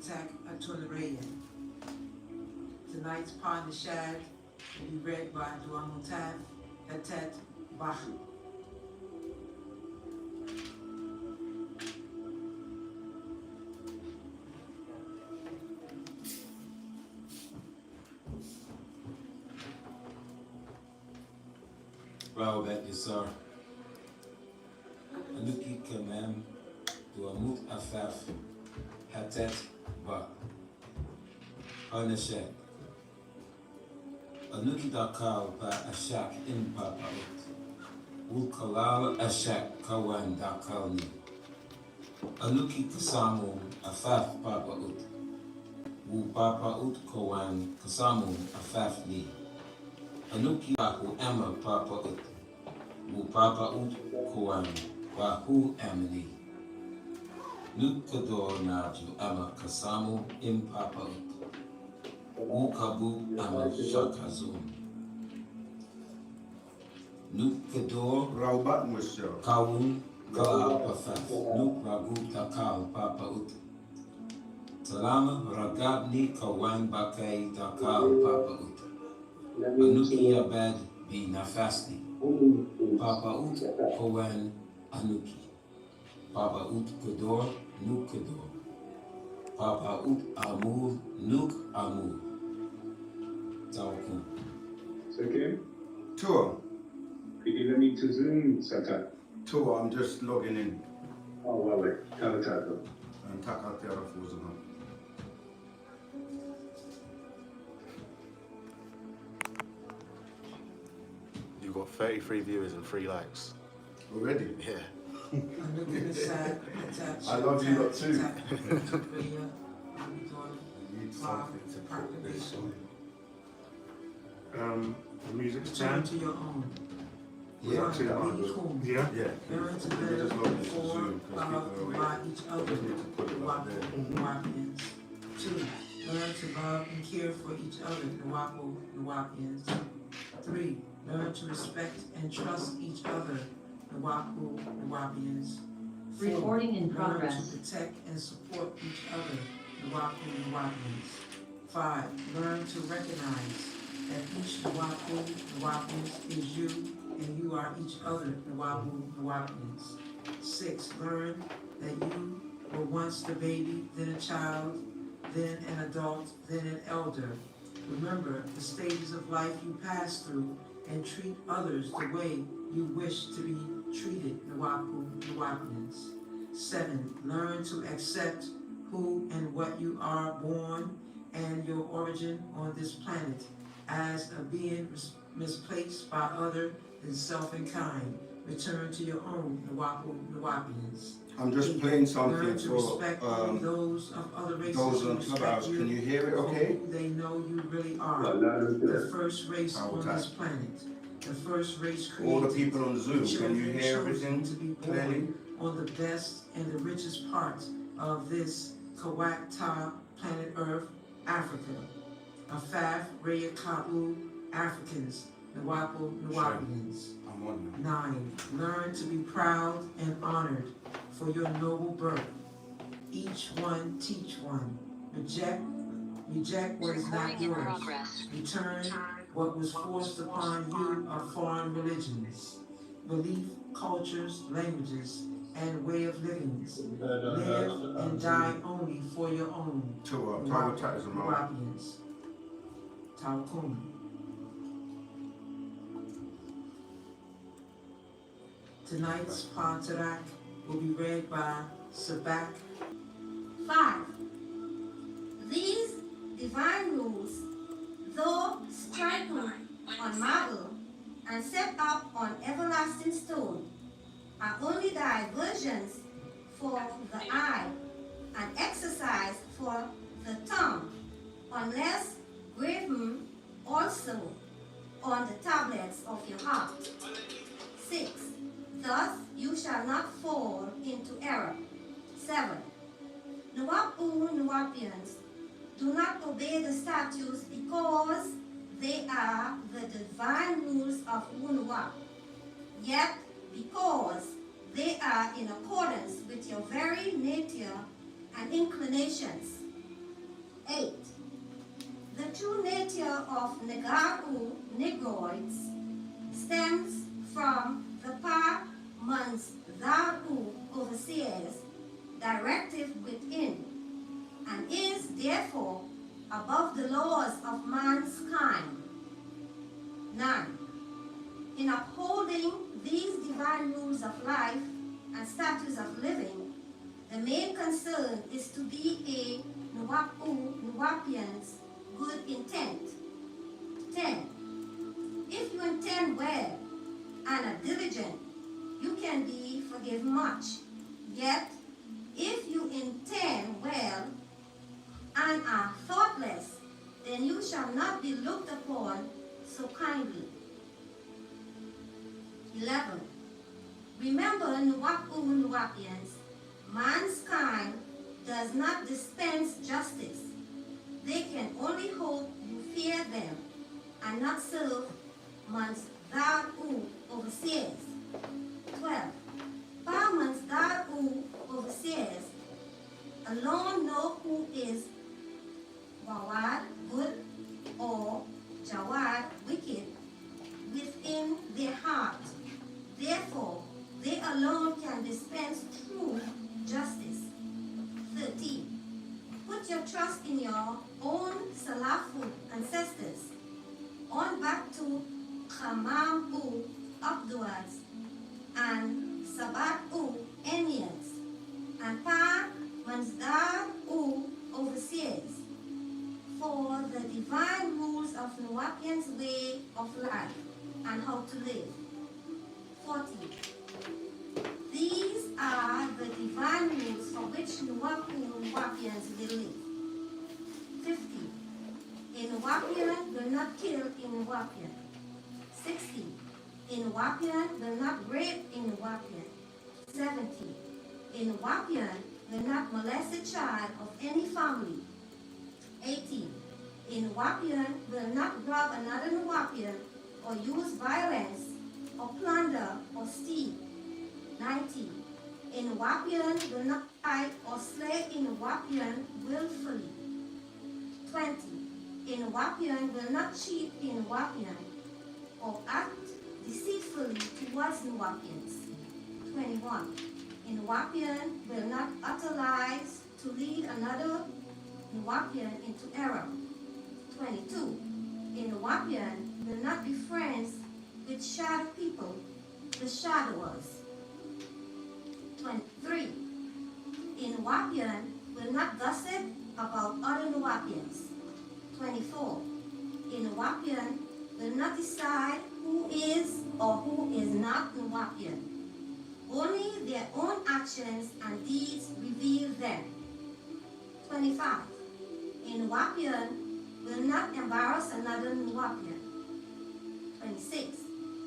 Patak Atunarayan. Tonight's Partner Shad will be read by Duamutaf Hatet Bah. Raobat Yasar. Anuki Kamem Duamut Afaf Hatet Bah. Harnashet. Anuki Dakal Ba Ashak in Papaut. Ukalal Ashak Kawan Dakalni. Anuki Kasamu Afaf Papaut. Wu Papaut Kawan Kasamu Afafni. Anuki Bahu Emma Papaut. Wu Papaut Kawan Bahu Amni. Nukador Naju Emma Kasamu in Papaut. Ukabu Ama Shakazum. Nukador Raubat Musho. Kawun Kala Pafaf. Nuk Ragu Takal Papaut. Salama Ragabni Kawan Bakai Takal Papaut. Anuki Abad Bi Nafasti. Papaut Kawan Anuki. Papaut Kador Nukador. Papaut Amur Nuk Amur. Tawakun. Second, Tour. could you let me to Zoom, Sata? Tour, I'm just logging in. Oh, well, wait, Kalatato. And Takatera Fuzuma. You've got 33 viewers and 3 likes. Already? Yeah. I love you lot too. I need something to put this on. The music's Turn turned. to your own. Yeah, to the Cool. Yeah. yeah. Learn to Let me live just log into for, Zoom, 'cause love, people are by each other. Just need to put it like there. Nuwapians. 2. Learn to love and care for each other. Nuwapians. 3. Learn to respect and trust each other. Nuwapians. 4. Recording in Learn progress. to protect and support each other. Nuwapians. 5. Learn to recognize that each Nuwapians is you and you are each other. Nuwapians. 6. Learn that you were once the baby, then a child, then an adult, then an elder. Remember the stages of life you passed through and treat others the way you wish to be treated. Nuwapians. 7. Learn to accept who and what you are born and your origin on this planet as a being misplaced by other than self and kind. Return to your own. Nuwapians. I'm just playing something Learn to for respect those of other races those who on respect Clubhouse. you Can you hear it for okay? who they know you really are. Well, loud and The clear. first race How on that? this planet. The first race created. All the people on Zoom, can you Children hear chosen everything to be clearly? born on the best and the richest part of this Kawakta planet Earth, Africa. Afaf, Raya Kabu, Africans, Nuwapians. I'm on now. 9. Learn to be proud and honored for your noble birth. Each one teach one. Reject what is not yours. Return what was forced upon you of foreign religions, belief, cultures, languages, and way of living. Live and die only for your own. Tour, Tower Tatters and Mouth. Nuwapians. Tawakun. Tonight's Pantarak will be read by Sabak. 5. These divine rules, though strengthened on marble and set up on everlasting stone, are only diversions for the eye and exercise for the tongue, unless graven also on the tablets of your heart. 6. Thus you shall not fall into error. 7. Nuwapians do not obey the statutes because they are the divine rules of Wunuwap. Yet, because they are in accordance with your very nature and inclinations, 8. The true nature of Negaru, Negroids, stems from the Pa Mans Daru overseers directive within, and is therefore above the laws of man's kind. 9. In upholding these divine rules of life and statutes of living, the main concern is to be a Nuwapian's good intent. 10. If you intend well and are diligent, you can be forgiven much. Yet, if you intend well and are thoughtless, then you shall not be looked upon so kindly. 11. Remember, Nuwapians, man's kind does not dispense justice. They can only hope you fear them and not serve man's Daru overseers. 12. Pa man's Daru overseers alone know who is Wawad, good, or Jawad, wicked, within their heart. Therefore, they alone can dispense true justice. 13. Put your trust in your own Salafu ancestors. On back to Khamam-u upwards, and Sabat-u Enians, and Pa Mansdar-u overseers, for the divine rules of Nuwapian's way of life and how to live. 40. These are the divine rules for which Nuwapians will live. 50. A Nuwapian will not kill a Nuwapian. 60. A Nuwapian will not rape a Nuwapian. 70. A Nuwapian will not molest a child of any family. 80. A Nuwapian will not rob another Nuwapian or use violence or plunder or steal. 90. A Nuwapian will not fight or slay a Nuwapian willfully. 20. A Nuwapian will not cheat a Nuwapian or act deceitfully towards Nuwapians. 21. A Nuwapian will not utter lies to lead another Nuwapian into error. 22. A Nuwapian will not be friends with shadow people, the shadowers. 23. A Nuwapian will not gossip about other Nuwapians. 24. A Nuwapian will not decide who is or who is not Nuwapian. Only their own actions and deeds reveal them. 25. A Nuwapian will not embarrass another Nuwapian. 26.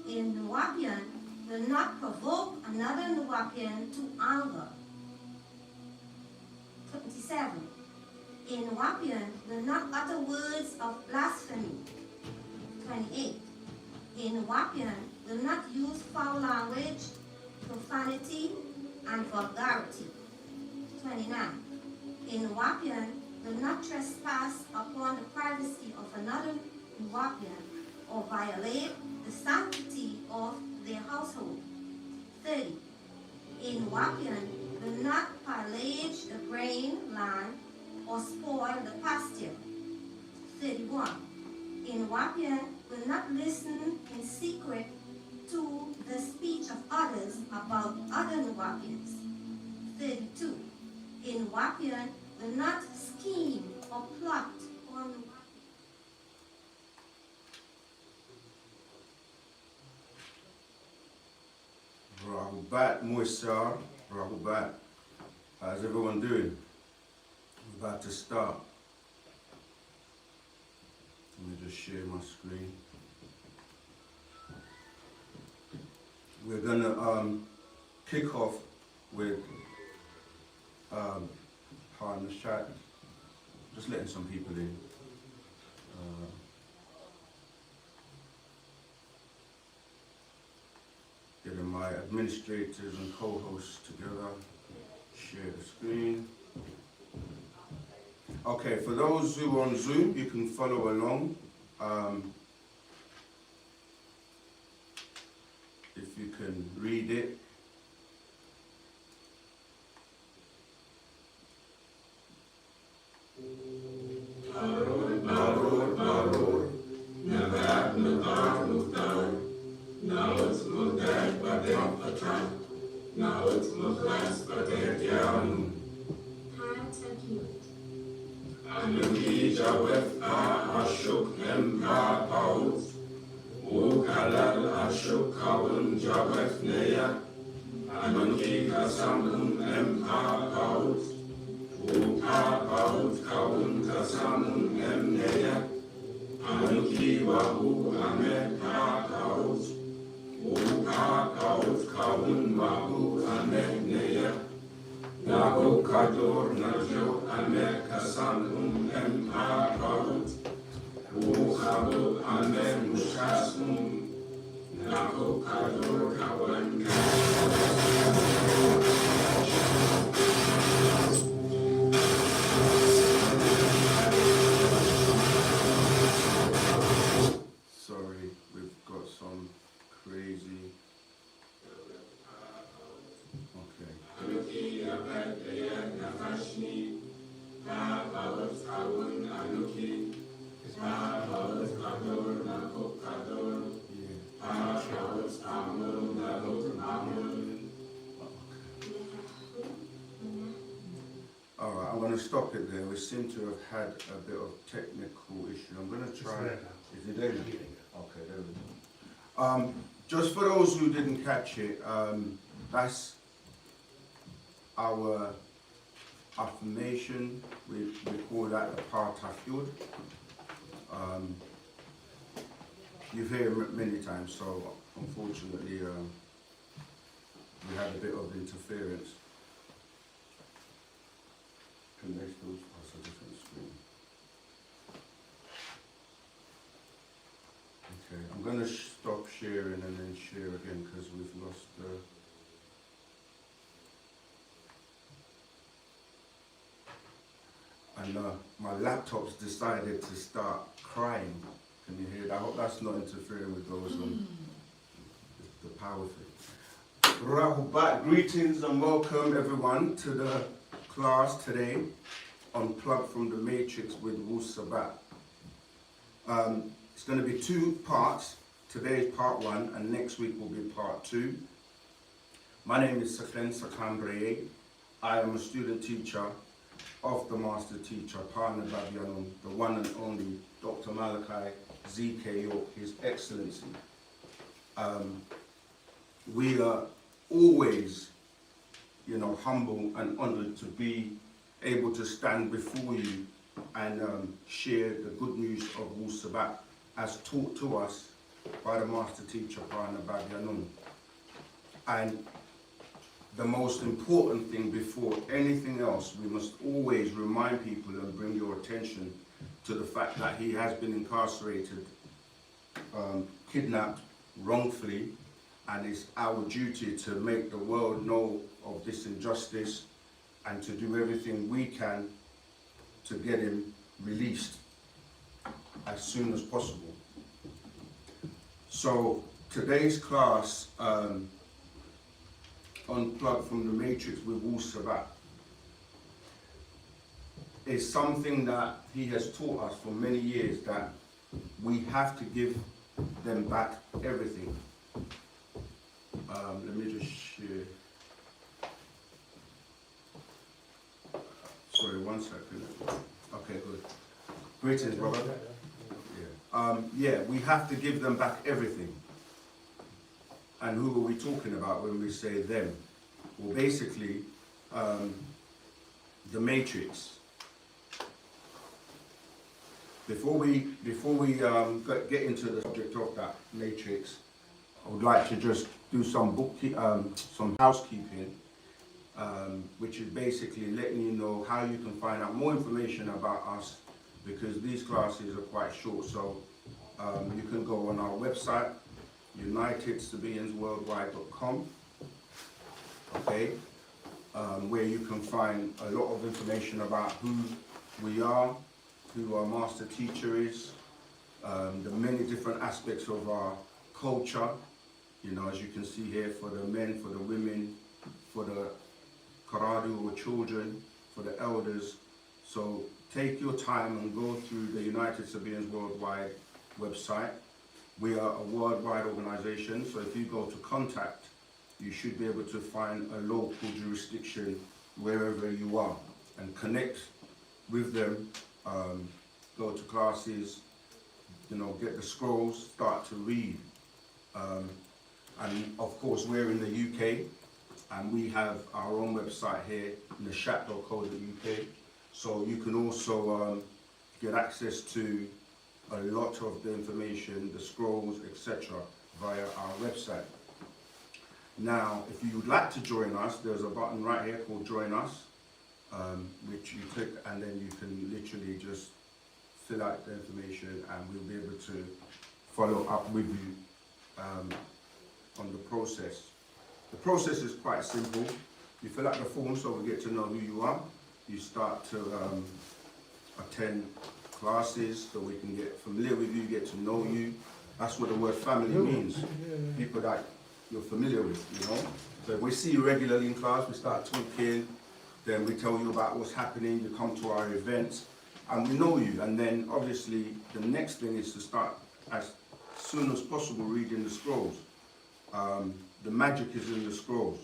A Nuwapian will not provoke another Nuwapian to anger. 27. A Nuwapian will not utter words of blasphemy. 28. A Nuwapian will not use foul language, profanity, and vulgarity. 29. A Nuwapian will not trespass upon the privacy of another Nuwapian or violate the sanctity of their household. 30. A Nuwapian will not pillage the grain land or spoil the pasture. 31. A Nuwapian will not listen in secret to the speech of others about other Nuwapians. 32. A Nuwapian will not scheme or plot on Rahubat Moisar, Rahubat. How's everyone doing? We're about to start. Let me just share my screen. We're gonna kick off with in the chat, just letting some people in. Getting my administrators and co-hosts together, share the screen. Okay, for those who are on Zoom, you can follow along. If you can read it. Sorry, we've got some crazy. Okay. Alright, I'm going to stop it there. We seem to have had a bit of technical issue. I'm going to try. Is it there? Okay, there we go. Just for those who didn't catch it, that's our affirmation. We call that the Partafyud. You've heard it many times, so unfortunately we had a bit of interference. Can they still pass a different screen? Okay, I'm going to stop sharing and then share again because we've lost the... And my laptop's decided to start crying. Can you hear that? I hope that's not interfering with those on the power thing. Rahubat, greetings and welcome everyone to the class today, Unplugged from the Matrix with Wu-Sabat. It's going to be 2 parts. Today is part 1 and next week will be part 2. My name is Sakhambreye. I am a student teacher of the master teacher, Partner Babyanum, the one and only Dr. Malachi Z.K. York, His Excellency. We are always, humble and honored to be able to stand before you and share the good news of Wu-Sabat as taught to us by the master teacher, Partner Babyanum. And the most important thing before anything else, we must always remind people and bring your attention to the fact that he has been incarcerated, kidnapped wrongfully, and it's our duty to make the world know of this injustice and to do everything we can to get him released as soon as possible. So today's class, Unplugged from the Matrix with Wu-Sabat, is something that he has taught us for many years, that we have to give them back everything. Let me just share. Sorry, 1 second. Okay, good. Greetings, brother. Yeah, we have to give them back everything. And who are we talking about when we say them? Well, basically, the Matrix. Before we get into the subject of that Matrix, I would like to just do some housekeeping, which is basically letting you know how you can find out more information about us, because these classes are quite short. So you can go on our website, unitedsabiansworldwide.com, okay, where you can find a lot of information about who we are, who our master teacher is, the many different aspects of our culture, you know, as you can see here, for the men, for the women, for the karadu or children, for the elders. So take your time and go through the United Sabians Worldwide website. We are a worldwide organization, so if you go to contact, you should be able to find a local jurisdiction wherever you are and connect with them, go to classes, you know, get the scrolls, start to read. And of course, we're in the UK, and we have our own website here, nashat.co.uk. So you can also get access to a lot of the information, the scrolls, etc. via our website. Now, if you would like to join us, there's a button right here called Join Us, which you click, and then you can literally just fill out the information, and we'll be able to follow up with you on the process. The process is quite simple. You fill out the form so we get to know who you are. You start to attend classes so we can get familiar with you, get to know you. That's what the word family means. People that you're familiar with, you know. So if we see you regularly in class, we start talking, then we tell you about what's happening, you come to our events, and we know you. And then obviously the next thing is to start as soon as possible reading the scrolls. The magic is in the scrolls.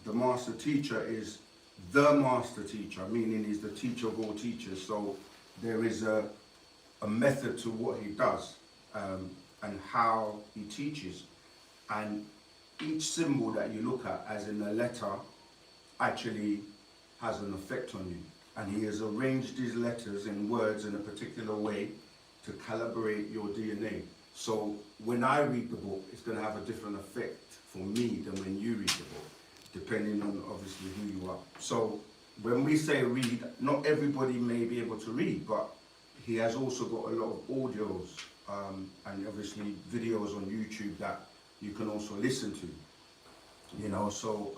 The master teacher is the master teacher, meaning he's the teacher of all teachers. So there is a method to what he does and how he teaches. And each symbol that you look at, as in a letter, actually has an effect on you. And he has arranged these letters in words in a particular way to calibrate your DNA. So when I read the book, it's going to have a different effect for me than when you read the book, depending on obviously who you are. So when we say read, not everybody may be able to read, but he has also got a lot of audios and obviously videos on YouTube that you can also listen to. You know, so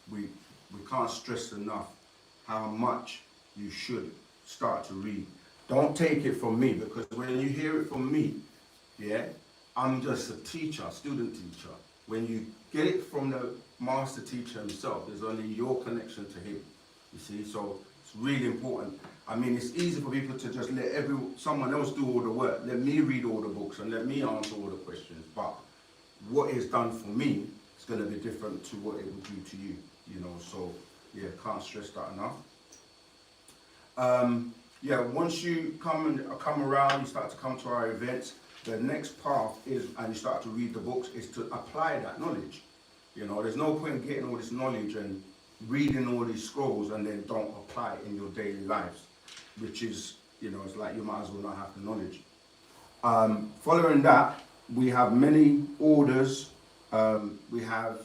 we can't stress enough how much you should start to read. Don't take it from me, because when you hear it from me, yeah, I'm just a teacher, student teacher. When you get it from the master teacher himself, there's only your connection to him, you see. So it's really important. I mean, it's easy for people to just let someone else do all the work. Let me read all the books and let me answer all the questions. But what is done for me is going to be different to what it will do to you, you know. So yeah, can't stress that enough. Yeah, once you come around, you start to come to our events, the next path is, and you start to read the books, is to apply that knowledge. You know, there's no point in getting all this knowledge and reading all these scrolls and then don't apply it in your daily lives, which is, you know, it's like you might as well not have the knowledge. Following that, we have many orders. We have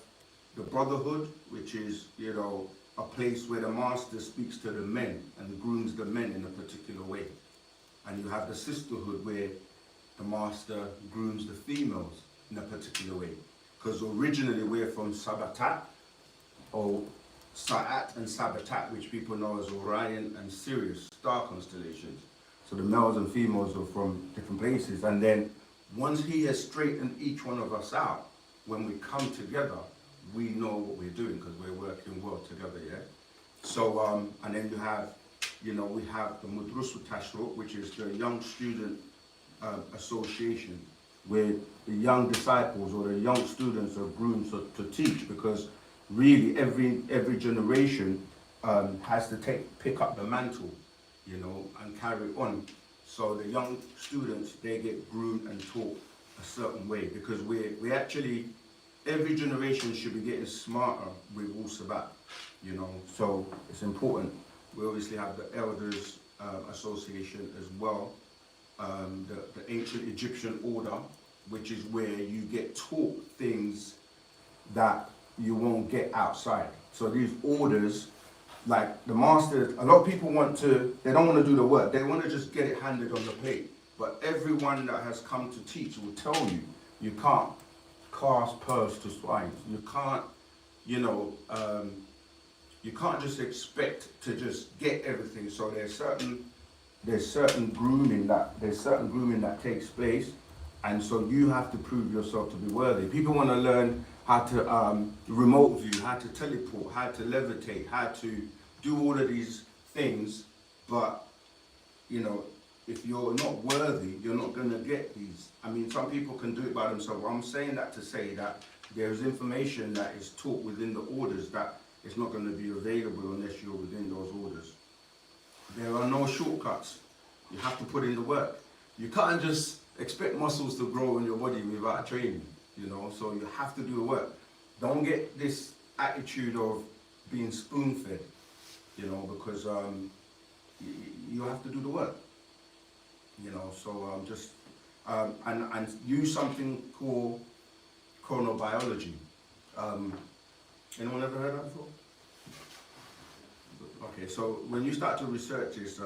the Brotherhood, which is, you know, a place where the master speaks to the men and grooms the men in a particular way. And you have the Sisterhood, where the master grooms the females in a particular way. Because originally we're from Sabatat, or Sa'at and Sabatat, which people know as Orion and Sirius, star constellations. So the males and females are from different places. And then once he has straightened each one of us out, when we come together, we know what we're doing because we're working well together, yeah? So, and then you have, you know, we have the Mudrusu Tashruk, which is the Young Student Association, where the young disciples or the young students are groomed to teach, because really every generation has to pick up the mantle, you know, and carry it on. So the young students, they get groomed and taught a certain way, because we actually, every generation should be getting smarter with Wu-Sabat, you know, so it's important. We obviously have the Elders Association as well, the ancient Egyptian order, which is where you get taught things that you won't get outside. So these orders, like the master, a lot of people they don't want to do the work, they want to just get it handed on the plate. But everyone that has come to teach will tell you, you can't cast pearls to swine. You can't, you know, you can't just expect to just get everything. So there's certain grooming that takes place, and so you have to prove yourself to be worthy. People want to learn how to remote view, how to teleport, how to levitate, how to do all of these things, but you know, if you're not worthy, you're not going to get these. I mean, some people can do it by themselves. I'm saying that to say that there's information that is taught within the orders that it's not going to be available unless you're within those orders. There are no shortcuts. You have to put in the work. You can't just expect muscles to grow in your body without training, you know, so you have to do the work. Don't get this attitude of being spoon-fed, you know, because you have to do the work, you know, so and use something called chronobiology. Anyone ever heard of that before? Okay, so when you start to research this,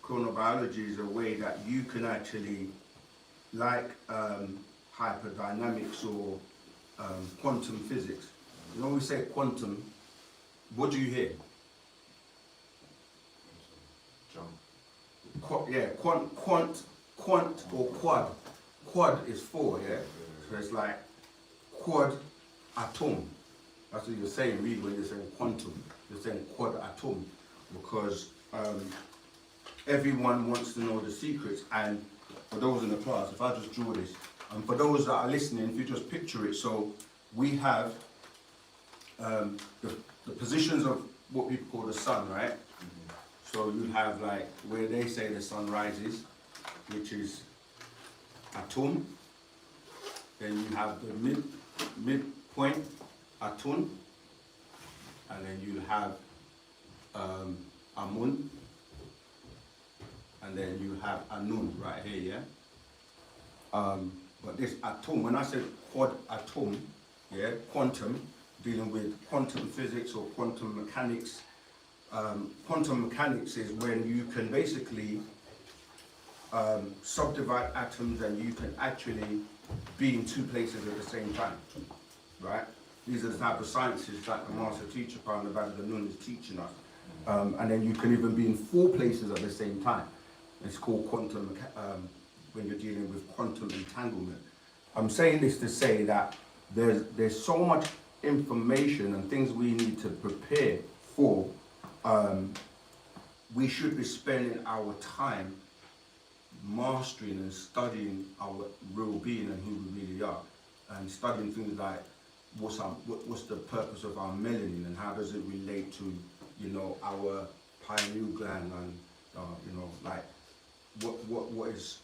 chronobiology is a way that you can actually, like hyperdynamics or quantum physics. You know, when we say quantum, what do you hear? Quant or quad. Quad is 4, yeah? So it's like quad atom. That's what you're saying, really, when you're saying quantum. You're saying quad atom, because everyone wants to know the secrets. And for those in the class, if I just draw this, and for those that are listening, if you just picture it, so we have the positions of what people call the sun, right? So you have like where they say the sun rises, which is atom. Then you have the midpoint, atom. And then you have amun. And then you have anun right here, yeah? But this atom, when I said quad atom, yeah, quantum, dealing with quantum physics or quantum mechanics. Quantum mechanics is when you can basically subdivide atoms and you can actually be in 2 places at the same time, right? These are the type of sciences that the master teacher, Parnavada Nun, is teaching us. And then you can even be in 4 places at the same time. It's called quantum, when you're dealing with quantum entanglement. I'm saying this to say that there's so much information and things we need to prepare for. We should be spending our time mastering and studying our real being and who we really are, and studying things like what's the purpose of our melanin and how does it relate to, you know, our pineal gland, and you know, like what is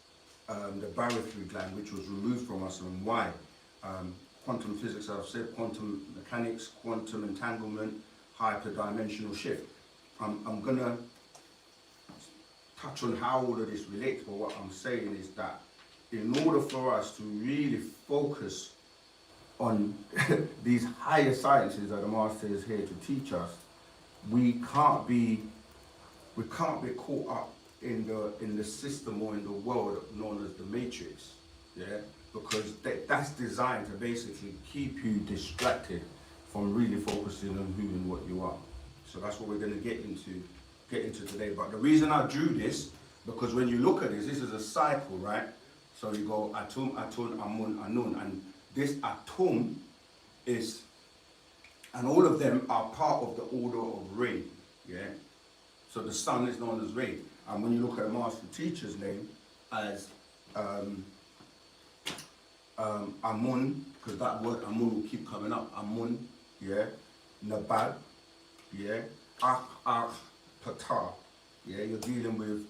the barytheric gland, which was removed from us, and why. Quantum physics, as I've said, quantum mechanics, quantum entanglement, hyperdimensional shift. I'm gonna touch on how all of this relates, but what I'm saying is that in order for us to really focus on these higher sciences that the master is here to teach us, we can't be caught up in the system or in the world known as the matrix, yeah, because that's designed to basically keep you distracted from really focusing on who and what you are. So that's what we're going to get into today. But the reason I drew this, because when you look at this is a cycle, right? So you go atum, atun, amun, anun, and this atum is, and all of them are part of the order of Re, yeah? So the sun is known as Re. And when you look at a master teacher's name as Amun, because that word Amun will keep coming up, Amun, yeah, Nabad, yeah, Patah, yeah, you're dealing with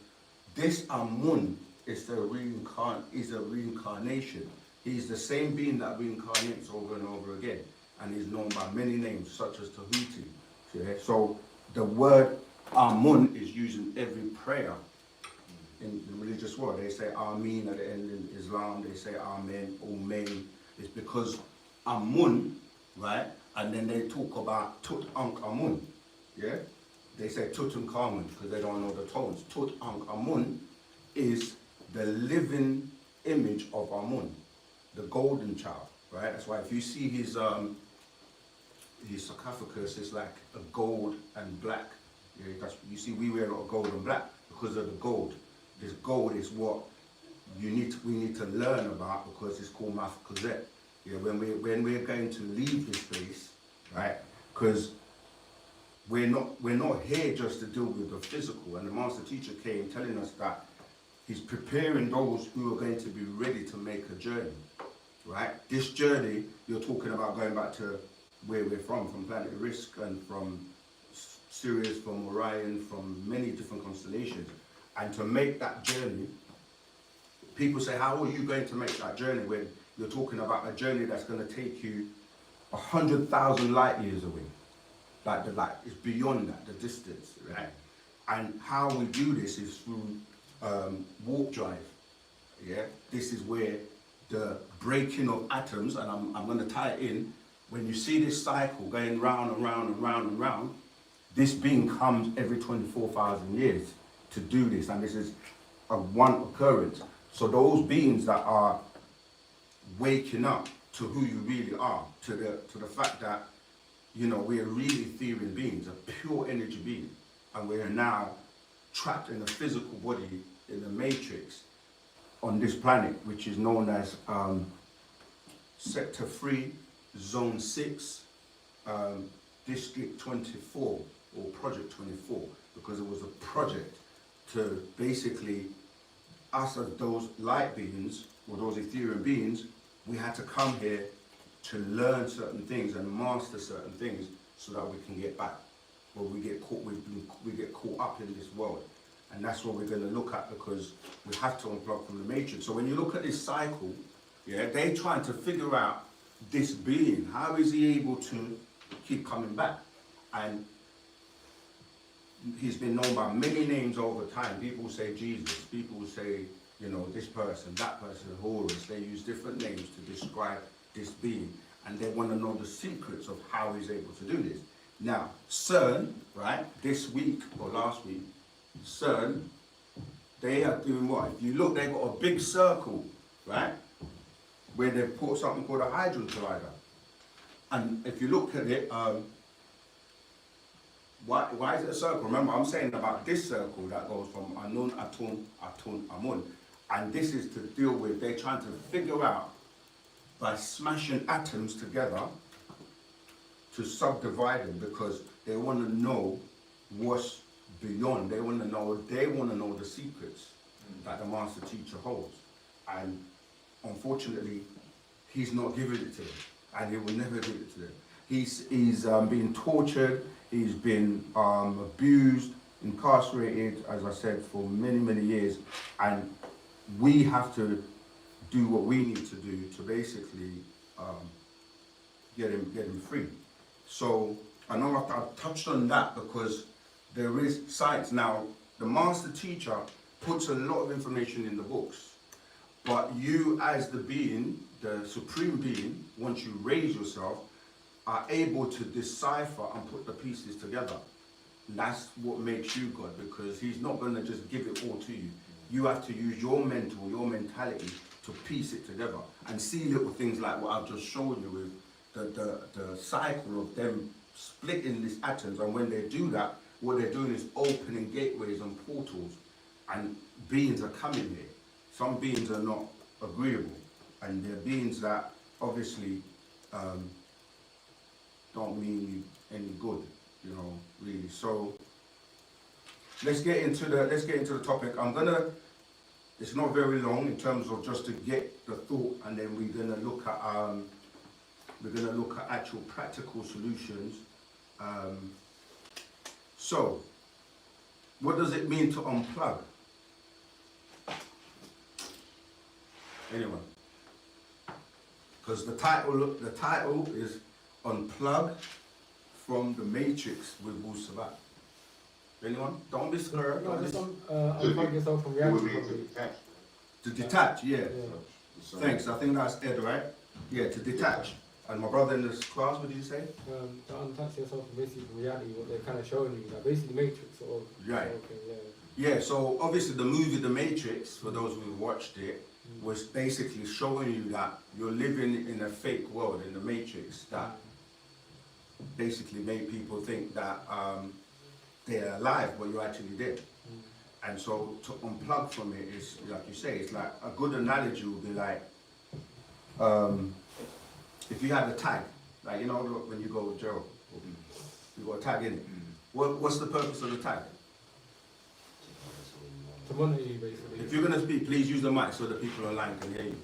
this Amun is a reincarnation. He's the same being that reincarnates over and over again, and he's known by many names such as Tahuti. Yeah? So the word Amun is used in every prayer in the religious world. They say Ameen at the end in Islam, they say Amen, Umain. It's because Amun, right? And then they talk about Tut Ankh Amun, yeah? They say Tutankhamun because they don't know the tones. Tut Ankh Amun is the living image of Amun, the golden child, right? That's why if you see his his sarcophagus is like a gold and black. Yeah, that's, you see, we wear a lot of gold and black because of the gold. This gold is what we need to learn about, because it's called Mafkazet. Yeah, when we're going to leave this place, right? Because we're not here just to deal with the physical. And the master teacher came telling us that he's preparing those who are going to be ready to make a journey, right? This journey, you're talking about going back to where we're from Planet Risk, and from Sirius, from Orion, from many different constellations. And to make that journey, people say, how are you going to make that journey when you're talking about a journey that's going to take you 100,000 light years away? Like the light is beyond that, the distance, right? And how we do this is through warp drive. Yeah, this is where the breaking of atoms, and I'm going to tie it in. When you see this cycle going round and round and round and round, this being comes every 24,000 years to do this, and this is a one occurrence. So those beings that are waking up to who you really are, to the fact that, you know, we're really ethereal beings, a pure energy being, and we are now trapped in a physical body in the matrix on this planet, which is known as Sector 3, Zone 6, District 24, or Project 24, because it was a project to basically, us as those light beings, or those ethereal beings, we had to come here to learn certain things and master certain things so that we can get back. Or we get caught up in this world. And that's what we're going to look at, because we have to unplug from the matrix. So when you look at this cycle, yeah, they're trying to figure out this being. How is he able to keep coming back? And he's been known by many names over time. People say Jesus, people say, you know, this person, that person, Horus. They use different names to describe this being. And they want to know the secrets of how he's able to do this. Now, CERN, right, this week or last week, CERN, they are doing what? If you look, they've got a big circle, right, where they've put something called a Hadron Collider. And if you look at it, why is it a circle? Remember, I'm saying about this circle that goes from Anun, Atun, Atun, Amun. And this is to deal with, they're trying to figure out, by smashing atoms together, to subdivide them, because they want to know what's beyond. They want to know the secrets that the master teacher holds. And unfortunately, he's not giving it to them, and he will never give it to them. He's been tortured, he's been abused, incarcerated, as I said, for many, many years. And we have to do what we need to do to basically get him free. So I know I've touched on that, because there is science. Now, the master teacher puts a lot of information in the books, but you as the being, the supreme being, once you raise yourself, are able to decipher and put the pieces together. And that's what makes you God, because he's not going to just give it all to you. You have to use your mentality to piece it together and see little things like what I've just shown you with the cycle of them splitting these atoms. And when they do that, what they're doing is opening gateways and portals, and beings are coming here. Some beings are not agreeable, and they're beings that obviously don't mean you any good, you know, really. So let's get into the topic. It's not very long in terms of just to get the thought, and then we're gonna look at actual practical solutions. So, what does it mean to unplug? Anyone? Because the title is Unplug from the Matrix with Wu-Sabat. Anyone? Don't be scared. No, just unplug yourself from reality. To detach, yeah. Thanks. I think that's Ed, right? Yeah, to detach. And my brother in this class, what did you say? To untouch yourself from basically reality, what they're kind of showing you, like basically the Matrix sort of. Right. Okay, Yeah, so obviously the movie The Matrix, for those who watched it, was basically showing you that you're living in a fake world, in the Matrix, that basically make people think that they're alive, but you're actually dead. And so to unplug from it is, like you say, it's like a good analogy would be like, if you had a tag, like, you know, when you go to jail, you got a tag in it. What's the purpose of the tag? To monitor you, basically. If you're going to speak, please use the mic so that people online can hear you.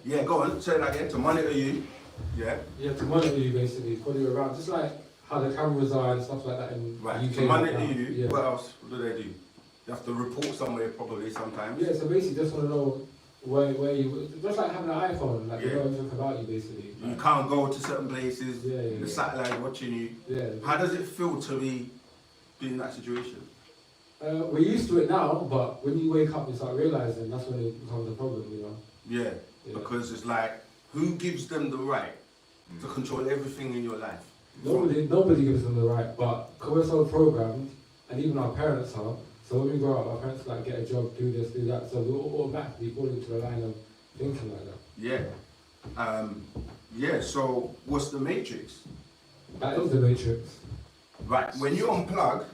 Yeah, go on, say that again, to monitor you. Yeah. Yeah, to monitor you, basically, follow you around, just like how the cameras are and stuff like that in Right, UK. to monitor right now. you, Yeah. what else do they do? You have to report somewhere probably sometimes. Yeah, so basically just want to know where you, just like having an iPhone, like you Yeah. know everything about you, basically. You can't go to certain places, Yeah. the satellite watching you. Yeah. How does it feel to be in that situation? We're used to it now, but when you wake up and start realizing, that's when it becomes a problem, you know. Yeah, Yeah. because it's like, who gives them the right to control everything in your life? Nobody gives them the right, but because we're so programmed, and even our parents are, so when we grow up, our parents like get a job, do this, do that, so we automatically fall into the line of thinking like that. Yeah. Yeah, so what's the matrix? That is the matrix. Right, when you unplug,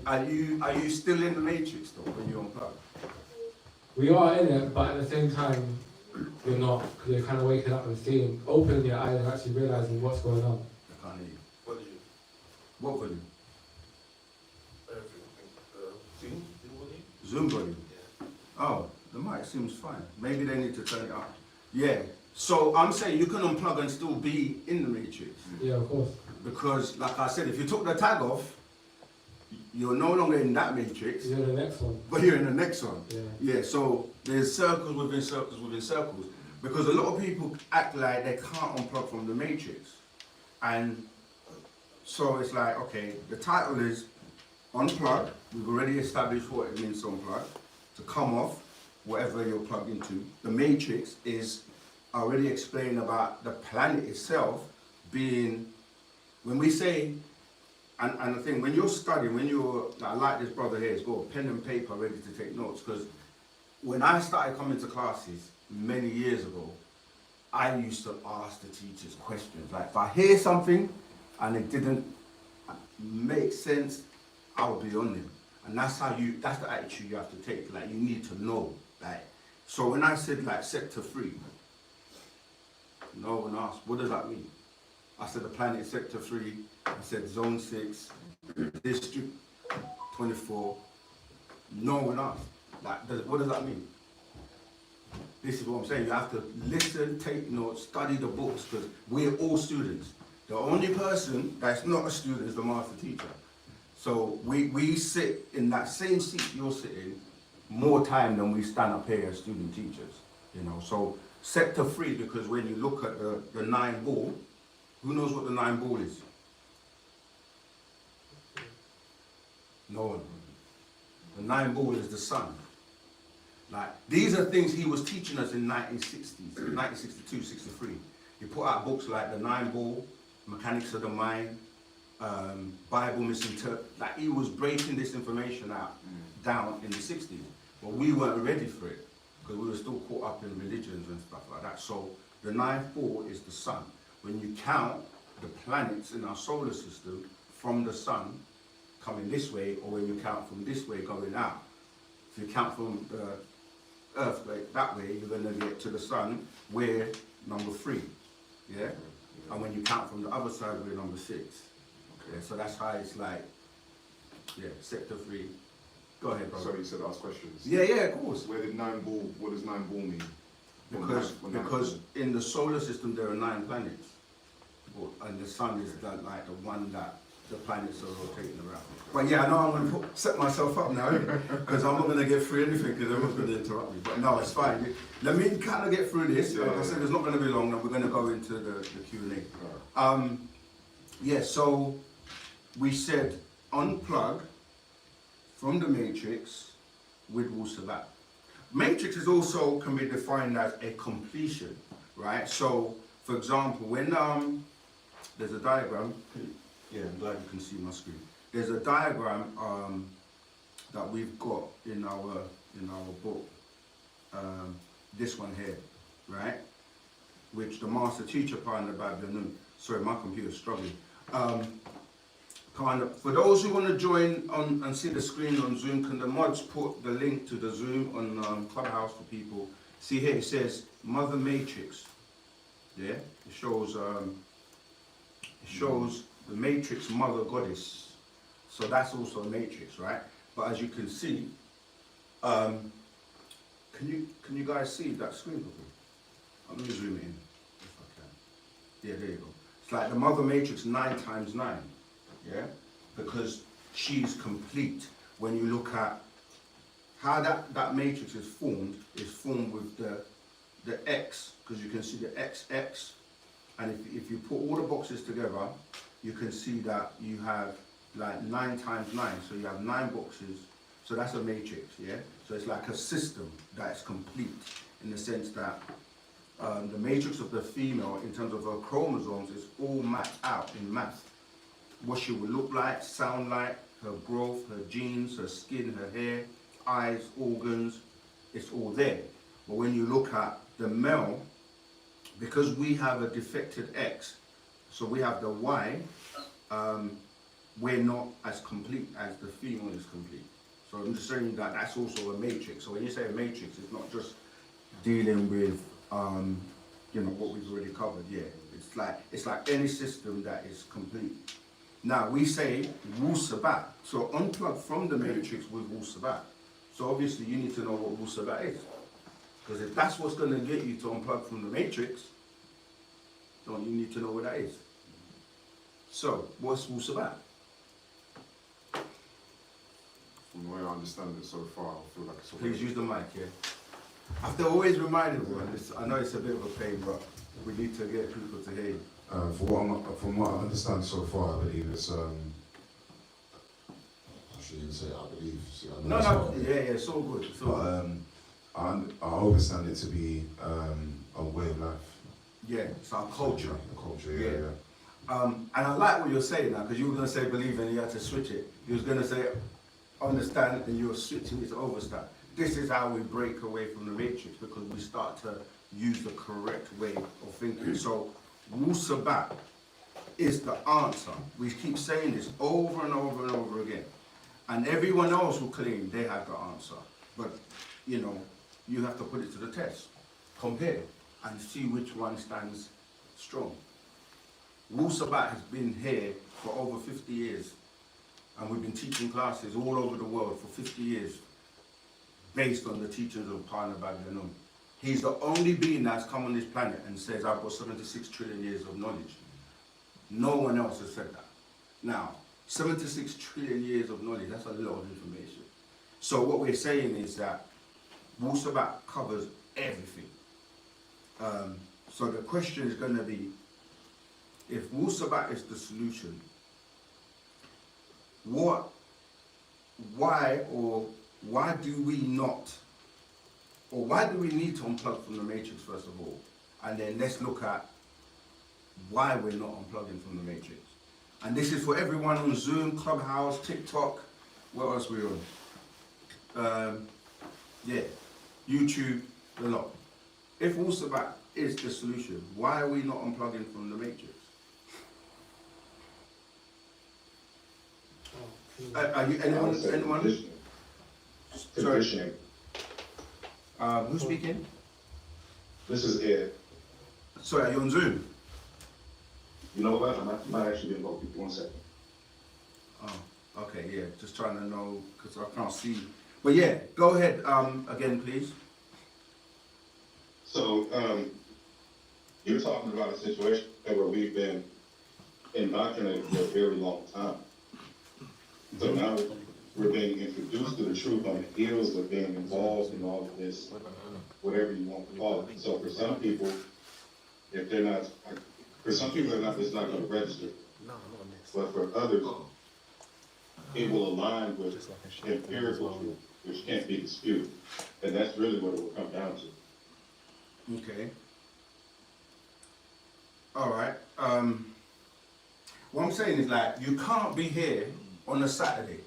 are you still in the matrix though, when you unplug? We are in it, but at the same time, you're not, because you're kind of waking up and seeing, opening your eyes and actually realizing what's going on. I can't hear you. What do you? What volume? Zoom? Zoom volume? Yeah. Oh, the mic seems fine. Maybe they need to turn it up. Yeah, so I'm saying you can unplug and still be in the matrix. Yeah, of course. Because, like I said, if you took the tag off, you're no longer in that matrix, You're the next one. but you're in the next one. Yeah. Yeah, so there's circles within circles within circles. Because a lot of people act like they can't unplug from the matrix. And so it's like, okay, the title is Unplug. We've already established what it means to unplug. To come off, whatever you're plugged into. The matrix is already explained about the planet itself being, when we say, and the thing, when you're studying, when you're, like this brother here, has got a pen and paper ready to take notes, because when I started coming to classes many years ago, I used to ask the teachers questions. Like, if I hear something and it didn't make sense, I would be on them. And that's the attitude you have to take. Like, you need to know. Like, so when I said, like, sector 3, no one asked, what does that mean? I said the planet is sector 3. I said zone 6, district 24. No one asked. Like, what does that mean? This is what I'm saying. You have to listen, take notes, study the books, because we're all students. The only person that's not a student is the master teacher. So we sit in that same seat you're sitting more time than we stand up here as student teachers. You know, so sector 3, because when you look at the 9 ball, who knows what the 9 ball is? No one. The 9 ball is the sun. Like, these are things he was teaching us in 1960s, 1962, 63. He put out books like The 9 Ball, Mechanics of the Mind, Bible Misinterpreted. Like, he was breaking this information down in the 60s. But we weren't ready for it, because we were still caught up in religions and stuff like that. So the 9th ball is the sun. When you count the planets in our solar system from the sun coming this way, or when you count from this way going out. If you count from the Earth that way, you're going to get to the sun, we're number 3, yeah? And when you count from the other side, we're number 6. Yeah, so that's how it's like, yeah, sector 3. Go ahead, brother. So you said ask questions. Yeah, of course. Where did 9 ball, what does 9 ball mean? Because in the solar system there are 9 planets. And the sun is like the one that the planets are rotating around. But yeah, I know I'm going to set myself up now, because I'm not going to get through anything, because everyone's going to interrupt me. But no, it's fine. Let me kind of get through this. Like I said, it's not going to be long, and we're going to go into the Q&A. Yeah, so we said unplug from the matrix with Wu-Sabat. Matrix is also can be defined as a completion, right? So, for example, when there's a diagram. Yeah, I'm glad you can see my screen. There's a diagram that we've got in our book. This one here, right? Which the master teacher part in the Babylon Sorry, my computer's struggling. For those who want to join on and see the screen on Zoom, can the mods put the link to the Zoom on Clubhouse for people? See here, it says Mother Matrix. Yeah, it shows the Matrix Mother Goddess. So that's also a matrix, right? But as you can see, can you guys see that screen with me? I'm gonna zoom in if I can. Yeah, there you go. It's like the Mother Matrix 9 times 9. Yeah, because she's complete. When you look at how that matrix is formed with the X, because you can see the XX, and if you put all the boxes together, you can see that you have like 9 times 9, so you have 9 boxes, so that's a matrix, yeah? So it's like a system that is complete in the sense that the matrix of the female, in terms of her chromosomes, is all mapped out in math. What she will look like, sound like, her growth, her genes, her skin, her hair, eyes, organs, it's all there. But when you look at the male, because we have a defected X, so we have the Y, we're not as complete as the female is complete. So I'm just saying that that's also a matrix. So when you say a matrix, it's not just dealing with what we've already covered. Yeah, it's like any system that is complete. Now we say Wu-Sabat, so unplug from the matrix with Wu-Sabat. So obviously you need to know what Wu-Sabat is, because if that's what's going to get you to unplug from the matrix, don't you need to know what that is? So what's Wu-Sabat? From the way I understand it so far, I feel like it's a Please use the mic, yeah. I have to always remind everyone. I know it's a bit of a pain, but we need to get people to hear you. From what I understand so far, I believe it's I shouldn't even say I believe. See, I know Yeah, it's all good. It's all good. I understand it to be a way of life. Yeah, it's our culture. A culture, yeah. And I like what you're saying now, because you were going to say believe and you had to switch it. You was going to say understand and you're switching it to overstand. This is how we break away from the matrix, because we start to use the correct way of thinking. So Wu-Sabat is the answer. We keep saying this over and over and over again. And everyone else will claim they have the answer. But, you have to put it to the test. Compare and see which one stands strong. Wu-Sabat has been here for over 50 years. And we've been teaching classes all over the world for 50 years based on the teachings of Pana Bagdanum. He's the only being that's come on this planet and says, I've got 76 trillion years of knowledge. No one else has said that. Now, 76 trillion years of knowledge, that's a lot of information. So what we're saying is that Wu-Sabat covers everything. So the question is going to be, if Wu-Sabat is the solution, why do we need to unplug from the matrix first of all? And then let's look at why we're not unplugging from the matrix. And this is for everyone on Zoom, Clubhouse, TikTok, what else we're on? YouTube, a lot. If Wu-Sabat is the solution, why are we not unplugging from the matrix? Are you anyone? Conditioning. Who's speaking? This is Ed. Sorry, are you on Zoom? You know what? I might actually be involved. 1 second. Oh, okay, yeah. Just trying to know, because I can't see. But yeah, go ahead again, please. So, you're talking about a situation where we've been indoctrinated for a very long time. So now we're being introduced to the truth on the heels of being involved in all of this, whatever you want to call it. So for some people, if they're not, it's not going to register. But for others, it will align with empirical truth, which can't be disputed. And that's really what it will come down to. Okay. All right. What I'm saying is, like, you can't be here on a Saturday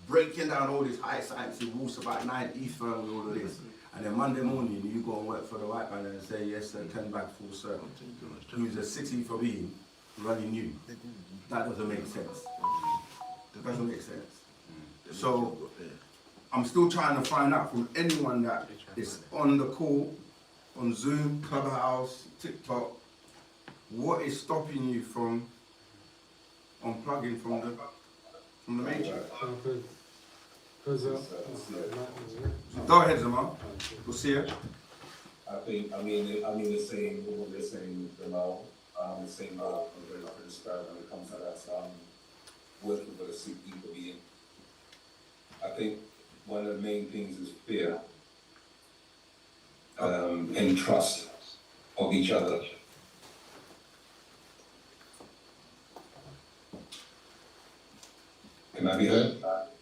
breaking down all this high science rules about 9 ether and all of this, and then Monday morning you go and work for the white man and say yes sir, 10 back full circle, who's a 6 ether being, running you. That doesn't make sense. That doesn't make sense. So I'm still trying to find out from anyone that is on the call, on Zoom, Clubhouse, TikTok, what is stopping you from unplugging from the matrix? Go ahead, Zaman. We'll see you. I mean the same what they're saying below. The same what they're describing when it comes to that working with a sick people being. I think one of the main things is fear and trust of each other. Can I be heard?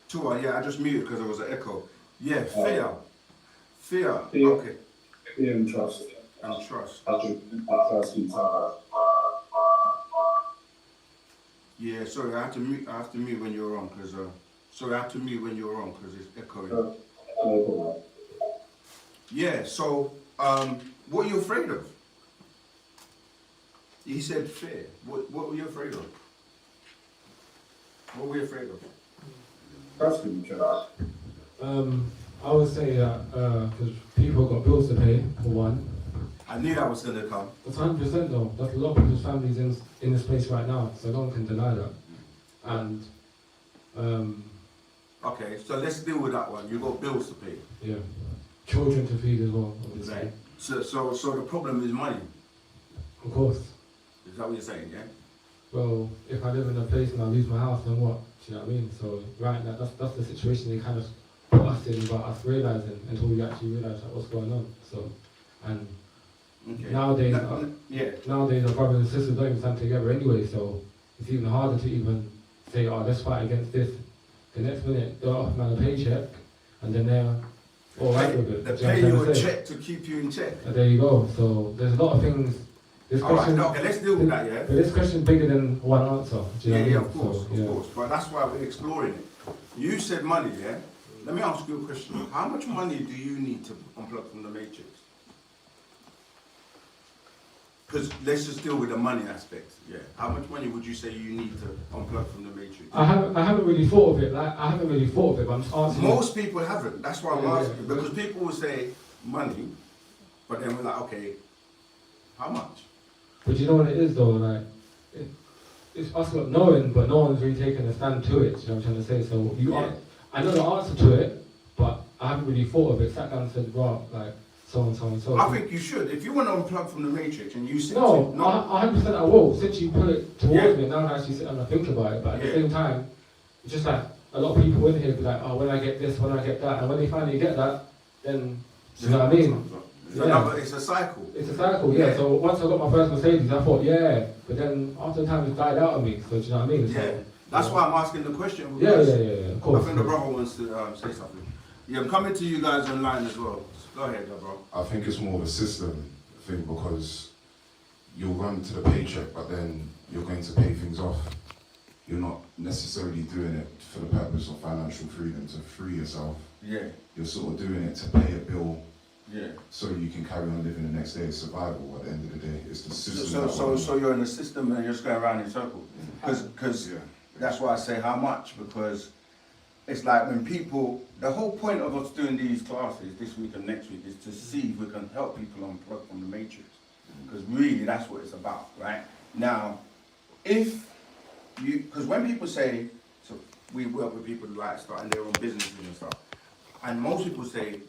Tua, yeah, I just muted because there was an echo. Yeah, fear. Fear. Fear. Okay. Fear and trust. And trust. Trust each other. Yeah, sorry, I have to mute when you're on because it's echoing. No problem. Yeah, so what are you afraid of? He said fear. What were you afraid of? What were you afraid of? Trusting each other. I would say that because people got bills to pay, for one. I knew that was going to come. That's 100% though. That's a lot of people's families in this place right now, so no one can deny that. And Okay, so let's deal with that one. You got bills to pay. yeah, children to feed as well, obviously. Right. So the problem is money. Of course. Is that what you're saying? Yeah. Well, if I live in a place and I lose my house, then what? Do you know what I mean? So right now, that's the situation they kind of put us in without us realizing until we actually realize like, what's going on. So, and Okay. nowadays, yeah. nowadays our brothers and sisters don't even stand together anyway. So it's even harder to even say, oh, let's fight against this. The next minute they're off man a paycheck, and then they're all right with it. They Do you know pay what I'm you trying a to say? check to keep you in check. And there you go. So there's a lot of things. This All right. question, Okay. Let's deal with that. Yeah. but this question's bigger than one answer. Do you know Yeah, what I mean? of course, So, of yeah. course. But that's why we're exploring it. You said money, yeah? Let me ask you a question. How much money do you need to unplug from the matrix? Because let's just deal with the money aspect. Yeah. How much money would you say you need to unplug from the matrix? I haven't really thought of it. Like I haven't really thought of it, but I'm just answering. Most people haven't. That's why I'm Yeah, asking. yeah. Because people will say money, but then we're like, okay, how much? But you know what it is though, like it's us not knowing, but no one's really taking a stand to it. You know what I'm trying to say? So Yeah. I know the answer to it, but I haven't really thought of it. Sat down and said, well, like so and so and so. I think you should. If you want to unplug from the matrix and you sit No, no. 100% I will. Since you put it towards Yeah. me, now I actually sit down and think about it. But at Yeah. the same time, it's just like a lot of people in here be like, oh, when I get this, when I get that, and when they finally get that, then you know what I mean? It's a cycle. It's a cycle, yeah. So once I got my first Mercedes, I thought, yeah. But then after time, it died out of me. So do you know what I mean? So, Yeah. That's why I'm asking the question. Yeah, because of course. I think the brother wants to say something. Yeah, I'm coming to you guys online as well. Go ahead, bro. I think it's more of a system thing because you'll run to the paycheck, but then you're going to pay things off. You're not necessarily doing it for the purpose of financial freedom to free yourself. Yeah, You're sort of doing it to pay a bill yeah. so you can carry on living the next day. Survival at the end of the day. It's the system. So you're in the system and you're just going around in circles. Because Yeah. that's why I say how much, because it's like when people, the whole point of us doing these classes this week and next week is to see if we can help people unplug from the matrix. Because really that's what it's about, right? Now, if you, because when people say, so we work with people who like starting their own businesses and stuff, and most people say,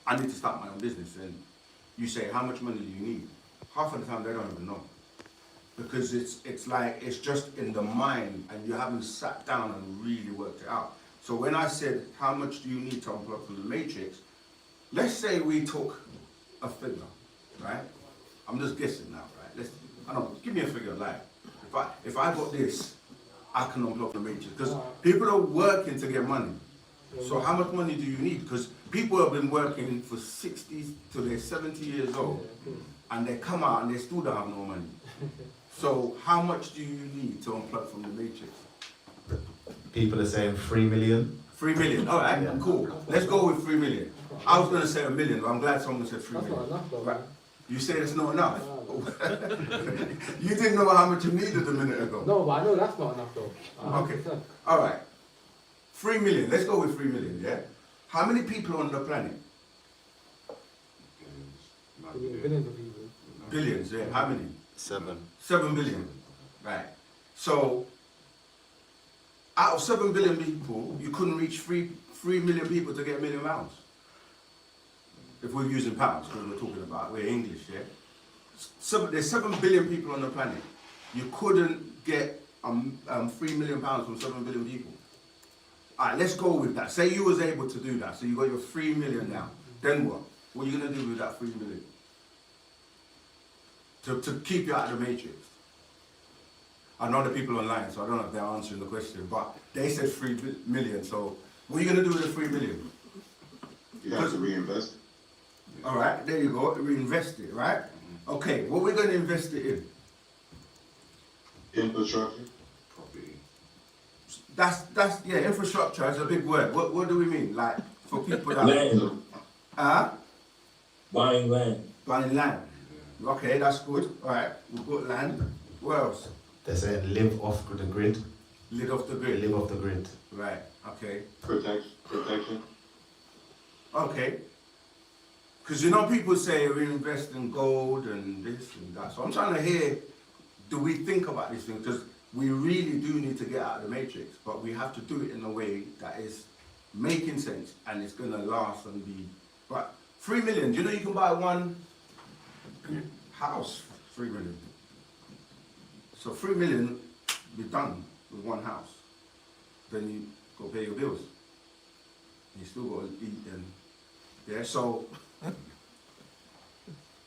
I need to start my own business, and you say, how much money do you need? Half of the time they don't even know. Because it's like, it's just in the mind and you haven't sat down and really worked it out. So when I said, how much do you need to unplug from the matrix? Let's say we took a figure, right? I'm just guessing now, right? I don't know, give me a figure, like, if I got this, I can unplug the matrix. Because people are working to get money. So how much money do you need? Because people have been working for 60 till they're 70 years old, and they come out and they still don't have no money. So how much do you need to unplug from the matrix? People are saying 3 million. 3 million. All right, cool. Let's go with 3 million. I was going to say 1 million, but I'm glad someone said 3 That's million. not enough though, Right. man. You say it's not enough. You didn't know how much you needed a minute ago. No, but I know that's not enough though. Okay. 100%. All right. 3 million. Let's go with 3 million, yeah? How many people on the planet? Billions of people. Billions, yeah. How many? 7. 7 billion. Right. So, out of 7 billion people, you couldn't reach 3 million people to get £1 million. If we're using pounds, because we're talking about, we're English, yeah? There's 7 billion people on the planet. You couldn't get £3 million from 7 billion people. All right, let's go with that. Say you was able to do that. So you got your 3 million now. Then what? What are you going to do with that 3 million? To keep you out of the matrix. I know the people online, so I don't know if they're answering the question, but they said 3 million. So what are you going to do with the 3 million? You have to reinvest. All right, there you go. Reinvest it, right? Okay, what we're going to invest it in? Infrastructure. Property. That's yeah, infrastructure is a big word. What do we mean? Like for people that Land. buying Buying land. land. Okay, that's good. All right, we've got land. What else? They say live off the grid. Lid off the grid. Live off the grid. Right. Okay. Protection. Okay. Because you know people say we invest in gold and this and that. So I'm trying to hear, do we think about these things? Because we really do need to get out of the matrix, but we have to do it in a way that is making sense and it's going to last and be. But 3 million, do you know you can buy one house, 3 million. So 3 million, you're done with one house. Then you go pay your bills. You still got to eat and yeah. So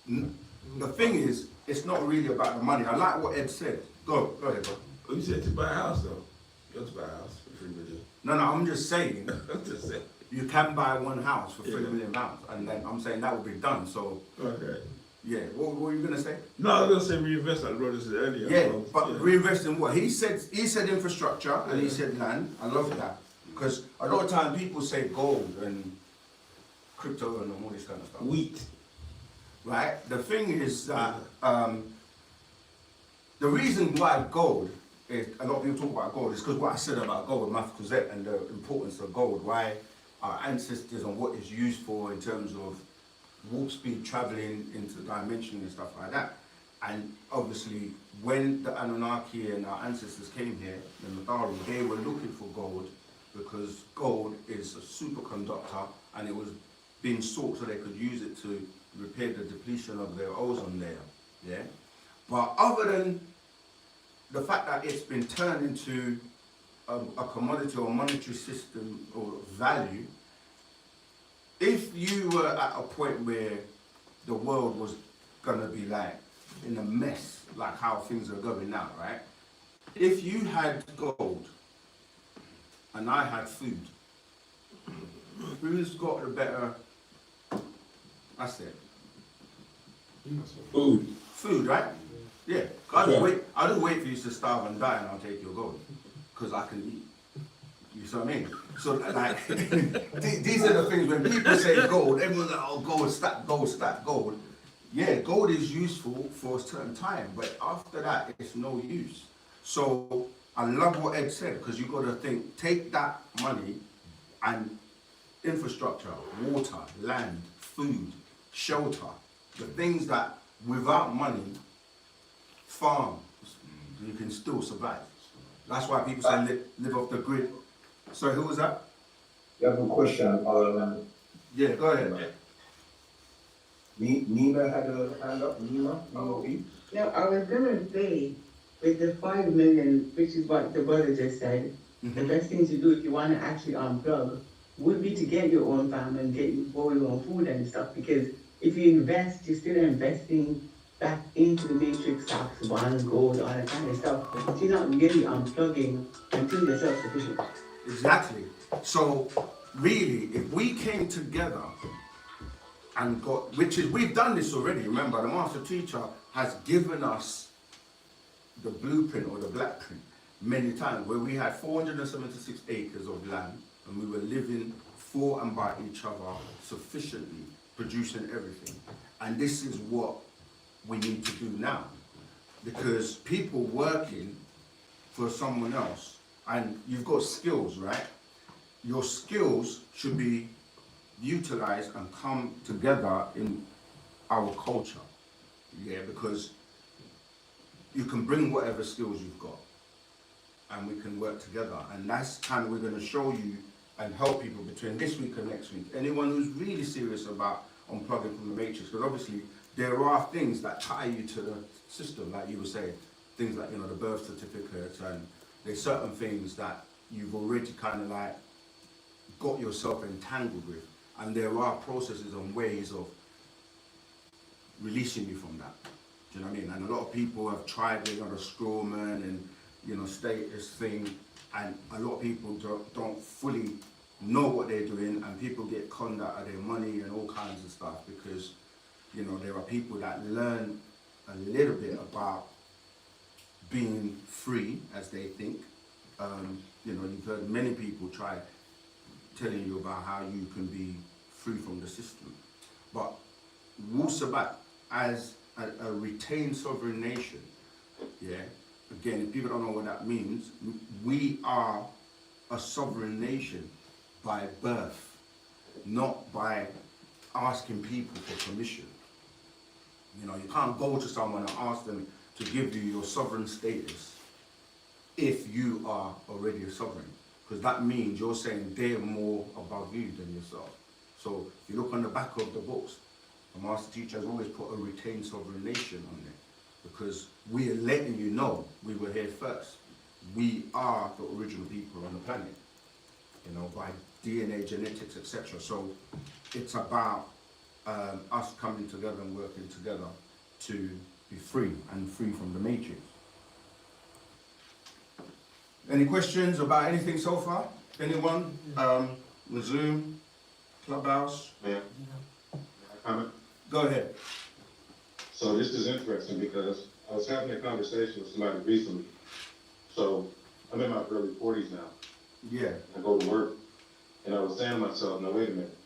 the thing is, it's not really about the money. I like what Ed said. Go ahead, bro. Oh, you said to buy a house though. You have to buy a house for 3 million. No, I'm just saying I'm just saying. you can buy one house for Yeah. £3 million, and then I'm saying that would be done. So Okay. yeah, what were you gonna say? No, I was gonna say reinvest. I wrote this earlier. Yeah, but yeah. reinvest in what? He said infrastructure and he said land. I love that because a lot of time people say gold and crypto and all this kind of stuff. Wheat. Right? The thing is that the reason why gold is, a lot of people talk about gold is because what I said about gold, Math Cosette, and the importance of gold, why our ancestors and what it's used for in terms of warp speed traveling into dimension and stuff like that. And obviously when the Anunnaki and our ancestors came here, the Madaru, they were looking for gold because gold is a superconductor and it was being sought so they could use it to repair the depletion of their ozone layer. Yeah. But other than the fact that it's been turned into a commodity or monetary system or value, if you were at a point where the world was gonna be like in a mess, like how things are going now, right? If you had gold and I had food, who's got the better asset? Food. Food, right? Yeah. I'll just wait for you to starve and die and I'll take your gold. Because I can eat. You see what I mean? So like, these are the things when people say gold, everyone's like, oh, gold, stack gold. Yeah, gold is useful for a certain time, but after that, it's no use. So I love what Ed said, because you've got to think, take that money and infrastructure, water, land, food, shelter, the things that without money, farms, you can still survive. That's why people say live off the grid. So who was that? You have a question. Yeah, go ahead. Nina had a hand up. Nina B. No, I was gonna say, with the 5 million, which is what the brother just said, the best thing to do if you want to actually unplug would be to get your own farm and grow your own food and stuff. Because if you invest, you're still investing back into the matrix, stocks, bonds, gold, all that kind of stuff. But you're not really unplugging until you're self-sufficient. Exactly. So really, if we came together and got, which is, we've done this already, remember, the master teacher has given us the blueprint or the blackprint many times, where we had 476 acres of land and we were living for and by each other sufficiently, producing everything. And this is what we need to do now. Because people working for someone else, and you've got skills, right? Your skills should be utilized and come together in our culture. Yeah, because you can bring whatever skills you've got and we can work together. And that's kind of, we're going to show you and help people between this week and next week. Anyone who's really serious about unplugging from the matrix, because obviously there are things that tie you to the system, like you were saying, things like, you know, the birth certificate, and there's certain things that you've already kind of like got yourself entangled with, and there are processes and ways of releasing you from that. Do you know what I mean? And a lot of people have tried, you know, the straw man and, you know, status thing, and a lot of people don't fully know what they're doing, and people get conned out of their money and all kinds of stuff because, you know, there are people that learn a little bit about being free, as they think. You know, you've heard many people try telling you about how you can be free from the system. But Wu-Sabat, as a retained sovereign nation, yeah, again, if people don't know what that means, we are a sovereign nation by birth, not by asking people for permission. You know, you can't go to someone and ask them to give you your sovereign status if you are already a sovereign, because that means you're saying they're more above you than yourself. So if you look on the back of the books, the master teacher has always put a retained sovereign nation on there, because we are letting you know we were here first. We are the original people on the planet, you know, by DNA, genetics, etc. So it's about us coming together and working together to be free and free from the matrix. Any questions about anything so far? Anyone? The Zoom, Clubhouse? Yeah. Comment? Go ahead. So this is interesting because I was having a conversation with somebody recently. So I'm in my early 40s now. Yeah. I go to work, and I was saying to myself, now wait a minute.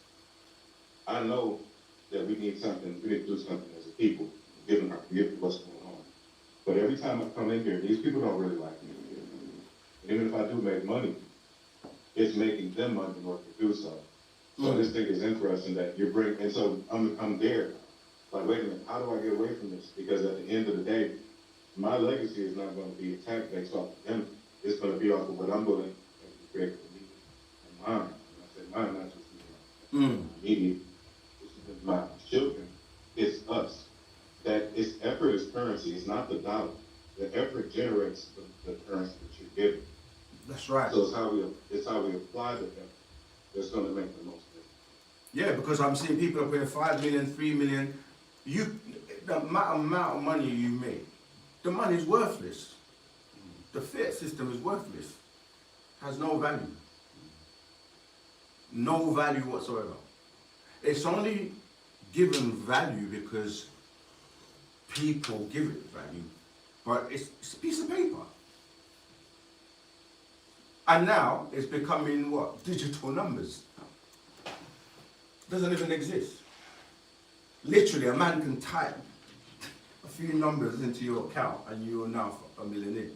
I know that we need to do something as a people, given what's going on. But every time I come in here, these people don't really like me. Even if I do make money, it's making them money in order to do so. So this thing is interesting that you're bringing, and so I'm there. Like, wait a minute, how do I get away from this? Because at the end of the day, my legacy is not going to be attacked based off of them. It's going to be off of what I'm going to create for me and mine. And I say mine, not just my immediate, my children. It's us. That it's effort is currency. It's not the dollar. The effort generates the currency that you're giving. That's right. So it's how we apply the effort that's going to make the most difference. Yeah, because I'm seeing people are paying 5 million, 3 million. The amount of money you make, the money is worthless. The fiat system is worthless. Has no value. No value whatsoever. It's only given value because people give it value, but it's a piece of paper. And now it's becoming what? Digital numbers. Doesn't even exist. Literally, a man can type a few numbers into your account and you are now a millionaire.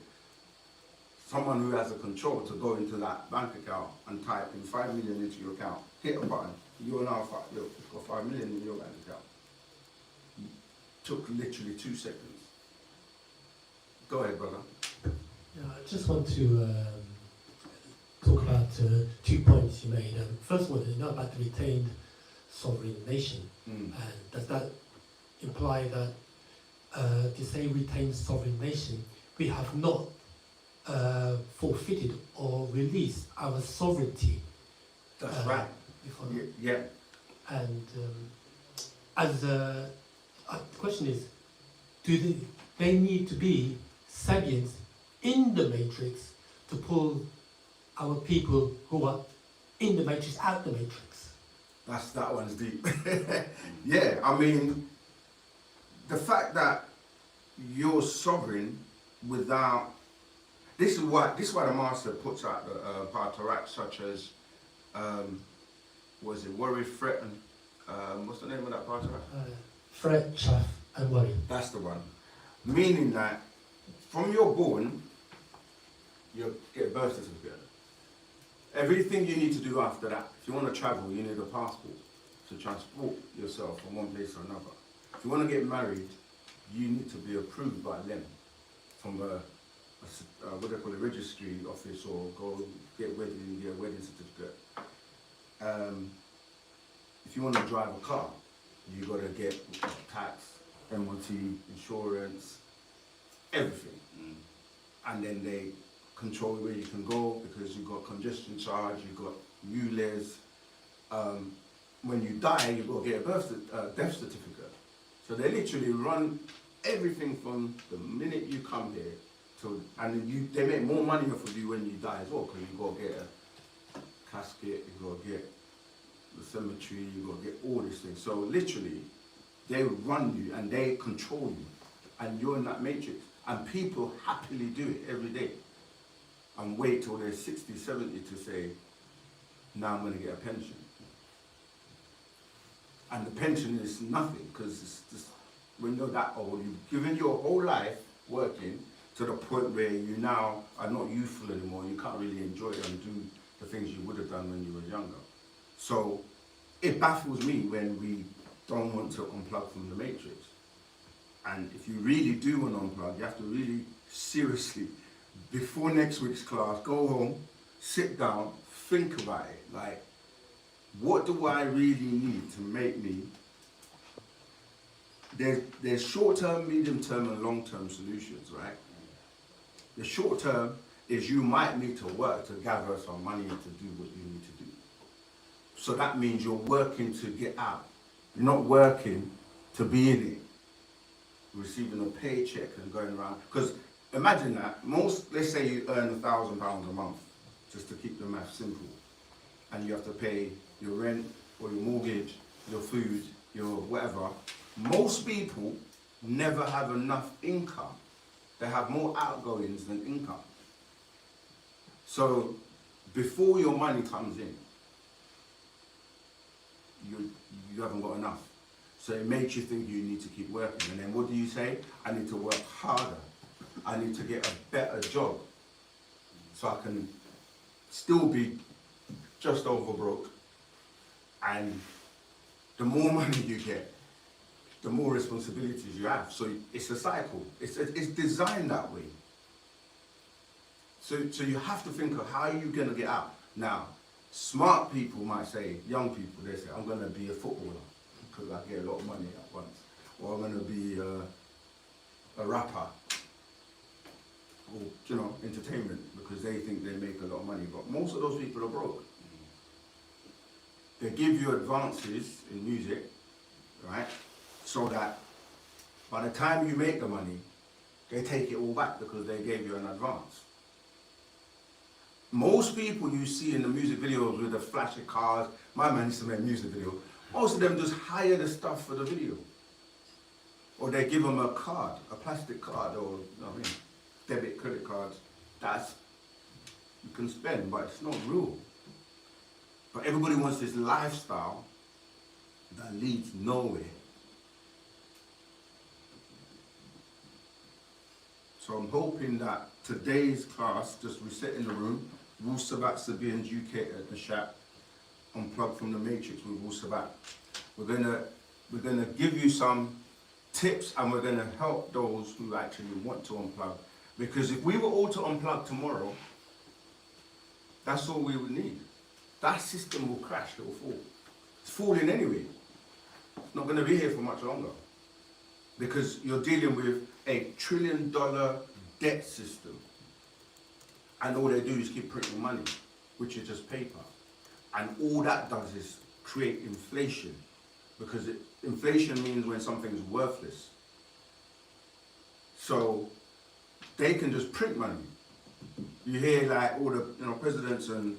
Someone who has the control to go into that bank account and type in 5 million into your account, hit a button, you are now you've got 5 million in your bank account. It took literally 2 seconds. Go ahead, brother. Yeah, I just want to talk about 2 points you made. First one is about the retained sovereign nation. And does that imply that to say retained sovereign nation, we have not forfeited or released our sovereignty? That's right. Yeah. And the question is, do they need to be Sabians in the matrix to pull our people who are in the matrix out the matrix? That one's deep. Yeah, I mean, the fact that you're sovereign without, this is why the master puts out the Partaraks such as, worry, threat, and what's the name of that Partarak? Threat, chaff, And worry. That's the one. Meaning that from you're born, you get a birth certificate. Everything you need to do after that, if you want to travel, you need a passport to transport yourself from one place to another. If you want to get married, you need to be approved by them from what they call a registry office, or go get a wedding certificate. If you want to drive a car, you got to get tax, MOT, insurance, everything. And then they control where you can go, because you've got congestion charge, you've got ULEZ. When you die, you've got to get a death certificate. So they literally run everything from the minute you come here to, and they make more money off of you when you die as well, because you've got to get a casket, you've got to get the cemetery, you've got to get all these things. So literally, they run you and they control you, and you're in that matrix. And people happily do it every day and wait till they're 60, 70 to say, now I'm going to get a pension. And the pension is nothing, because it's just, when you're that old, you've given your whole life working to the point where you now are not youthful anymore. You can't really enjoy it and do the things you would have done when you were younger. So it baffles me when we don't want to unplug from the matrix. And if you really do want to unplug, you have to really seriously, before next week's class, go home, sit down, think about it. Like, what do I really need to make me? There's short-term, medium-term, and long-term solutions, right? The short-term is you might need to work to gather some money to do what you need to do. So that means you're working to get out. You're not working to be in it, receiving a paycheck and going around. Because imagine that, let's say you earn £1,000 a month, just to keep the math simple, and you have to pay your rent or your mortgage, your food, your whatever. Most people never have enough income. They have more outgoings than income. So before your money comes in, you haven't got enough. So it makes you think you need to keep working. And then what do you say? I need to work harder. I need to get a better job so I can still be just over broke. And the more money you get, the more responsibilities you have. So it's a cycle. It's designed that way. So you have to think of how are you going to get out. Now, smart people might say, young people, they say, I'm going to be a footballer because I get a lot of money at once. Or I'm going to be a rapper. Or, entertainment, because they think they make a lot of money. But most of those people are broke. They give you advances in music, right? So that by the time you make the money, they take it all back because they gave you an advance. Most people you see in the music videos with the flashy cars, my man used to make music video, most of them just hire the stuff for the video. Or they give them a card, a plastic card, or debit, credit cards. That's, you can spend, but it's not real. But everybody wants this lifestyle that leads nowhere. So I'm hoping that today's class, just resetting the room, Wu-Sabat Sabians UK at the chat, Unplugged from the Matrix with Wu-Sabat. We're gonna give you some tips, and we're gonna help those who actually want to unplug. Because if we were all to unplug tomorrow, that's all we would need. That system will crash, it will fall. It's falling anyway. It's not gonna be here for much longer. Because you're dealing with a $1 trillion debt system. And all they do is keep printing money, which is just paper. And all that does is create inflation. Because inflation means when something's worthless. So they can just print money. You hear like all the presidents, and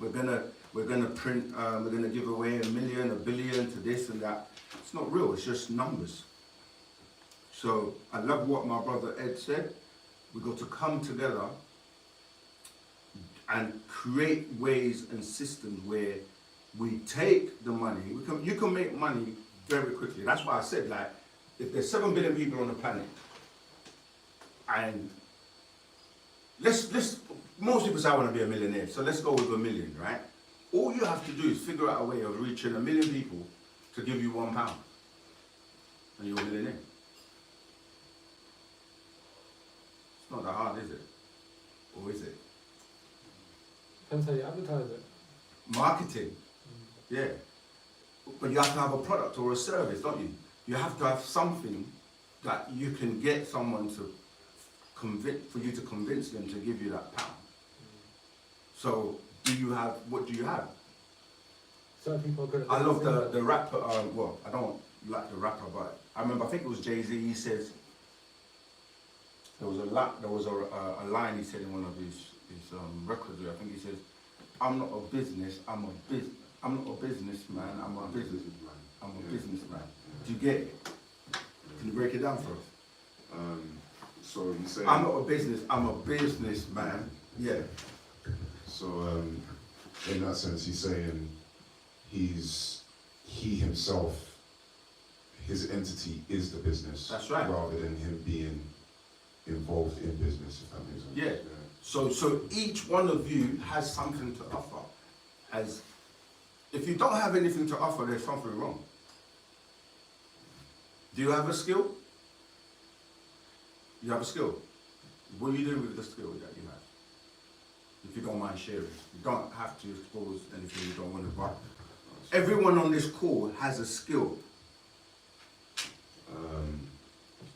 we're gonna print, we're gonna give away $1 million, $1 billion to this and that. It's not real, it's just numbers. So I love what my brother Ed said. We've got to come together and create ways and systems where we take the money. You can make money very quickly. That's why I said, like, if there's 7 billion people on the planet, and let's most people say I want to be a millionaire, so let's go with $1 million, right? All you have to do is figure out a way of reaching 1 million people to give you £1, and you're a millionaire. It's not that hard, is it? Or is it? Depends how you advertise it. Marketing, yeah. But you have to have a product or a service, don't you? You have to have something that you can get someone to for you to convince them to give you that pound. So, what do you have? Certain people are good at I love the rapper, well, I don't like the rapper, but I remember, I think it was Jay-Z, he says, there was a line he said in one of his records, I think he says, I'm not a businessman, I'm a businessman. Do you get it? Can you break it down for us? So you say I'm not a businessman. Yeah. So in that sense, he's saying he himself, his entity is the business. That's right. Rather than him being involved in business, if that makes sense. Yeah. So each one of you has something to offer. If you don't have anything to offer, there's something wrong. Do you have a skill? You have a skill. What do you do with the skill that you have? If you don't mind sharing. You don't have to expose anything you don't want to buy. Everyone on this call has a skill.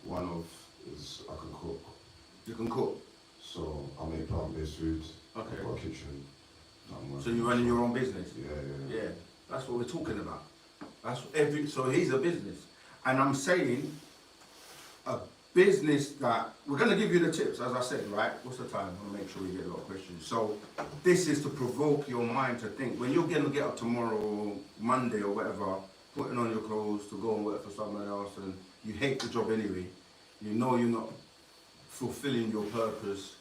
One of is I can cook. You can cook. So I make plant-based food. Okay. I've got a kitchen. So you're running your own business? Yeah. That's what we're talking about. So he's a business. And I'm saying a business that, we're going to give you the tips, as I said, right? What's the time? I want to make sure we get a lot of questions. So this is to provoke your mind to think. When you're going to get up tomorrow or Monday or whatever, putting on your clothes to go and work for someone else, and you hate the job anyway, you know you're not fulfilling your purpose,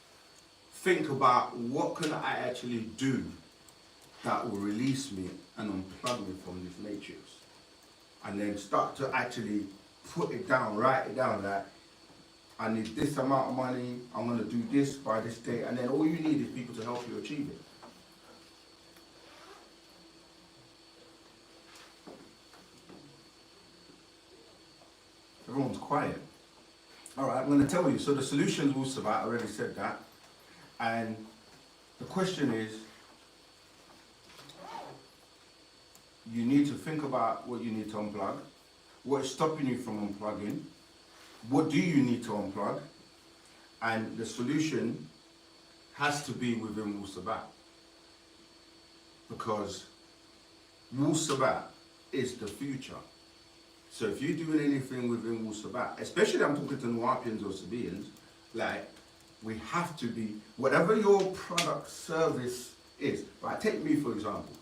think about what can I actually do that will release me and unplug me from this matrix. And then start to actually put it down, write it down, that I need this amount of money, I'm going to do this by this date, and then all you need is people to help you achieve it. Everyone's quiet. All right, I'm going to tell you. So the solutions, Wu-Sabat, I already said that. And the question is, you need to think about what you need to unplug, what is stopping you from unplugging, what do you need to unplug, and the solution has to be within Wu-Sabat. Because Wu-Sabat is the future. So if you're doing anything within Wu-Sabat, especially I'm talking to Nuwapians or Sabians, like, we have to be, whatever your product service is, right, take me for example.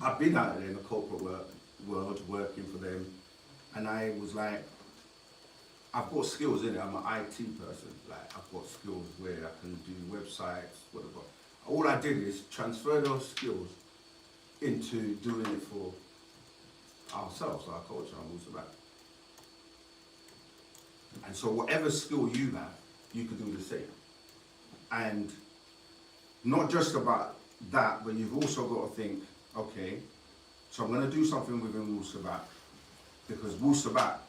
I've been out there in the corporate world working for them, and I was like, I've got skills in it. I'm an IT person. Like, I've got skills where I can do websites, whatever. All I did is transfer those skills into doing it for ourselves, our culture, and Wu-Sabat. And so whatever skill you have, you can do the same. And not just about that, but you've also got to think, okay, so I'm going to do something within Wu-Sabat, because Wu-Sabat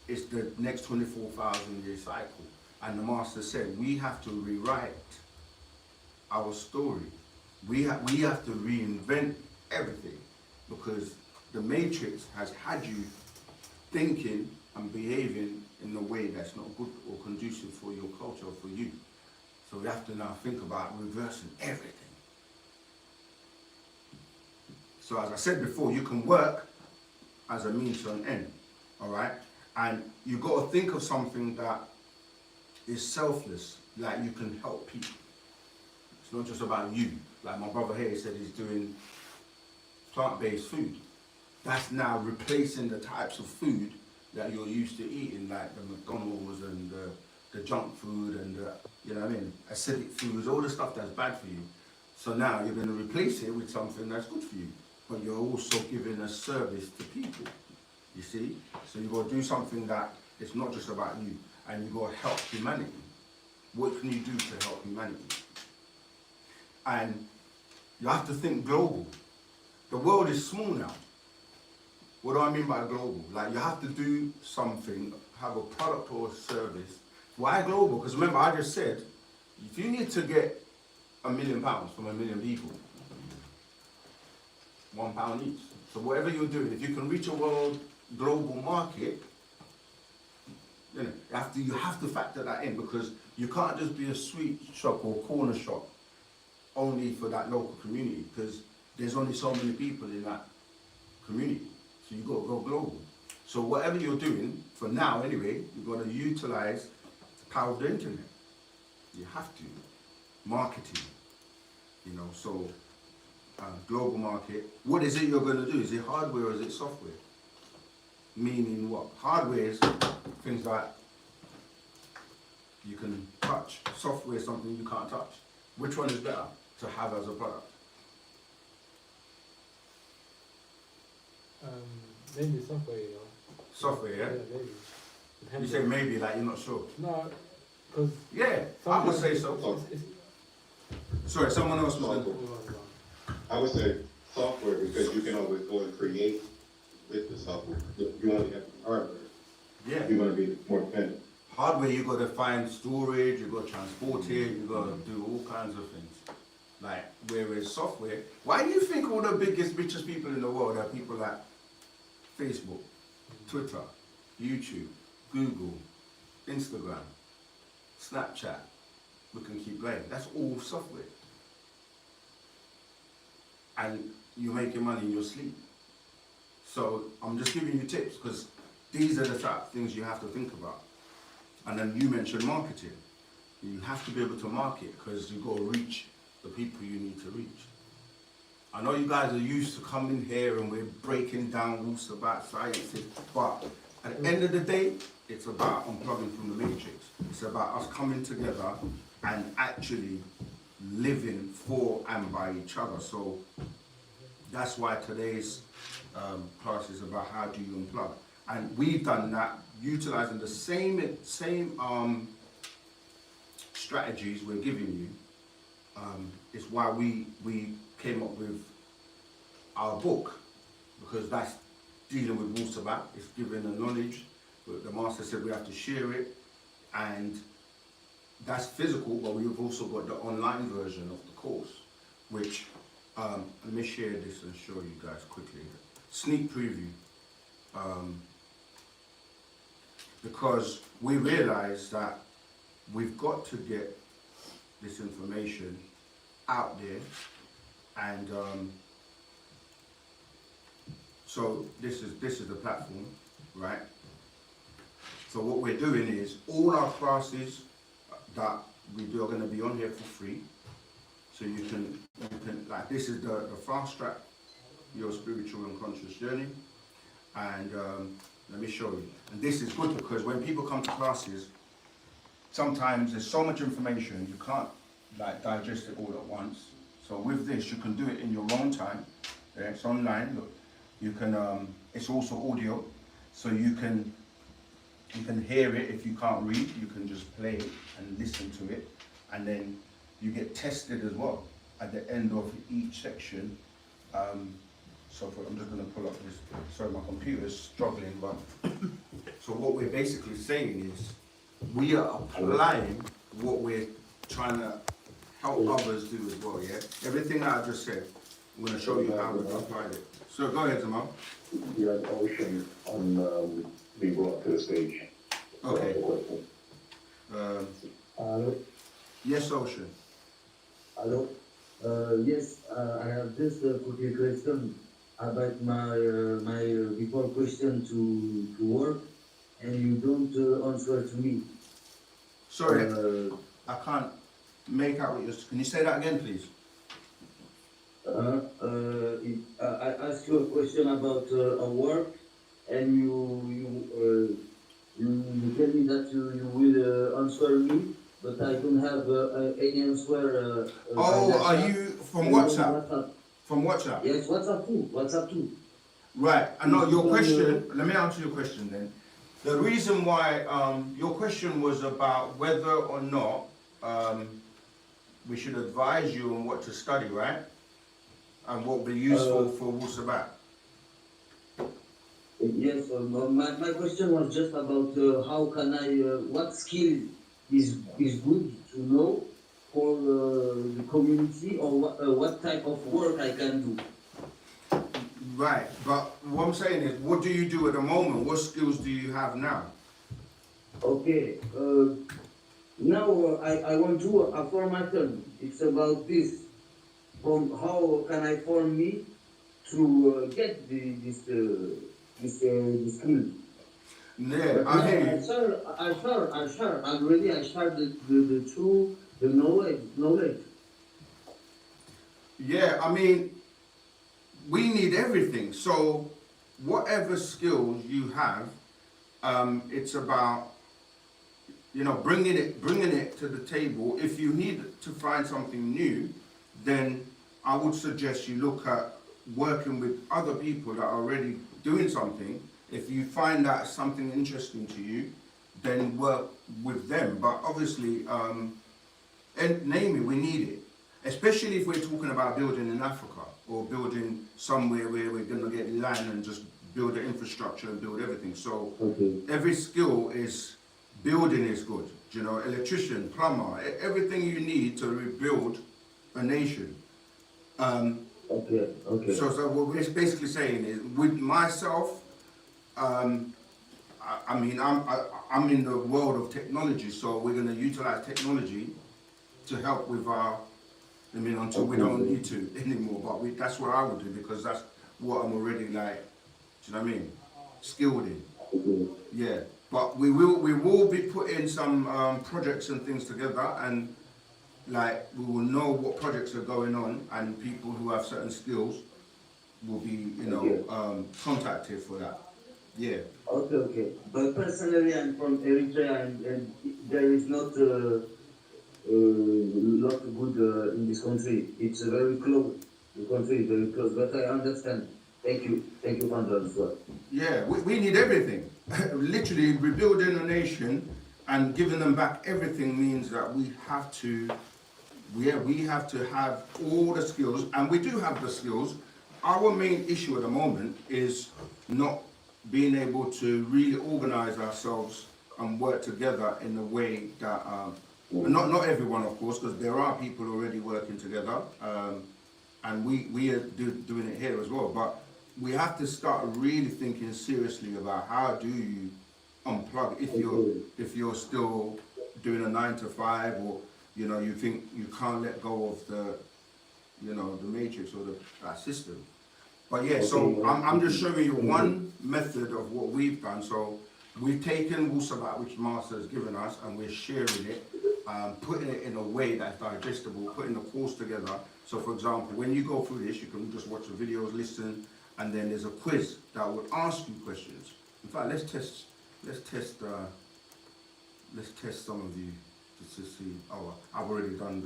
is the next 24,000 year cycle. And the Master said, we have to rewrite our story. We have to reinvent everything, because the Matrix has had you thinking and behaving in a way that's not good or conducive for your culture or for you. So we have to now think about reversing everything. So as I said before, you can work as a means to an end, all right? And you've got to think of something that is selfless, like you can help people. It's not just about you. Like my brother here said, he's doing plant-based food. That's now replacing the types of food that you're used to eating, like the McDonald's and the junk food and the, you know what I mean, acidic foods, all the stuff that's bad for you. So now you're going to replace it with something that's good for you, but you're also giving a service to people. You see? So you got to do something that it's not just about you, and you got to help humanity. What can you do to help humanity? And you have to think global. The world is small now. What do I mean by global? Like, you have to do something, have a product or a service. Why global? Because remember, I just said, if you need to get £1 million from 1 million people, £1 each. So whatever you're doing, if you can reach a world global market, you know, you have to factor that in, because you can't just be a sweet shop or corner shop only for that local community, because there's only so many people in that community. So you've got to go global. So whatever you're doing, for now anyway, you've got to utilize the power of the internet. You have to. Marketing, you know, so global market. What is it you're going to do? Is it hardware or is it software? Meaning what? Hardware is things like you can touch. Software is something you can't touch. Which one is better to have as a product? Maybe software, you know. Software, yeah? Maybe. You say maybe, like you're not sure. No, because... Yeah, I would say so. Sorry, someone else was in. I would say software, because you can always go and create with the software. You only have hardware. Yeah. You want to be more dependent. Hardware, you got to find storage, you got to transport it, you got to do all kinds of things. Like, whereas software, why do you think all the biggest, richest people in the world are people like Facebook, Twitter, YouTube, Google, Instagram, Snapchat? We can keep going. That's all software. And you're making money in your sleep. So I'm just giving you tips, because these are the type of things you have to think about. And then you mentioned marketing. You have to be able to market, because you've got to reach the people you need to reach. I know you guys are used to coming here and we're breaking down Wu-Sabat sciences, but at the end of the day, it's about unplugging from the matrix. It's about us coming together and actually living for and by each other. So that's why today's class is about how do you unplug. And we've done that utilizing the same strategies we're giving you. It's why we came up with our book, because that's dealing with Wu-Sabat. It's giving the knowledge, but the master said we have to share it, and that's physical, but we've also got the online version of the course, which, let me share this and show you guys quickly. Sneak preview. Because we realize that we've got to get this information out there, and so this is the platform, right? So what we're doing is all our classes that we do are going to be on here for free. So you can like, this is the fast track your spiritual and conscious journey, and let me show you. And this is good because when people come to classes, sometimes there's so much information you can't like digest it all at once. So with this, you can do it in your own time. Yeah, it's online. Look, you can. It's also audio, so you can hear it. If you can't read, you can just play it and listen to it, and then you get tested as well at the end of each section. So I'm just going to pull up this. Sorry, my computer's struggling, but so what we're basically saying is we are applying what we're trying to help others do as well. Yeah, everything that I just said, I'm going to show you how we've applied it. So go ahead, Zamal. You had Ocean on being brought to the stage. Okay. Hello. Yes, Ocean. Hello. Yes, I have just put a question about my before question to work, and you don't answer to me. Sorry, I can't make out what you're. Can you say that again, please? I asked you a question about a work, and you tell me that you will answer me, but I don't have any answer. Oh, are you from WhatsApp? From WhatsApp? Yes, WhatsApp too. WhatsApp too. Right, I know your question, let me answer your question then. The reason why, your question was about whether or not we should advise you on what to study, right? And what would be useful for Wu-Sabat. Yes, my question was just about how can I, what skill is good to know for the community, or what type of work I can do. Right, but what I'm saying is, what do you do at the moment? What skills do you have now? Okay, now I want to do a formation. It's about this. From how can I form me to get this skill? Yeah, I hear you. I share the true, the knowledge. Yeah, I mean, we need everything. So whatever skills you have, it's about, you know, bringing it to the table. If you need to find something new, then I would suggest you look at working with other people that are already doing something. If you find that something interesting to you, then work with them. But obviously, and name it, we need it. Especially if we're talking about building in Africa, or building somewhere where we're going to get land and just build the infrastructure and build everything. So every skill is, building is good. You know, electrician, plumber, everything you need to rebuild a nation. Okay. So what we're basically saying is, with myself, I mean, I'm in the world of technology, so we're going to utilize technology to help with our, I mean, until we don't need to anymore, but that's what I would do, because that's what I'm already like, do you know what I mean, skilled in. Yeah, but we will be putting some projects and things together, and like we will know what projects are going on, and people who have certain skills will be, you know, contacted for that. Yeah. Okay. But personally, I'm from Eritrea, and there is not lot good in this country. It's very close. The country is very close, but I understand. Thank you, Pandora, as well. Yeah, we need everything. Literally, rebuilding a nation and giving them back everything means that we have to have all the skills, and we do have the skills. Our main issue at the moment is not being able to really organize ourselves and work together in a way that, not everyone, of course, because there are people already working together, and we are doing it here as well, but we have to start really thinking seriously about how do you unplug if you're still doing a 9-to-5, or you know, you think you can't let go of the, you know, the matrix or that system. But yeah, so I'm just showing you one method of what we've done. So we've taken Wu-Sabat, which Master has given us, and we're sharing it, putting it in a way that's digestible, putting the course together. So for example, when you go through this, you can just watch the videos, listen, and then there's a quiz that will ask you questions. In fact, let's test some of you to see. Oh, I've done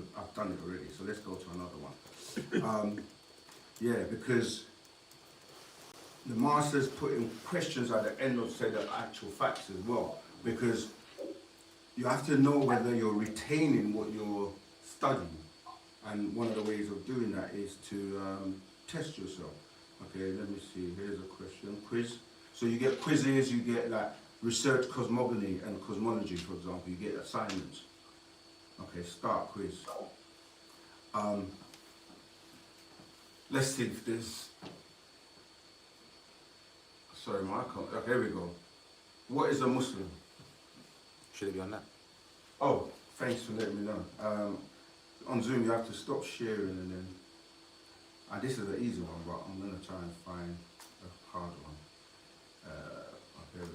it already. So let's go to another one. Yeah, because the Master's putting questions at the end of, say, the actual facts as well, because you have to know whether you're retaining what you're studying, and one of the ways of doing that is to test yourself. Okay, let me see, here's a question, quiz. So you get quizzes, you get like research cosmogony and cosmology, for example, you get assignments. Okay, start quiz. Let's see if this, sorry, my account, okay, here we go. What is a Muslim? Should it be on that? Oh, thanks for letting me know. On Zoom, you have to stop sharing, and then, this is an easy one, but I'm going to try and find a hard one. Okay, here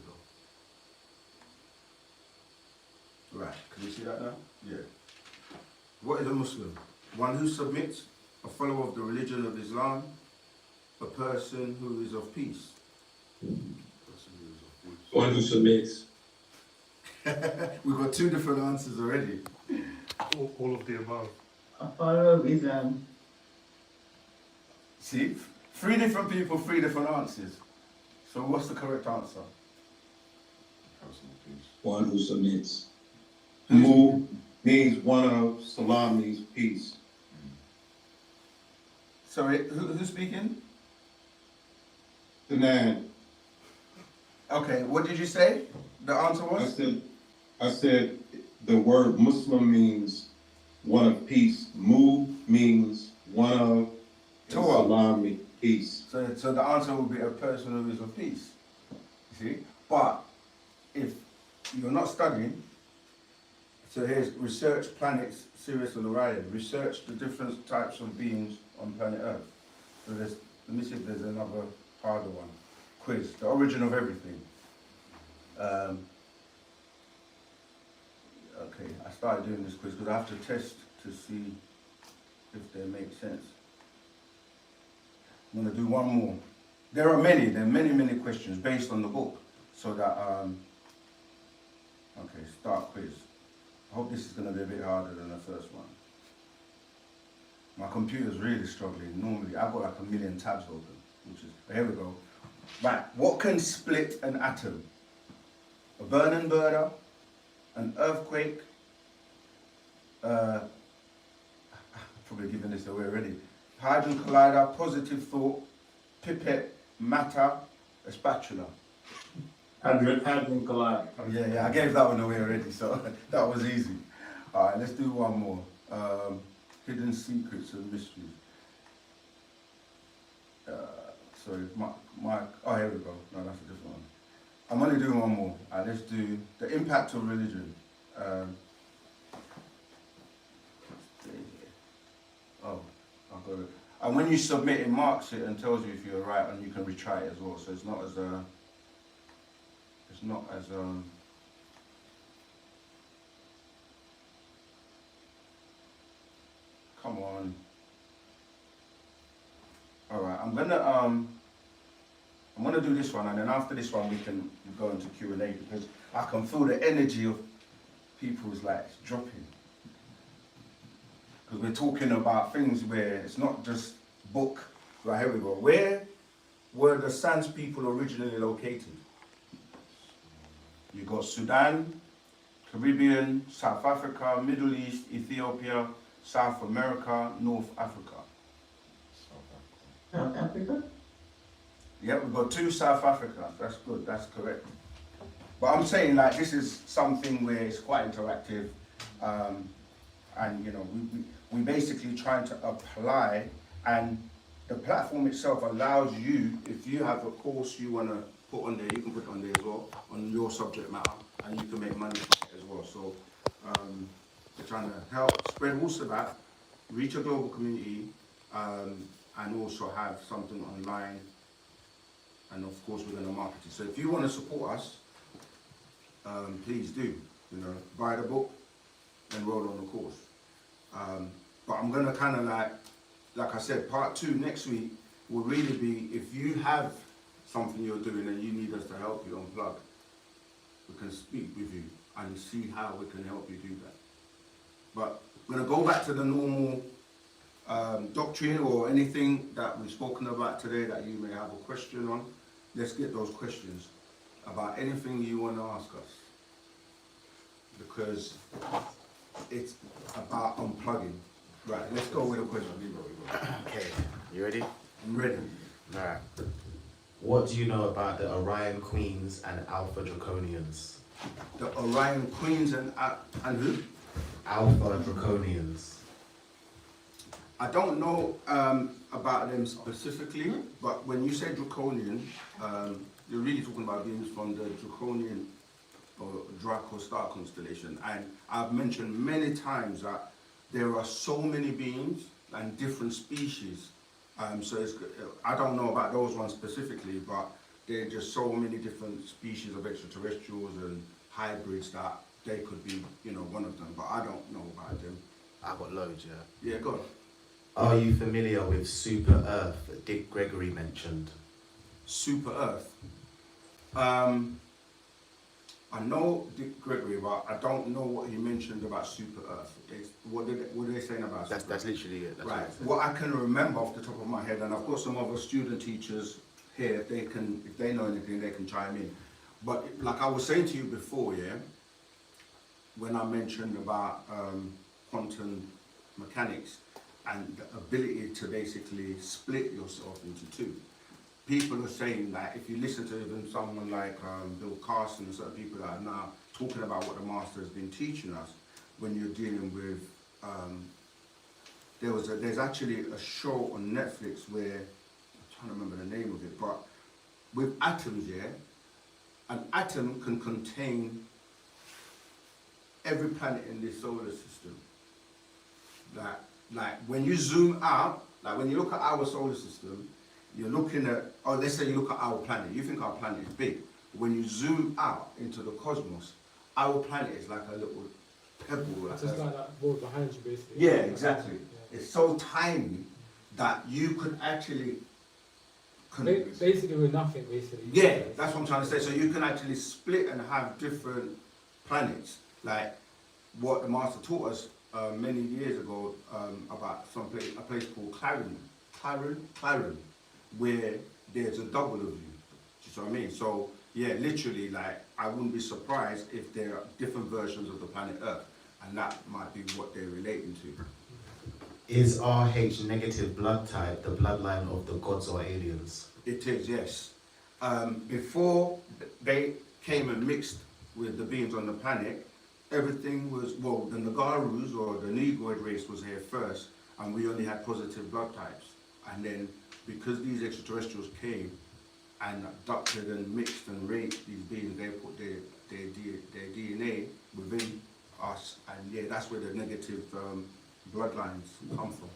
we go. Right, can you see that now? Yeah. What is a Muslim? One who submits, a follower of the religion of Islam, a person who is of peace. One who submits. We've got two different answers already. All of the above. A follower of Islam. See? 3 different people, 3 different answers. So what's the correct answer? One who submits. Mu means one of, salam means peace. Sorry, who's speaking? The man. Okay, what did you say? The answer was? I said the word Muslim means one of peace. Mu means one of, and salam means peace. So the answer would be a person who is of peace. You see? But if you're not studying, so here's research planets, Sirius and Orion. Research the different types of beings on planet Earth. So let me see if there's another harder one. Quiz, the origin of everything. Okay, I started doing this quiz because I have to test to see if they make sense. I'm going to do one more. There are many questions based on the book. So that, okay, start quiz. I hope this is going to be a bit harder than the first one. My computer's really struggling. Normally, I've got like a million tabs open, which is, here we go. Right, what can split an atom? A burning burner, an earthquake, I've probably given this away already. Hydrogen collider, positive thought, pipette, matter, a spatula. Hadron collider. Yeah, I gave that one away already, so that was easy. All right, let's do one more. Hidden secrets and mysteries. Sorry, oh, here we go. No, that's a different one. I'm only doing one more. Let's do the impact of religion. Oh, I've got it. And when you submit, it marks it and tells you if you're right, and you can retry it as well. So it's not as come on. All right, I'm gonna do this one, and then after this one we can go into Q&A, because I can feel the energy of people's like dropping. Because we're talking about things where it's not just book. Right, here we go. Where were the Sans people originally located? You got Sudan, Caribbean, South Africa, Middle East, Ethiopia, South America, North Africa. South Africa? Yeah, we've got 2 South Africa. That's good, that's correct. But I'm saying like this is something where it's quite interactive, and you know, we basically trying to apply, and the platform itself allows you, if you have a course you want to put on there, you can put it on there as well, on your subject matter, and you can make money from it as well. So we're trying to help spread Wu-Sabat, reach a global community, and also have something online, and of course we're going to market it. So if you want to support us, please do, you know, buy the book, enroll on the course. But I'm going to kind of like I said, part 2 next week will really be, if you have something you're doing and you need us to help you unplug, we can speak with you and see how we can help you do that. But we're going to go back to the normal doctrine or anything that we've spoken about today that you may have a question on. Let's get those questions about anything you want to ask us, because it's about unplugging. Right, let's go with a question. Okay, you ready? I'm ready. Alright. What do you know about the Orion Queens and Alpha Draconians? The Orion Queens and who? Alpha Draconians. I don't know about them specifically, but when you say draconian, you're really talking about beings from the draconian or Draco star constellation. And I've mentioned many times that there are so many beings and different species. So it's, I don't know about those ones specifically, but there are just so many different species of extraterrestrials and hybrids that they could be, you know, one of them. But I don't know about them. I've got loads, yeah. Yeah, go on. Are you familiar with Super Earth that Dick Gregory mentioned? Super Earth. I know Dick Gregory, but I don't know what he mentioned about Super Earth. What are they saying about Super That's Earth? literally it. That's Right. what What I can remember off the top of my head, and I've got some other student teachers here, if they know anything, they can chime in. But like I was saying to you before, yeah, when I mentioned about quantum mechanics and the ability to basically split yourself into two. People are saying that if you listen to even someone like Bill Carson and certain people that are now talking about what the master has been teaching us, when you're dealing with, there's actually a show on Netflix where, I'm trying to remember the name of it, but with atoms, yeah, an atom can contain every planet in this solar system. Like when you zoom out, like when you look at our solar system, you're looking at, or let's say you look at our planet, you think our planet is big. But when you zoom out into the cosmos, our planet is like a little pebble. It's just like that board behind you, basically. Yeah, exactly. Yeah. It's so tiny that you could actually... Basically we're nothing, basically. Yeah, that's what I'm trying to say. So you can actually split and have different planets. Like what the master taught us many years ago about a place called Clarion, where there's a double of you. Do you see what I mean? So yeah, literally, like I wouldn't be surprised if there are different versions of the planet Earth, and that might be what they're relating to. Is RH negative blood type the bloodline of the gods or aliens? It is, yes. Before they came and mixed with the beings on the planet, everything was, well, the Nagarus or the Negroid race was here first, and we only had positive blood types. And then, because these extraterrestrials came and abducted and mixed and raped these beings, they put their DNA within us, and yeah, that's where the negative bloodlines come from.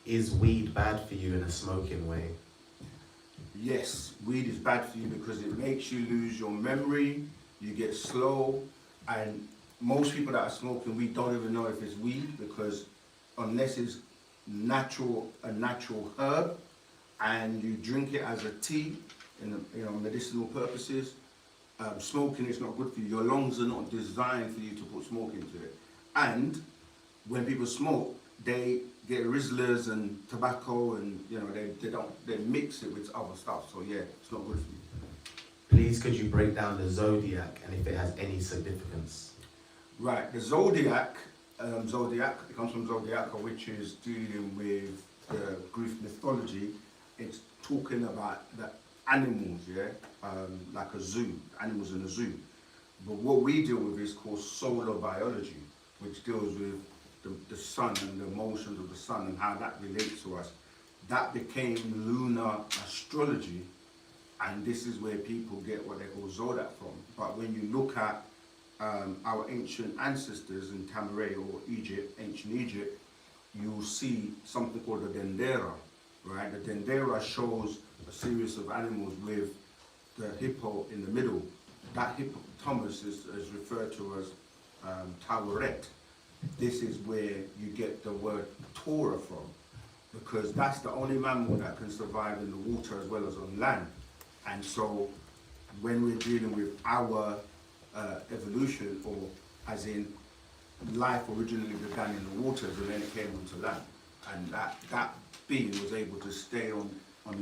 Is weed bad for you in a smoking way? Yes, weed is bad for you because it makes you lose your memory, you get slow, and most people that are smoking weed don't even know if it's weed, because unless it's a natural herb and you drink it as a tea in medicinal purposes, smoking is not good for you. Your lungs are not designed for you to put smoke into it. And when people smoke, they get Rizzlers and tobacco, and they mix it with other stuff. So yeah, it's not good for you. Please, could you break down the zodiac and if it has any significance? Right, the zodiac, it comes from Zodiaca, which is dealing with the Greek mythology. It's talking about the animals, yeah, like a zoo, animals in a zoo. But what we deal with is called solar biology, which deals with the sun and the motions of the sun and how that relates to us. That became lunar astrology, and this is where people get what they call zodiac from. But when you look at our ancient ancestors in Tamaray or Egypt, ancient Egypt, you'll see something called the dendera, right? The dendera shows a series of animals with the hippo in the middle. That hippopotamus is referred to as Taweret. This is where you get the word Torah from, because that's the only mammal that can survive in the water as well as on land. And so when we're dealing with our evolution, or as in life originally began in the waters and then it came onto land, and that being was able to stay on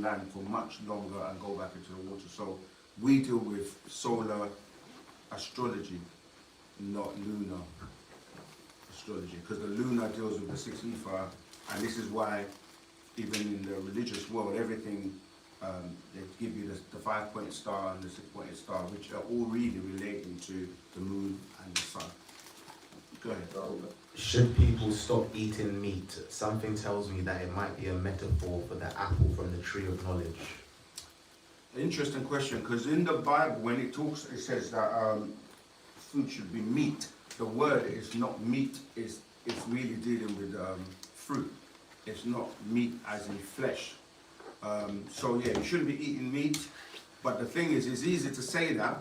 land for much longer and go back into the water. So we deal with solar astrology, not lunar astrology, because the lunar deals with the 6 ether, and this is why even in the religious world, everything, they give you the 5-pointed star and the 6-pointed star, which are all really relating to the moon and the sun. Go ahead. Should people stop eating meat? Something tells me that it might be a metaphor for the apple from the tree of knowledge. Interesting question, because in the Bible, when it talks, it says that food should be meat. The word is not meat, it's really dealing with fruit. It's not meat as in flesh. So yeah, you shouldn't be eating meat. But the thing is, it's easy to say that,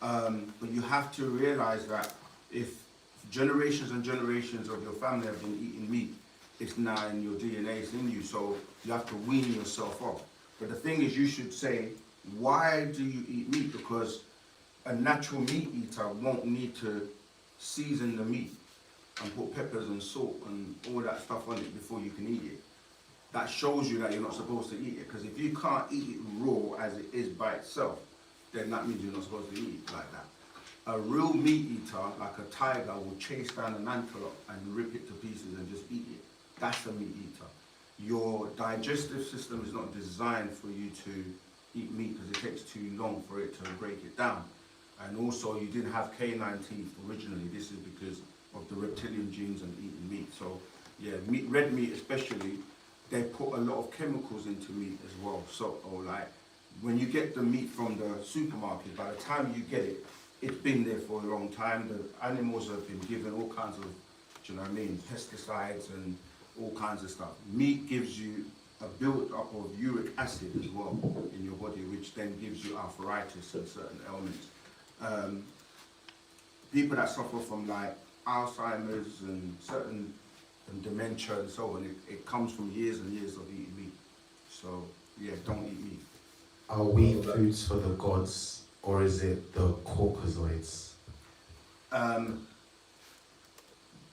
but you have to realize that if generations and generations of your family have been eating meat, it's now in your DNA, it's in you, so you have to wean yourself off. But the thing is, you should say, why do you eat meat? Because a natural meat eater won't need to season the meat and put peppers and salt and all that stuff on it before you can eat it. That shows you that you're not supposed to eat it, because if you can't eat it raw as it is by itself, then that means you're not supposed to eat it like that. A real meat eater, like a tiger, will chase down an antelope and rip it to pieces and just eat it. That's a meat eater. Your digestive system is not designed for you to eat meat because it takes too long for it to break it down. And also, you didn't have canine teeth originally. This is because of the reptilian genes and eating meat. So, yeah, meat, red meat especially, they put a lot of chemicals into meat as well. So, or like, when you get the meat from the supermarket, by the time you get it, it's been there for a long time. The animals have been given all kinds of, do you know what I mean, pesticides and all kinds of stuff. Meat gives you a build-up of uric acid as well in your body, which then gives you arthritis and certain ailments. People that suffer from like Alzheimer's and certain dementia and so on, it comes from years and years of eating meat. So yeah, don't eat meat. Are we foods for the gods, or is it the Caucasoids?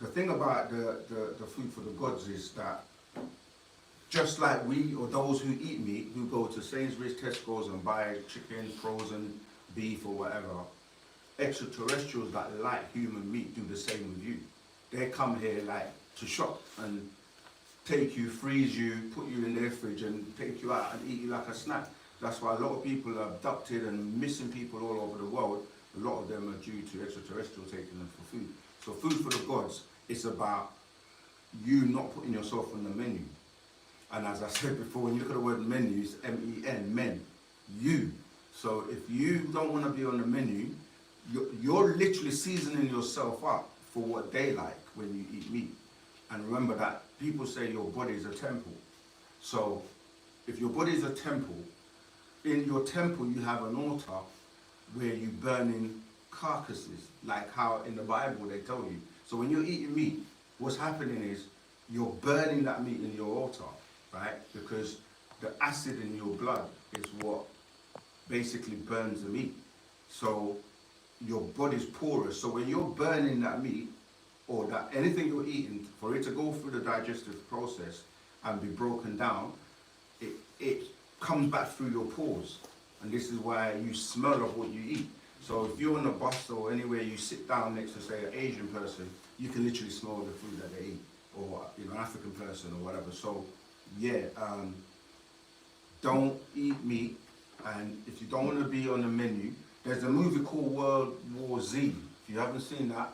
The thing about the food for the gods is that just like we, or those who eat meat, who go to Sainsbury's, Tesco's and buy chicken, frozen beef or whatever, extraterrestrials that like human meat do the same with you. They come here like to shop and take you, freeze you, put you in their fridge and take you out and eat you like a snack. That's why a lot of people are abducted and missing people all over the world. A lot of them are due to extraterrestrials taking them for food. So food for the gods, it's about you not putting yourself on the menu. And as I said before, when you look at the word menu, it's M-E-N, men, you. So if you don't want to be on the menu, you're literally seasoning yourself up for what they like when you eat meat. And remember that people say your body is a temple. So if your body is a temple, in your temple you have an altar where you burn in carcasses, like how in the Bible they tell you. So when you're eating meat, what's happening is you're burning that meat in your altar, right? Because the acid in your blood is what basically burns the meat. So your body's porous. So when you're burning that meat, or that anything you're eating, for it to go through the digestive process and be broken down, it comes back through your pores. And this is why you smell of what you eat. So if you're on a bus or anywhere you sit down next to, say, an Asian person, you can literally smell the food that they eat, or an African person or whatever. So yeah, don't eat meat. And if you don't want to be on the menu, there's a movie called World War Z. If you haven't seen that,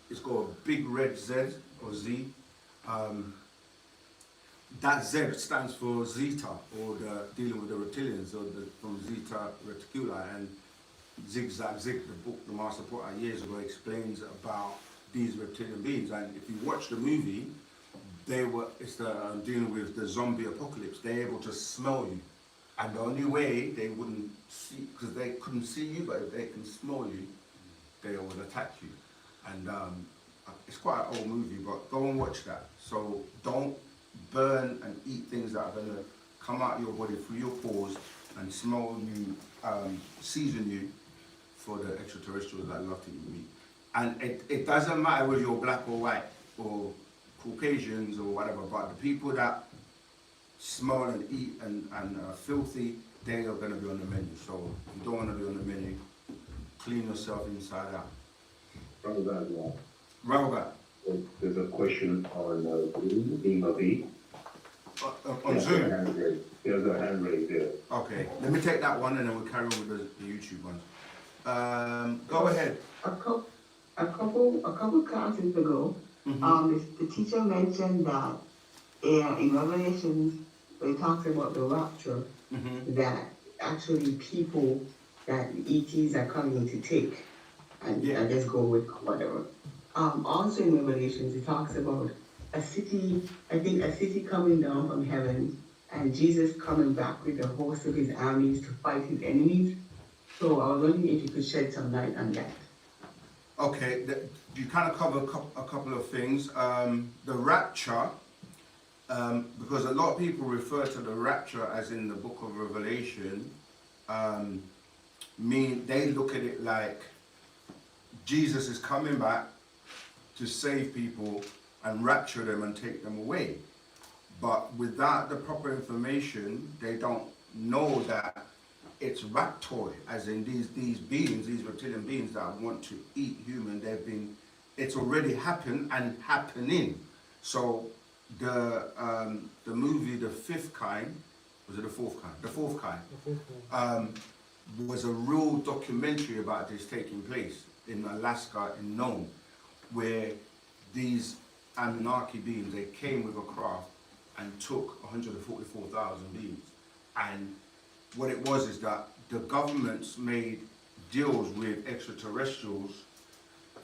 it's got a big red Z or Z. That Z stands for Zeta, or dealing with the reptilians, or from Zeta Reticuli. And Zigzag Zig, the book the Master put out years ago, explains about these reptilian beings. And if you watch the movie, it's dealing with the zombie apocalypse. They're able to smell you. And the only way they wouldn't see, because they couldn't see you, but if they can smell you, they would attack you. And it's quite an old movie, but go and watch that. So don't burn and eat things that are going to come out of your body through your pores and smell you, season you, for the extraterrestrials that love to eat meat. And it doesn't matter whether you're black or white or Caucasians or whatever, but the people that smell and eat and are filthy, they are going to be on the menu. So if you don't want to be on the menu, clean yourself inside out. Rahubat. There's a question on Zoom. On Zoom? There's a hand raised there. Okay, let me take that one and then we'll carry on with the YouTube ones. Go ahead. A couple classes ago, the teacher mentioned that in Revelations, when it talks about the rapture, that actually people that ETs are coming to take, and I guess go with whatever. Also in Revelations, it talks about a city coming down from heaven, and Jesus coming back with the host of his armies to fight his enemies. So I was wondering if you could shed some light on that. Okay, you kind of cover a couple of things. The rapture, because a lot of people refer to the rapture as in the book of Revelation, they look at it like Jesus is coming back to save people and rapture them and take them away. But without the proper information, they don't know that it's raptor, as in these beings, these reptilian beings that want to eat human. It's already happened and happening. So the movie The Fifth Kind, was it the fourth kind? The fourth kind. Was a real documentary about this taking place in Alaska, in Nome, where these Anunnaki beings, they came with a craft and took 144,000 beings. And what it was is that the governments made deals with extraterrestrials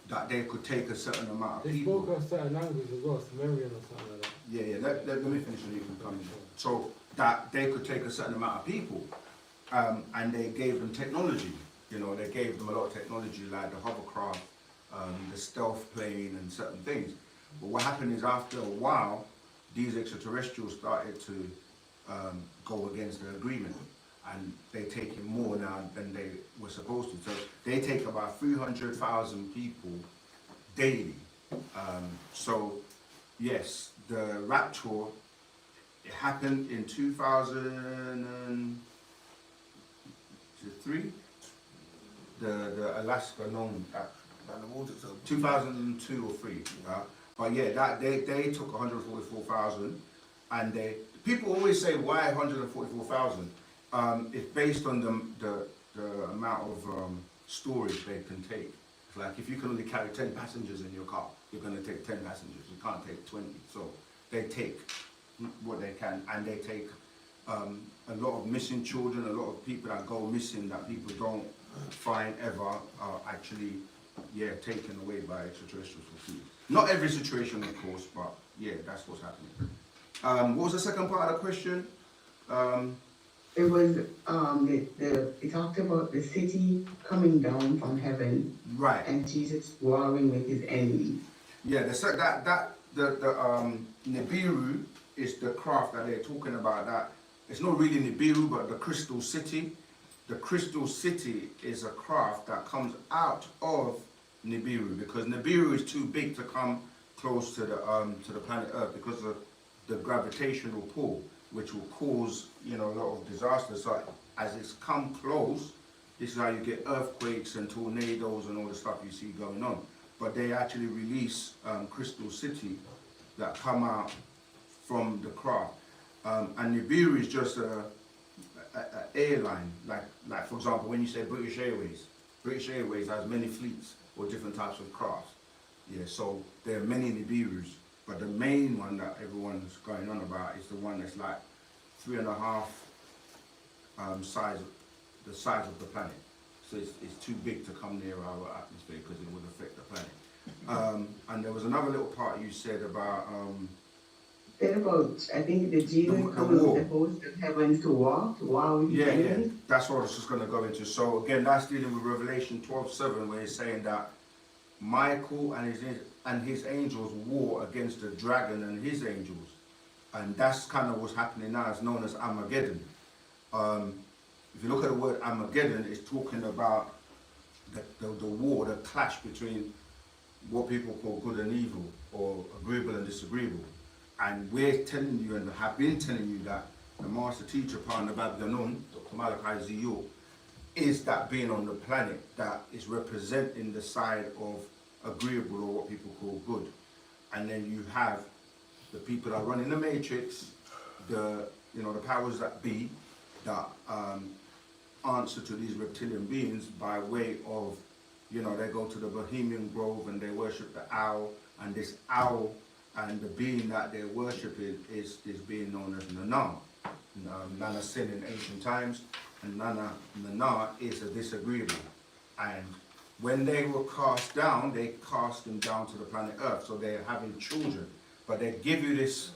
that they could take a certain amount of They people. spoke a certain language as well, Sumerian or something like that. Yeah, let me finish and you can come in. So that they could take a certain amount of people, and they gave them technology. You know, they gave them a lot of technology like the hovercraft, the stealth plane and certain things. But what happened is after a while, these extraterrestrials started to go against the agreement, and they take in more now than they were supposed to. So they take about 300,000 people daily. So yes, the rapture, it happened in 2003. The Alaska known 2002 or 3. But yeah, that they took 144,000, and people always say why 144,000. It's based on the amount of storage they can take. It's like if you can only carry 10 passengers in your car, you're going to take 10 passengers. You can't take 20. So they take what they can, and they take a lot of missing children, a lot of people that go missing that people don't find ever are actually taken away by extraterrestrials for food. Not every situation, of course, but yeah, that's what's happening. What was the second part of the question? It was it talked about the city coming down from heaven, right? And Jesus warring with his enemies. Yeah, the Nibiru is the craft that they're talking about. That it's not really Nibiru, but the Crystal City. The Crystal City is a craft that comes out of Nibiru, because Nibiru is too big to come close to the planet Earth because of the gravitational pull, which will cause a lot of disasters. So as it's come close, this is how you get earthquakes and tornadoes and all the stuff you see going on. But they actually release Crystal City that come out from the craft, and Nibiru is just a airline. Like for example, when you say British Airways has many fleets or different types of crafts. Yeah, so there are many Nibirus, but the main one that everyone's going on about is the one that's like 3.5 the size of the planet. So it's too big to come near our atmosphere because it would affect the planet. And there was another little part you said about I think the Jesus coming with the host of heaven to war with his enemies. That's what I was just going to go into. So again, that's dealing with Revelation 12:7, where he's saying that Michael and his angels war against the dragon and his angels, and that's kind of what's happening now. It's known as Armageddon. If you look at the word Armageddon, it's talking about the war, the clash between what people call good and evil, or agreeable and disagreeable. And we're telling you, and have been telling you, that the master teacher, Partner Babylon, Dr. Malachi Ziyul, is that being on the planet that is representing the side of agreeable, or what people call good. And then you have the people that run in the matrix, the powers that be, that answer to these reptilian beings by way of, they go to the Bohemian Grove and they worship the owl, and this owl and the being that they're worshipping is being known as Nana. Nana sin in ancient times, and Nana is a disagreeable. And when they were cast down, they cast them down to the planet Earth, so they're having children. But they give you this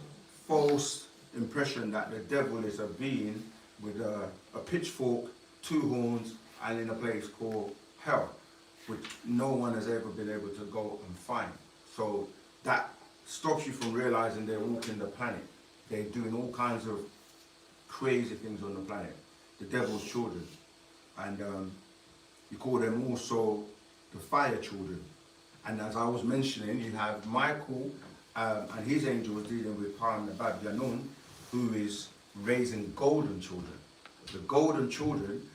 false impression that the devil is a being with a pitchfork, 2 horns, and in a place called hell, which no one has ever been able to go and find. So that stops you from realizing they're walking the planet. They're doing all kinds of crazy things on the planet. The devil's children. And you call them also the fire children. And as I was mentioning, you have Michael and his angel was dealing with Parnabab Yanun, who is raising golden children. The golden children,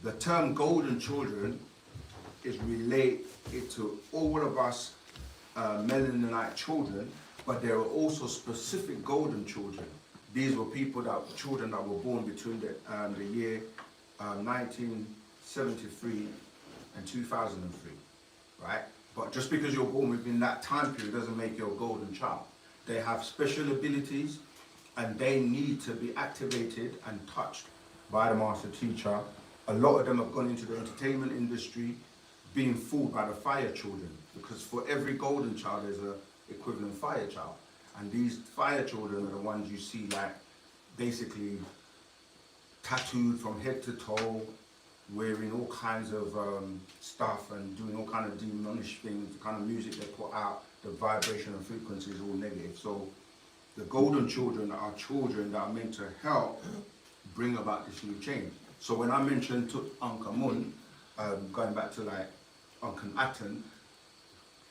the term golden children is related to all of us Melaninite children, but there are also specific golden children. These were children that were born between the year 1973 and 2003, right? But just because you're born within that time period doesn't make you a golden child. They have special abilities and they need to be activated and touched by the master teacher. A lot of them have gone into the entertainment industry being fooled by the fire children, because for every golden child there's an equivalent fire child. And these fire children are the ones you see like basically tattooed from head to toe, wearing all kinds of stuff and doing all kind of demonish things. The kind of music they put out, the vibration and frequency is all negative. So the golden children are children that are meant to help bring about this new change. So when I mentioned Uncle Mun, going back to like Uncle Atten,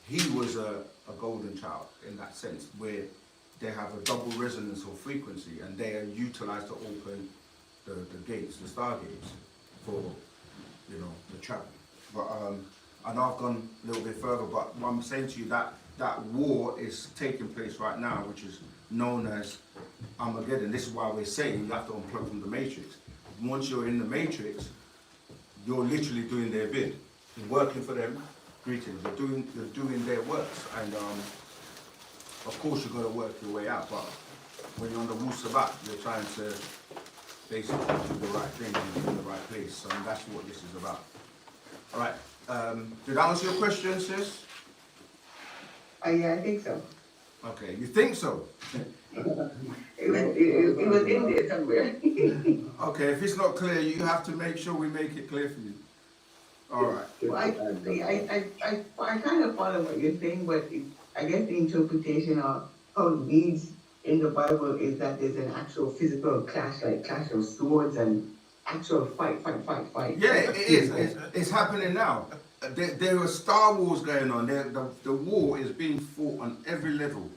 he was a golden child in that sense, where they have a double resonance or frequency and they are utilized to open the gates, the stargates, for the travel. But I know I've gone a little bit further, but what I'm saying to you, that war is taking place right now, which is known as Armageddon. This is why we're saying you have to unplug from the matrix. Once you're in the matrix, you're literally doing their bid. You're working for them. Greetings. You're doing their works, and of course you've got to work your way out. But when you're on the Wu-Sabat, you're trying to basically do the right thing in the right place. So that's what this is about. All right. Did I answer your question, sis? Yeah, I think so. Okay. You think so? It was in there somewhere. Okay. If it's not clear, you have to make sure we make it clear for you. All right. Well, I kind of follow what you're saying, but I guess the interpretation of how it reads in the Bible is that there's an actual physical clash, like clash of swords and actual fight. Yeah, it is. It's happening now. There are Star Wars going on. The war is being fought on every level.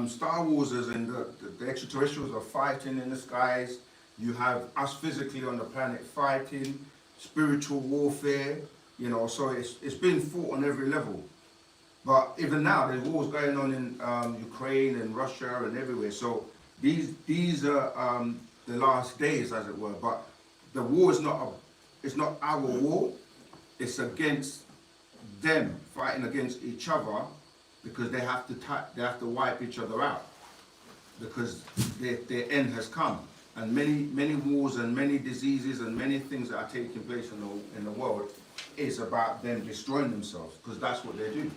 Star Wars is in the extraterrestrials are fighting in the skies. You have us physically on the planet fighting, spiritual warfare, so it's being fought on every level. But even now, there's wars going on in Ukraine and Russia and everywhere. So these are the last days, as it were. But the war is not our war. It's against them fighting against each other, because they have to wipe each other out, because their end has come. And many wars and many diseases and many things that are taking place in the world is about them destroying themselves, because that's what they do.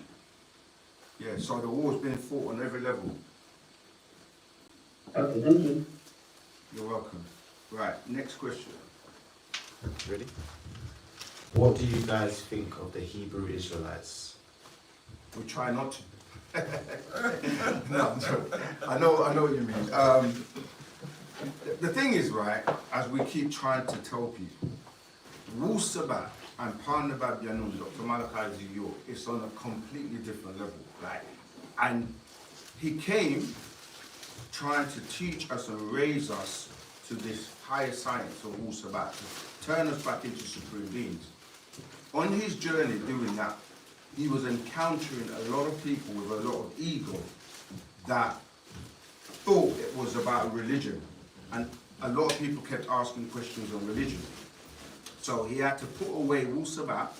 Yeah, so the war's been fought on every level. Okay, thank you. You're welcome. Right, next question. Ready? What do you guys think of the Hebrew Israelites? We try not to. No, I'm joking. I know what you mean. The thing is, right, as we keep trying to tell people, Wu-Sabat and Parnabab Yanun, Dr. Malachi Ziyot, is on a completely different level. And he came trying to teach us and raise us to this higher science of Wu-Sabat, to turn us back into supreme beings. On his journey doing that, he was encountering a lot of people with a lot of ego that thought it was about religion. And a lot of people kept asking questions on religion. So he had to put away Wu-Sabat,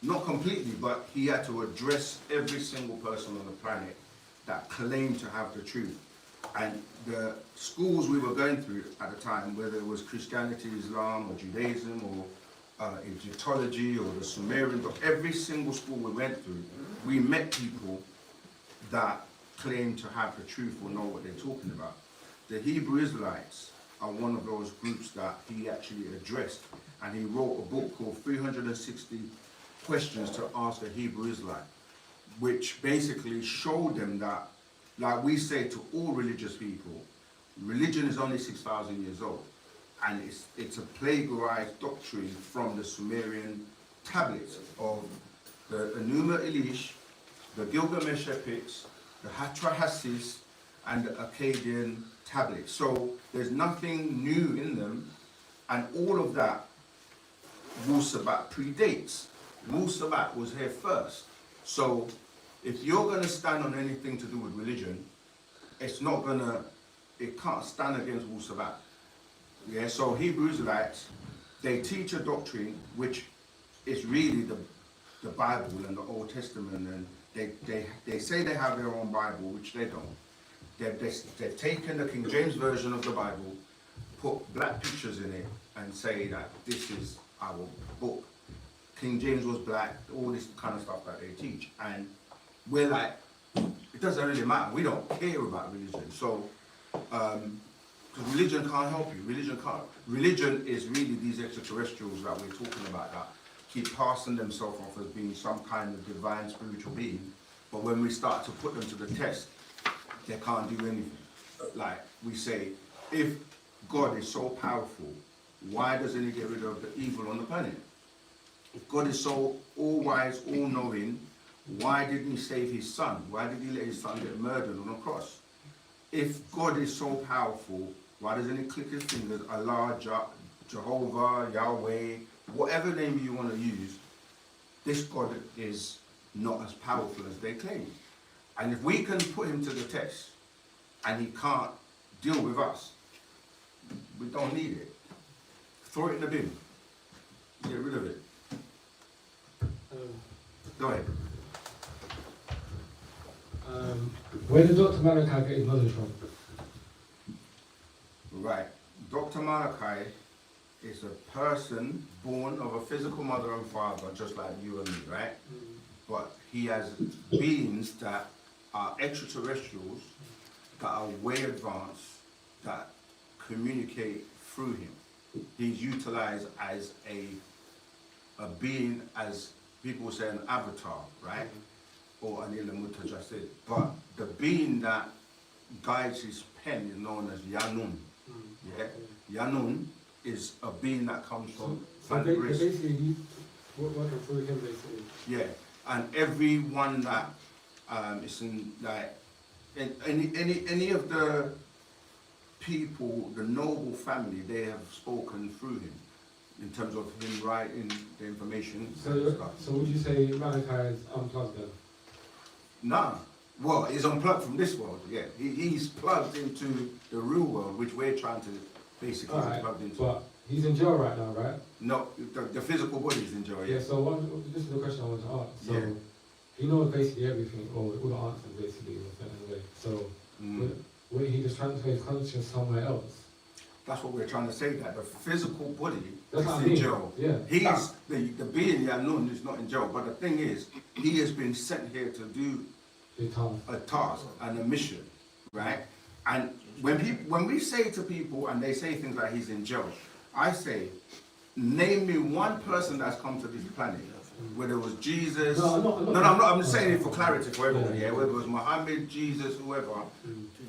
not completely, but he had to address every single person on the planet that claimed to have the truth. And the schools we were going through at the time, whether it was Christianity, Islam, or Judaism, or Egyptology, or the Sumerian, but every single school we went through, we met people that claimed to have the truth or know what they're talking about. The Hebrew Israelites are one of those groups that he actually addressed, and he wrote a book called 360 Questions to Ask a Hebrew Israelite, which basically showed them that, like we say to all religious people, religion is only 6,000 years old, and it's a plagiarized doctrine from the Sumerian tablets of the Enuma Elish, the Gilgamesh epics, the Hatrahasis, and the Akkadian tablets. So there's nothing new in them, and all of that Wu-Sabat predates. Wu-Sabat was here first. So if you're going to stand on anything to do with religion, it can't stand against Wu-Sabat. Yeah, so Hebrew Israelites, they teach a doctrine which is really the Bible and the Old Testament, and they say they have their own Bible, which they don't. They've taken the King James Version of the Bible, put black pictures in it, and say that this is our book. King James was black, all this kind of stuff that they teach. And we're like, it doesn't really matter. We don't care about religion. So, because religion can't help you. Religion is really these extraterrestrials that we're talking about that keep passing themselves off as being some kind of divine spiritual being. But when we start to put them to the test, they can't do anything. Like we say, if God is so powerful, why doesn't he get rid of the evil on the planet? If God is so all-wise, all-knowing, why didn't he save his son? Why did he let his son get murdered on a cross? If God is so powerful, why doesn't he click his fingers, Allah, Jehovah, Yahweh, whatever name you want to use, this God is not as powerful as they claim. And if we can put him to the test, and he can't deal with us, we don't need it. Throw it in the bin. Get rid of it. Go ahead. Where did Dr. Malachi get his knowledge from? Right. Dr. Malachi is a person born of a physical mother and father, just like you and me, right? But he has beings that are extraterrestrials, that are way advanced, that communicate through him. He's utilized as a being, as people say, an avatar, right? Or an Ilamuta just said. But the being that guides his pen is known as Yanun. Yeah? Yanun is a being that comes from planet Risk. Basically, he's working through him, basically. Yeah, and everyone that is in, like, any of the people, the noble family, they have spoken through him in terms of him writing the information. So would you say Malachi is unplugged then? Nah. Well, he's unplugged from this world, yeah. He's plugged into the real world, which we're trying to basically plug into. But he's in jail right now, right? No, the physical body is in jail, yeah. Yeah, so this is the question I want to ask. So, he knows basically everything, or all the answers basically, in a certain way. So, will he just transfer his consciousness somewhere else? That's what we're trying to say, that the physical body That's is in jail. Yeah. He's, the being Yanun is not in jail, but the thing is, he has been sent here to do a task and a mission, right? And when we say to people and they say things like he's in jail, I say, name me one person that's come to this planet, whether it was Jesus. I'm just saying it for clarity for everybody. Yeah, whether it was Muhammad, Jesus, whoever,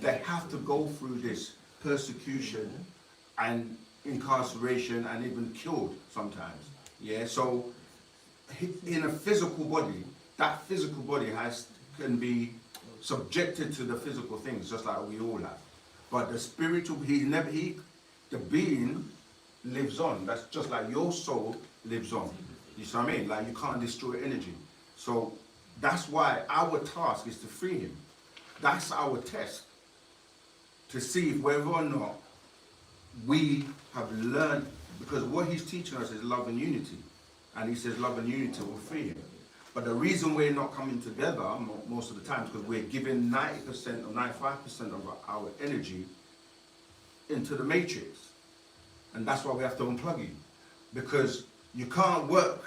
they have to go through this persecution and incarceration and even killed sometimes. Yeah, so in a physical body, that physical body can be subjected to the physical things, just like we all have. But the spiritual, the being lives on. That's just like your soul lives on. You see what I mean? Like you can't destroy energy. So that's why our task is to free him. That's our test, to see whether or not we have learned, because what he's teaching us is love and unity. And he says love and unity will free him. But the reason we're not coming together most of the time is because we're giving 90% or 95% of our energy into the matrix. And that's why we have to unplug you. Because you can't work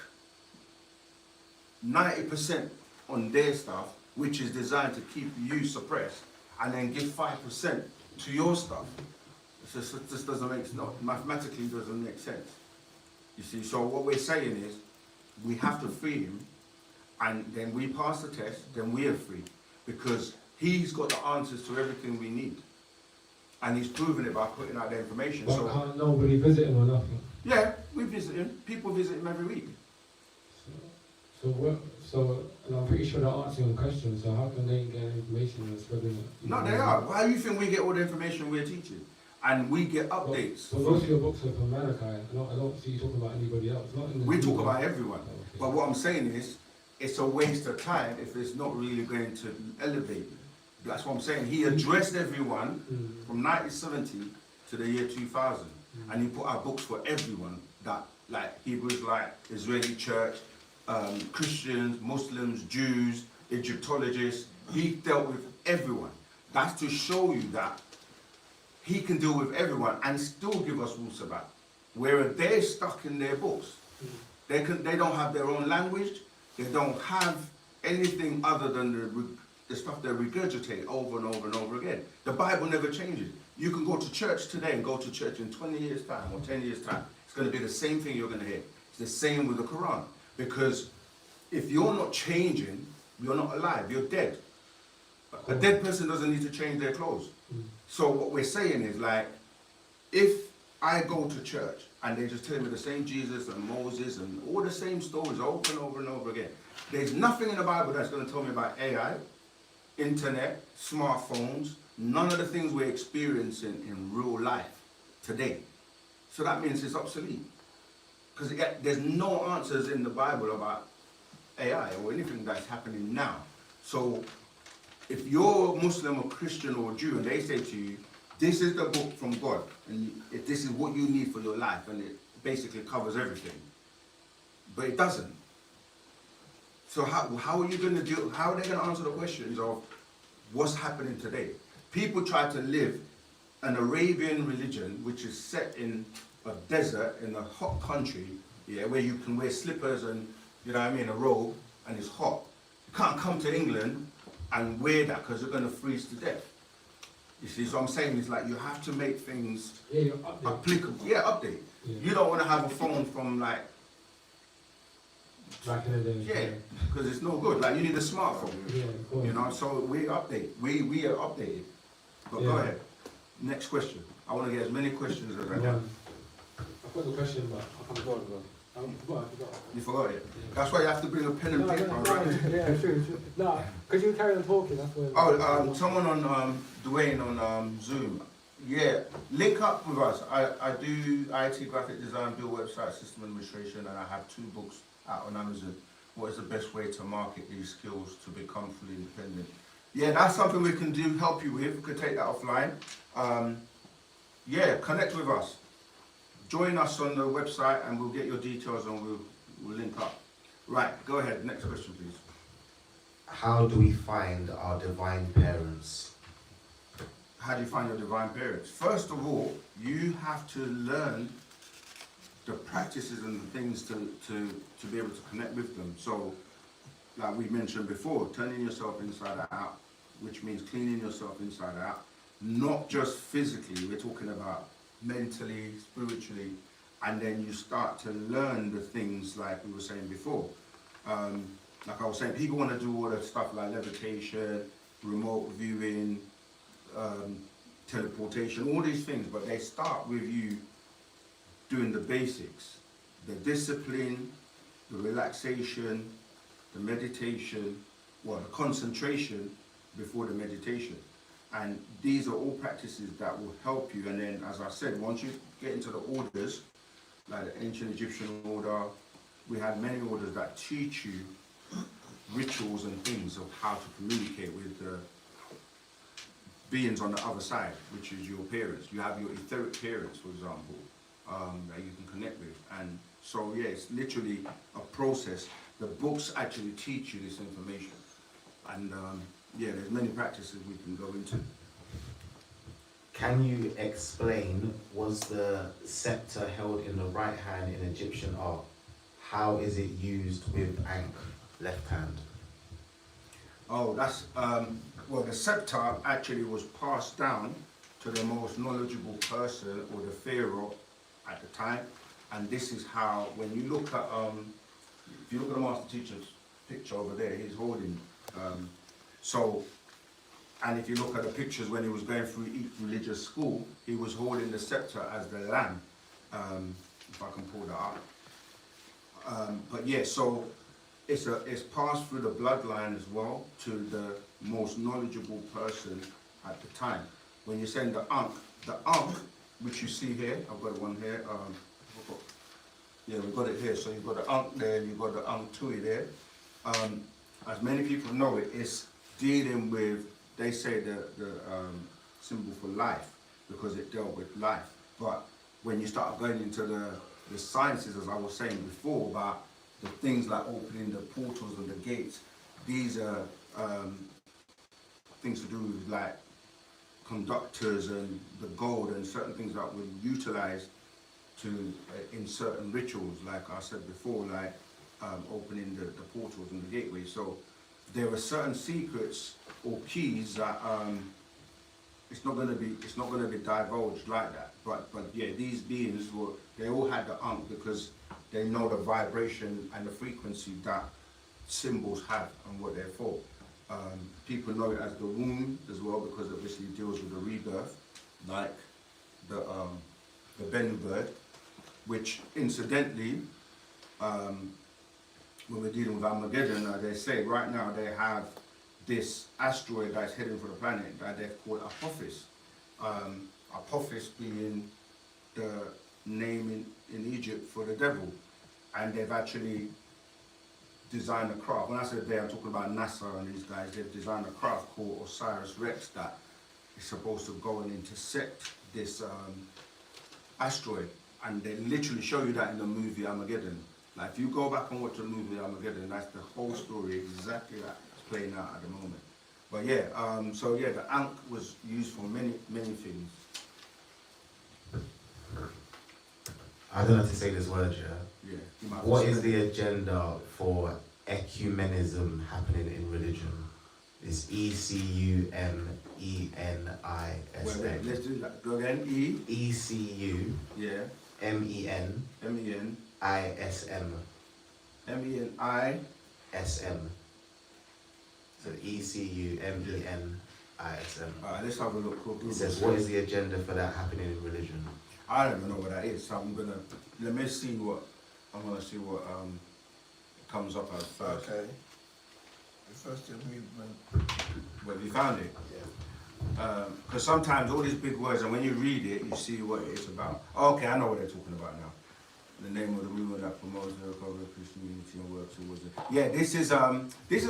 90% on their stuff, which is designed to keep you suppressed, and then give 5% to your stuff. It just doesn't make, mathematically doesn't make sense. You see, so what we're saying is, we have to free him, and then we pass the test, then we are free. Because he's got the answers to everything we need. And he's proven it by putting out the information. But so can't nobody visit him or nothing? Yeah, we visit him. People visit him every week. And I'm pretty sure they're answering your questions, so how can they get information and spreading it? No, they are. Why do you think we get all the information we're teaching? And we get updates. But most of your books are from Malachi. I don't see you talking about anybody else. Not in the We talk about everyone. Okay. But what I'm saying is, it's a waste of time if it's not really going to elevate you. That's what I'm saying. He addressed everyone from 1970 to the year 2000. And he put out books for everyone, that like Hebrews, like Israeli church, Christians, Muslims, Jews, Egyptologists. He dealt with everyone. That's to show you that he can deal with everyone and still give us Wu-Sabat. Whereas they're stuck in their books. They don't have their own language. They don't have anything other than the stuff they regurgitate over and over and over again. The Bible never changes. You can go to church today and go to church in 20 years' time or 10 years' time. It's going to be the same thing you're going to hear. It's the same with the Quran. Because if you're not changing, you're not alive. You're dead. A dead person doesn't need to change their clothes. So what we're saying is, like, if I go to church and they just tell me the same Jesus and Moses and all the same stories over and over and over again, there's nothing in the Bible that's going to tell me about AI, internet, smartphones, none of the things we're experiencing in real life today. So that means it's obsolete. Because there's no answers in the Bible about AI or anything that's happening now. So if you're Muslim or Christian or Jew and they say to you, this is the book from God, and this is what you need for your life, and it basically covers everything. But it doesn't. So how are you going to do, how are they going to answer the questions of what's happening today? People try to live an Arabian religion, which is set in a desert, in a hot country, yeah, where you can wear slippers and, you know what I mean, a robe, and it's hot. You can't come to England and wear that because you're going to freeze to death. You see, so I'm saying is like you have to make things applicable. Yeah, update. Yeah. You don't want to have a phone from like back in the day. Yeah, because it's no good. Like you need a smartphone. Yeah, of course. You know, so we update. We are updated. But go ahead. Next question. I want to get as many questions as I can. I've got a question, but I can't go on. I forgot. You forgot it? Yeah. That's why you have to bring a pen and paper. Yeah, true. No, because you carry on talking, that's why. Oh, someone on, Dwayne on Zoom. Yeah, link up with us. I do IT, graphic design, build website, system administration, and I have 2 books out on Amazon. What is the best way to market these skills to become fully independent? Yeah, that's something we can do, help you with. We could take that offline. Yeah, connect with us. Join us on the website and we'll get your details and we'll link up. Right, go ahead. Next question, please. How do we find our divine parents? How do you find your divine parents? First of all, you have to learn the practices and the things to be able to connect with them. So, like we mentioned before, turning yourself inside out, which means cleaning yourself inside out, not just physically, we're talking about mentally, spiritually, and then you start to learn the things like we were saying before. Like I was saying, people want to do all the stuff like levitation, remote viewing, teleportation, all these things, but they start with you doing the basics, the discipline, the relaxation, the meditation, well, the concentration before the meditation. And these are all practices that will help you. And then, as I said, once you get into the orders, like the ancient Egyptian order, we had many orders that teach you rituals and things of how to communicate with the beings on the other side, which is your parents. You have your etheric parents, for example, that you can connect with. And so, yeah, it's literally a process. The books actually teach you this information. And yeah, there's many practices we can go into. Can you explain, was the scepter held in the right hand in Egyptian art? How is it used with Ankh, left hand? Oh, that's, well, the scepter actually was passed down to the most knowledgeable person or the pharaoh at the time. And this is how, when you look at, if you look at the master teacher's picture over there, he's holding, so, and if you look at the pictures when he was going through each religious school, he was holding the scepter as the lamb, if I can pull that up. But yeah, so it's passed through the bloodline as well to the most knowledgeable person at the time. When you send the Ankh, which you see here, I've got one here. Yeah, we've got it here. So you've got the Ankh there, and you've got the Ankh Tui there. As many people know it, it's dealing with, they say the symbol for life, because it dealt with life. But when you start going into the sciences, as I was saying before, about the things like opening the portals and the gates, these are things to do with like conductors and the gold and certain things that we utilize to in certain rituals, like I said before, like opening the portals and the gateways. So there are certain secrets or keys that it's not going to be divulged like that. But yeah, these beings they all had the Ankh because they know the vibration and the frequency that symbols have and what they're for. People know it as the womb as well, because obviously it deals with the rebirth, like the Bennu bird, which incidentally, when we're dealing with Armageddon, they say right now they have this asteroid that's heading for the planet that they've called Apophis. Apophis being the name in Egypt for the devil. And they've actually designed a craft. When I said they, I'm talking about NASA and these guys. They've designed a craft called Osiris Rex that is supposed to go and intersect this asteroid. And they literally show you that in the movie Armageddon. Like if you go back and watch the movie Armageddon, that's the whole story exactly that is playing out at the moment. But yeah, so yeah, the Ankh was used for many things. I don't know how to say this word, yeah? Yeah. What is the agenda for ecumenism happening in religion? It's ECUMENISM. Wait, let's do that. Go again. ECU. Yeah. MEN. MEN. ISM. MENI. SM. So ECUMENISM. Alright, let's have a look. It says, what is the agenda for that happening in religion? I don't even know what that is, so let me see what comes up as first. Okay. The first movement. Well, you found it? Yeah. Because sometimes all these big words, and when you read it, you see what it's about. Okay, I know what they're talking about now. The name of the movement that promotes the recovery of Christian unity and works towards it. Yeah, this has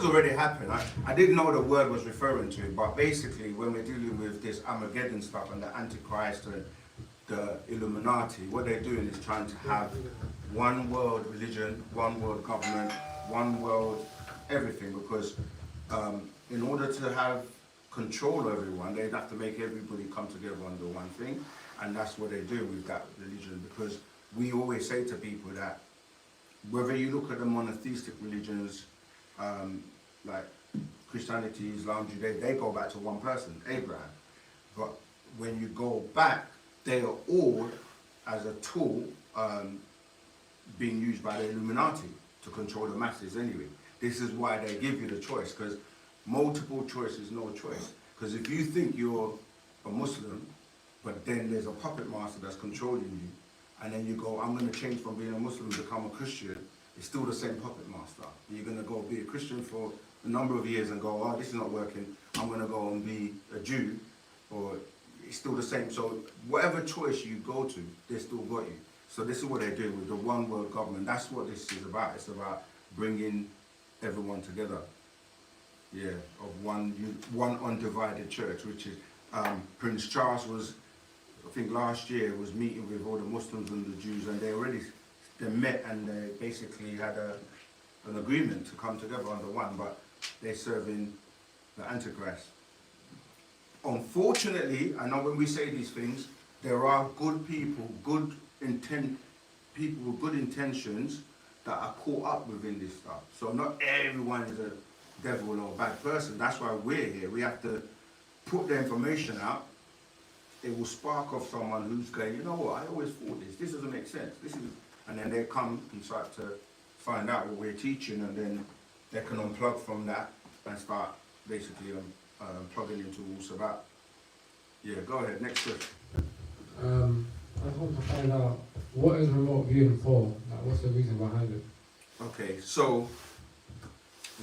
already happened. I didn't know the word was referring to it, but basically when we're dealing with this Armageddon stuff and the Antichrist and the Illuminati, what they're doing is trying to have one world religion, one world government, one world everything, because in order to have control over everyone, they'd have to make everybody come together under one thing, and that's what they do with that religion. Because we always say to people that whether you look at the monotheistic religions, like Christianity, Islam, Judaism, they go back to one person, Abraham. But when you go back, they are all, as a tool, being used by the Illuminati to control the masses anyway. This is why they give you the choice, because multiple choice is no choice. Because if you think you're a Muslim, but then there's a puppet master that's controlling you, and then you go, I'm going to change from being a Muslim to become a Christian, it's still the same puppet master. You're going to go be a Christian for a number of years and go, oh, this is not working, I'm going to go and be a Jew, or it's still the same. So whatever choice you go to, they still got you. So this is what they're doing with the one world government. That's what this is about. It's about bringing everyone together. Yeah, of one undivided church, which is Prince Charles was, I think last year, was meeting with all the Muslims and the Jews, and they met and they basically had an agreement to come together under one, but they're serving the Antichrist. Unfortunately, I know when we say these things, there are good people, people with good intentions that are caught up within this stuff. So not everyone is a devil or a bad person. That's why we're here. We have to put the information out. It will spark off someone who's going, you know what, I always thought this doesn't make sense. And then they come and start to find out what we're teaching, and then they can unplug from that and start basically plugging into Wu-Sabat. Yeah, go ahead, next question. I just want to find out, what is remote viewing for? Like, what's the reason behind it? Okay, so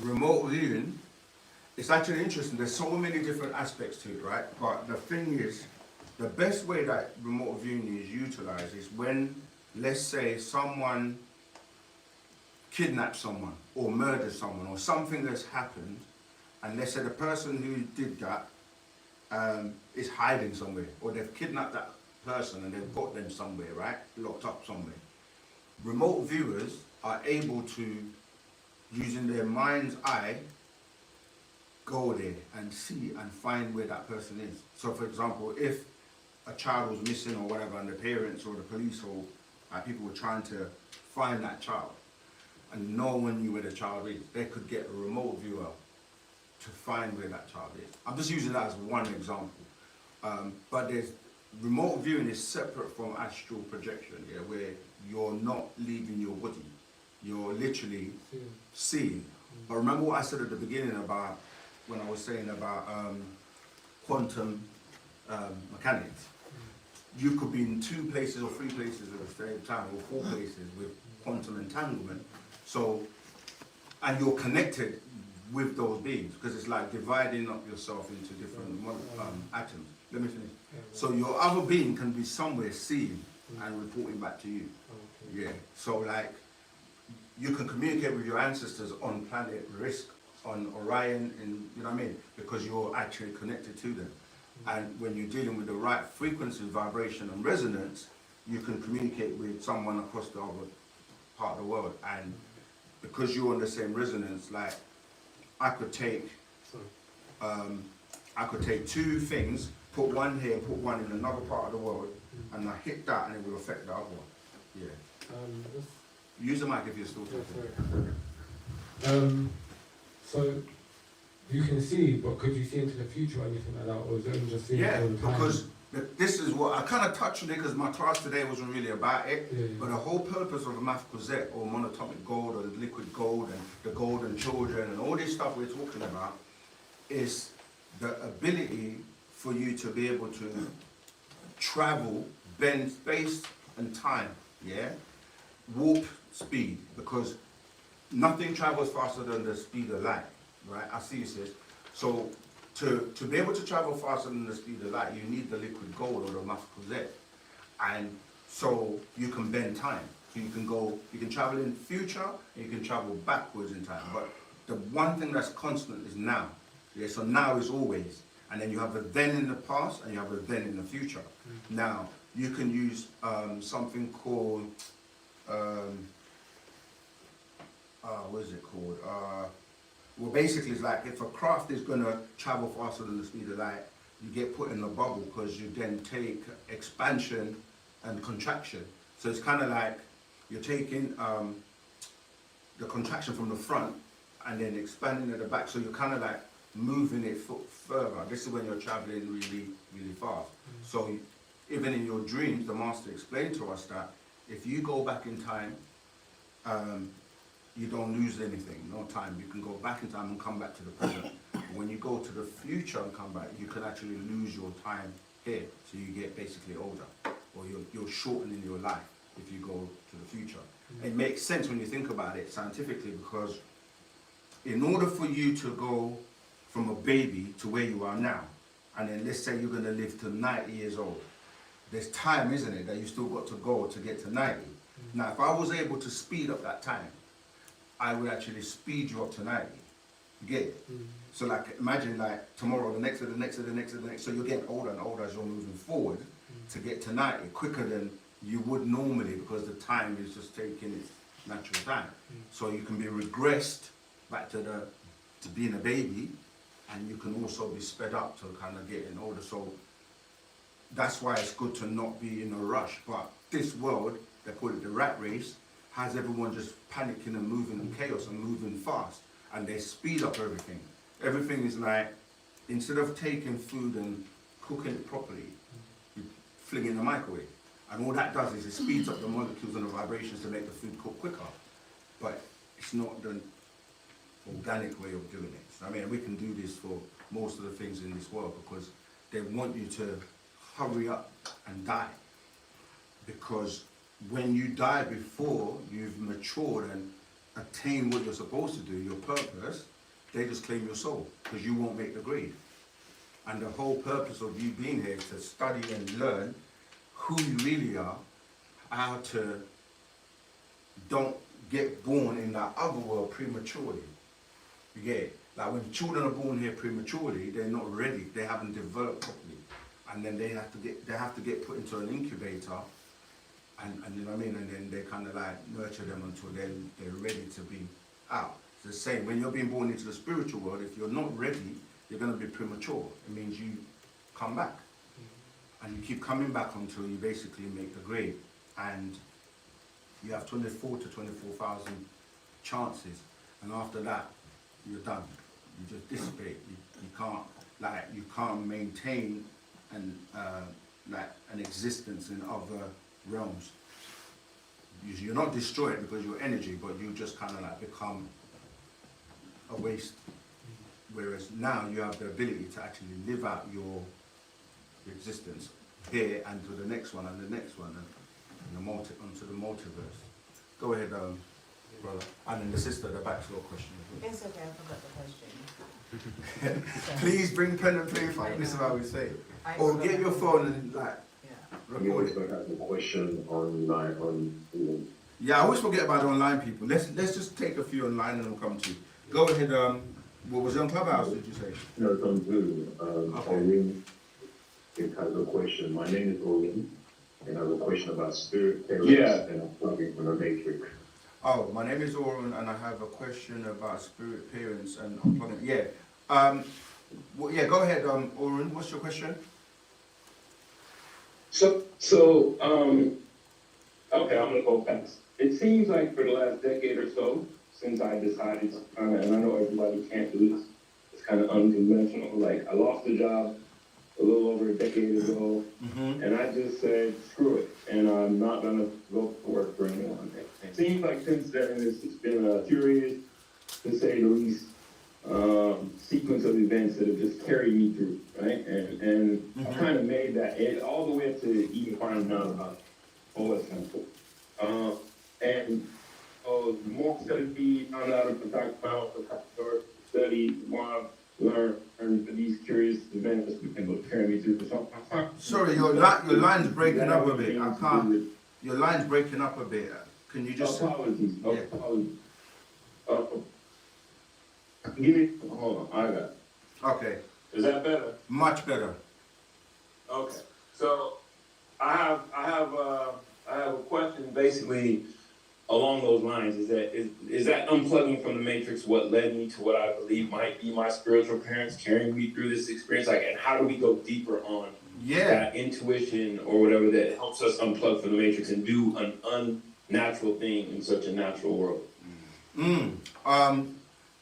remote viewing, it's actually interesting. There's so many different aspects to it, right? But the thing is, the best way that remote viewing is utilized is when, let's say, someone kidnaps someone or murders someone or something that's happened, and let's say the person who did that is hiding somewhere, or they've kidnapped that person and they've got them somewhere, right? Locked up somewhere. Remote viewers are able to, using their mind's eye, go there and see and find where that person is. So for example, if a child was missing or whatever, and the parents or the police or people were trying to find that child, and no one knew where the child is, they could get a remote viewer to find where that child is. I'm just using that as one example. But there's remote viewing is separate from astral projection, yeah, where you're not leaving your body. You're literally seeing. But remember what I said at the beginning about, when I was saying about quantum mechanics. You could be in 2 places or 3 places at the same time, or 4 places with quantum entanglement. So, and you're connected with those beings, because it's like dividing up yourself into different atoms. Let me finish. So your other being can be somewhere seeing and reporting back to you. Yeah. So like, you can communicate with your ancestors on planet Risk, on Orion, and you know what I mean, because you're actually connected to them. And when you're dealing with the right frequency, vibration, and resonance, you can communicate with someone across the other part of the world. And because you're on the same resonance, like I could take 2 things, put one here, put one in another part of the world, and I hit that, and it will affect the other one. Yeah. Use the mic if you're still talking. So you can see, but could you see into the future or anything like that, or is it only just seeing all the time? Because this is what I kind of touched on it, because my class today wasn't really about it. But the whole purpose of the mathematical Z, or monatomic gold, or the liquid gold, and the golden children, and all this stuff we're talking about, is the ability for you to be able to travel, bend space and time, yeah? Warp speed, because nothing travels faster than the speed of light, right? I see this. So to be able to travel faster than the speed of light, you need the liquid gold or the mathematical Z. And so you can bend time. So you can travel in the future, and you can travel backwards in time. But the one thing that's constant is now. Yeah, so now is always. And then you have a then in the past, and you have a then in the future. Now, you can use something called, what is it called? Well, basically, it's like if a craft is going to travel faster than the speed of light, you get put in a bubble, because you then take expansion and contraction. So it's kind of like you're taking the contraction from the front and then expanding at the back. So you're kind of like moving it further. This is when you're traveling really, really fast. So even in your dreams, the master explained to us that if you go back in time, you don't lose anything, no time. You can go back in time and come back to the present. But when you go to the future and come back, you can actually lose your time here. So you get basically older, or you're shortening your life if you go to the future. It makes sense when you think about it scientifically, because in order for you to go from a baby to where you are now, and then let's say you're going to live to 90 years old, there's time, isn't it, that you still got to go to get to 90. Now, if I was able to speed up that time, I would actually speed you up to 90. You get it? So like, imagine like tomorrow, the next, so you're getting older and older as you're moving forward to get to 90 quicker than you would normally, because the time is just taking its natural time. So you can be regressed back to being a baby, and you can also be sped up to kind of getting older. So that's why it's good to not be in a rush. But this world, they call it the rat race, has everyone just panicking and moving in chaos and moving fast, and they speed up everything. Everything is like, instead of taking food and cooking it properly, you fling it in the microwave. And all that does is it speeds up the molecules and the vibrations to make the food cook quicker. But it's not the organic way of doing it. So, I mean, we can do this for most of the things in this world, because they want you to hurry up and die. Because when you die before you've matured and attain what you're supposed to do, your purpose, they just claim your soul because you won't make the grade. And the whole purpose of you being here is to study and learn who you really are, how to don't get born in that other world prematurely. You get it? Like when children are born here prematurely, they're not ready, they haven't developed properly. And then they have to get put into an incubator and you know what I mean, and then they kind of like nurture them until they're ready to be out. It's the same, when you're being born into the spiritual world, if you're not ready, you're going to be premature. It means you come back. And you keep coming back until you basically make the grade. And you have 24 to 24,000 chances. And after that, you're done. You just dissipate. You can't maintain an existence in other realms. You're not destroyed because you're energy, but you just kind of like become a waste. Whereas now you have the ability to actually live out your existence here and to the next one and the next one and onto the multiverse. Go ahead, brother. And then the sister, the backstory question. It's okay, I forgot the question. Please bring pen and paper. This is how we say it. Or get your phone and like record it. I have a question on. Yeah, I always forget about the online people. Let's just take a few online and we'll come to you. Go ahead. What was it on Clubhouse? Did you say? No, it's on Zoom. Oreen, it has a question. My name is Oreen, and I have a question about spirit parents and unplugging from the matrix. Oh, my name is Orun, and I have a question about spirit parents and unplugging. Yeah. Yeah. Go ahead, Orun. What's your question? Okay, I'm gonna go fast. It seems like for the last decade or so, since I decided to kind of, and I know everybody can't do this, it's kind of unconventional. Like, I lost a job a little over a decade ago, and I just said, screw it, and I'm not gonna go to work for anyone. It seems like since then, it's been a curious, to say the least, sequence of events that have just carried me through, right? And I kind of made that all the way up to even finding out about all that kind of stuff. And the more study found out about study, more learn these curious events that will carry me through. Sorry, your line's breaking up a bit. I can't. Your line's breaking up a bit. Can you just? Apologies. Yeah. Give me. Hold on. I got it. Okay. Is that better? Much better. Okay. So I have a question basically along those lines. Is that unplugging from the matrix what led me to what I believe might be my spiritual parents carrying me through this experience? Like, and how do we go deeper on that intuition or whatever that helps us unplug from the matrix and do an unnatural thing in such a natural world?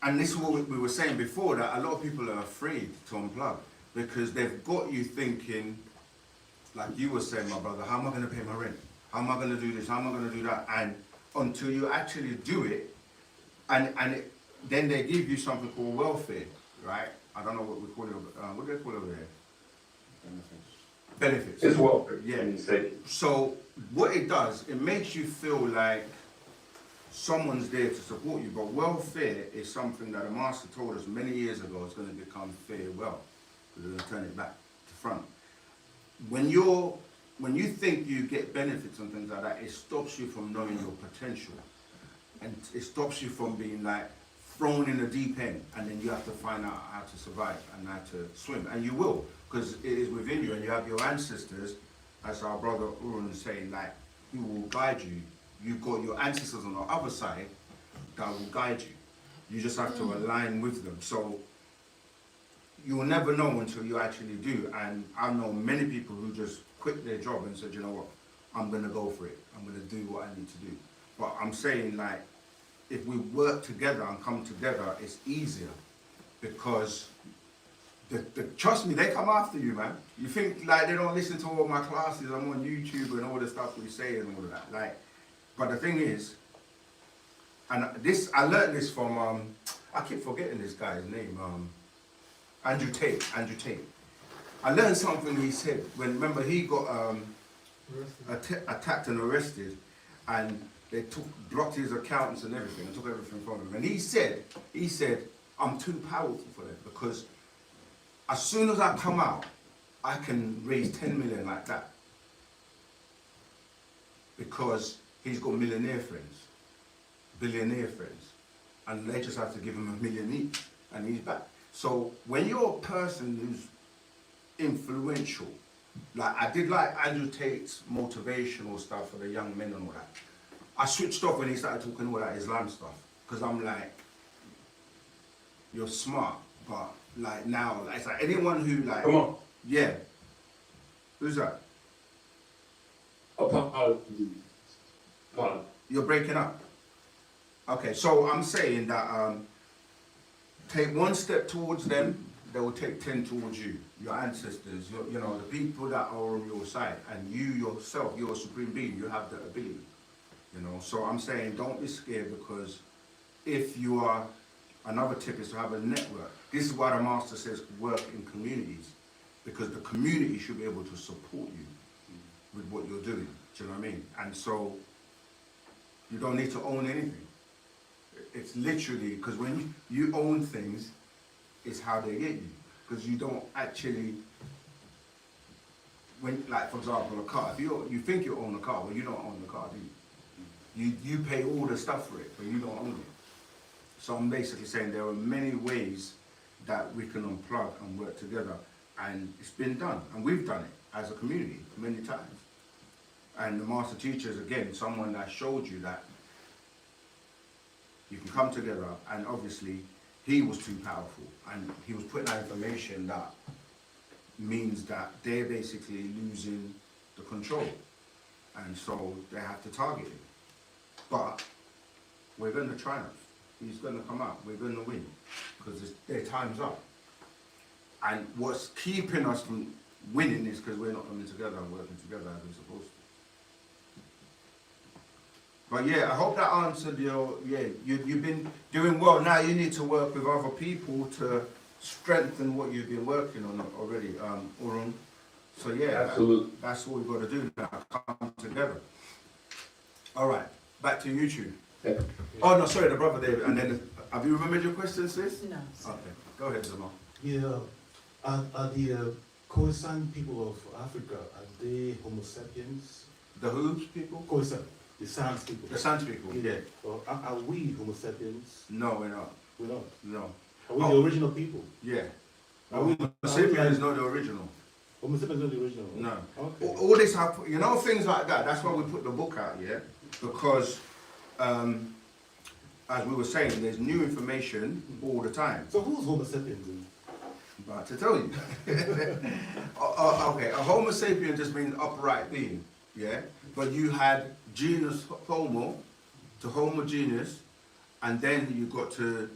And this is what we were saying before, that a lot of people are afraid to unplug because they've got you thinking, like you were saying, my brother, how am I going to pay my rent? How am I going to do this? How am I going to do that? And until you actually do it, then they give you something called welfare, right? I don't know what we call it. What do they call it over there? Benefits. It's welfare. Yeah. So what it does, it makes you feel like someone's there to support you, but welfare is something that a master told us many years ago is going to become farewell. We're going to turn it back to front. When you think you get benefits and things like that, it stops you from knowing your potential, and it stops you from being like thrown in the deep end, and then you have to find out how to survive and how to swim, and you will, because it is within you, and you have your ancestors, as our brother Urun is saying, like, who will guide you. You've got your ancestors on the other side that will guide you. You just have to align with them. So you will never know until you actually do. And I know many people who just quit their job and said, you know what, I'm going to go for it. I'm going to do what I need to do. But I'm saying, like, if we work together and come together, it's easier because trust me, they come after you, man. You think like they don't listen to all my classes, I'm on YouTube and all the stuff we say and all of that. Like, but the thing is, and this, I learned this from, I keep forgetting this guy's name, Andrew Tate. I learned something he said when, remember, he got attacked and arrested, and they blocked his accounts and everything, and took everything from him. And he said, I'm too powerful for them, because as soon as I come out, I can raise 10 million like that. Because he's got millionaire friends, billionaire friends, and they just have to give him $1 million each, and he's back. So when you're a person who's influential, like I did like Andrew Tate's motivational stuff for the young men and all that, I switched off when he started talking all that Islam stuff, because I'm like, you're smart, but like now, it's like anyone who like, Come on. yeah, who's that? You're breaking up. Okay, so I'm saying that take one step towards them, they will take 10 towards you. Your ancestors, you know, the people that are on your side, and you yourself, you're a supreme being. You have the ability. You know, so I'm saying don't be scared, because if you are, another tip is to have a network. This is why the master says work in communities, because the community should be able to support you with what you're doing. Do you know what I mean? And so you don't need to own anything. It's literally, because when you own things, it's how they get you. Because you don't actually, when, like for example, a car, if you think you own a car, well, you don't own the car, do you? You pay all the stuff for it, but you don't own it. So I'm basically saying there are many ways that we can unplug and work together, and it's been done, and we've done it as a community many times. And the master teacher is again someone that showed you that you can come together, and obviously he was too powerful, and he was putting out information that means that they're basically losing the control, and so they have to target him. But we're going to triumph. He's going to come out. We're going to win, because their time's up. And what's keeping us from winning is because we're not coming together and working together as we're supposed to. But yeah, I hope that answered your, you've been doing well. Now you need to work with other people to strengthen what you've been working on already, Urun. So yeah, absolutely. That's what we've got to do now, come together. All right, back to YouTube. Yeah. Oh no, sorry, the brother David. And then, have you remembered your question, sis? No. Okay, go ahead, Zama. Yeah, are the Khoisan people of Africa, are they Homo sapiens? The who's people? Khoisan, the Sans people. The Sans people, yeah. Or are we Homo sapiens? No, we're not. We're not. No. Are we the original people? Yeah. Homo sapien is not the original. Homo sapiens is not the original? No. Okay. All this, you know, things like that, that's why we put the book out, yeah? Because, as we were saying, there's new information all the time. So who's Homo sapiens then? I'm about to tell you. Okay, a Homo sapien just means upright being, yeah? But you had genus Homo to Homo genus, and then you got to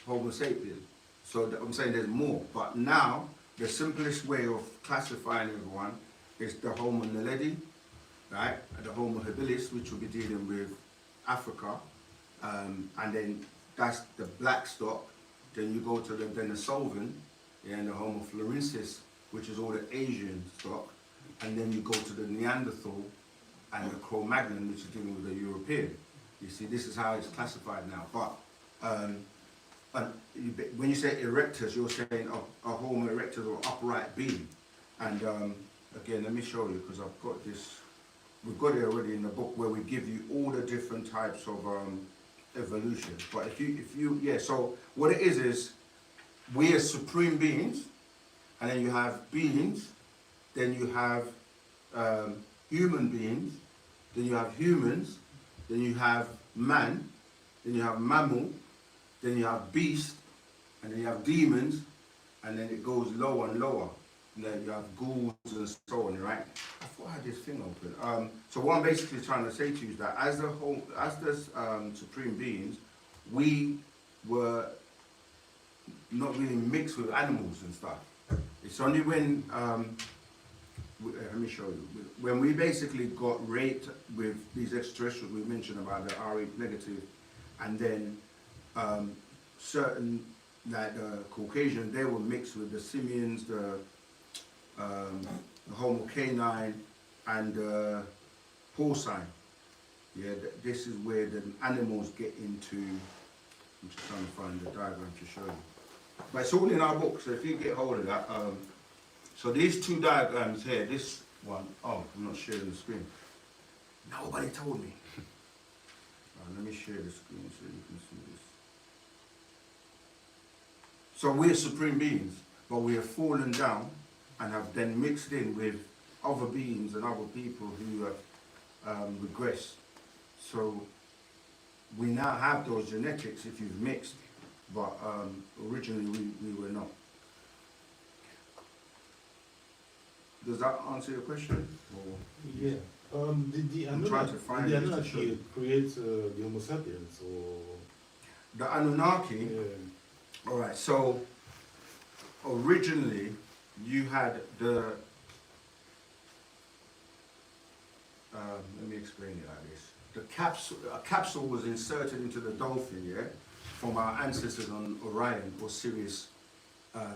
Homo sapien. So I'm saying there's more. But now, the simplest way of classifying everyone is the Homo naledi, right? And the Homo habilis, which will be dealing with Africa. And then that's the black stock. Then you go to the Denisovan, and the Homo florensis, which is all the Asian stock. And then you go to the Neanderthal and the Cro-Magnon, which is dealing with the European. You see, this is how it's classified now. But when you say erectus, you're saying a Homo erectus or upright being. And again, let me show you, because I've got this, we've got it already in the book where we give you all the different types of evolution. But so what it is we are supreme beings, and then you have beings, then you have human beings, then you have humans, then you have man, then you have mammal, then you have beast, and then you have demons, and then it goes lower and lower. And then you have ghouls and so on, right? I thought I had this thing open. So what I'm basically trying to say to you is that as the supreme beings, we were not really mixed with animals and stuff. It's only when, let me show you, when we basically got raped with these extraterrestrials we mentioned about the Rh negative, and then certain, like the Caucasians, they were mixed with the simians, the Homo canine, and porcine. Yeah, this is where the animals get into. I'm just trying to find the diagram to show you. But it's all in our book, so if you get hold of that. So these two diagrams here, this one, oh, I'm not sharing the screen. Nobody told me. Let me share the screen so you can see this. So we're supreme beings, but we have fallen down and have then mixed in with other beings and other people who have regressed. So we now have those genetics if you've mixed, but originally we were not. Does that answer your question? Or? Yeah. The I'm trying to find it to show you. Create the Homo sapiens, or the Anunnaki. Yeah. All right. So originally, you had the. Let me explain it like this. The capsule. A capsule was inserted into the dolphin, yeah, from our ancestors on Orion or Sirius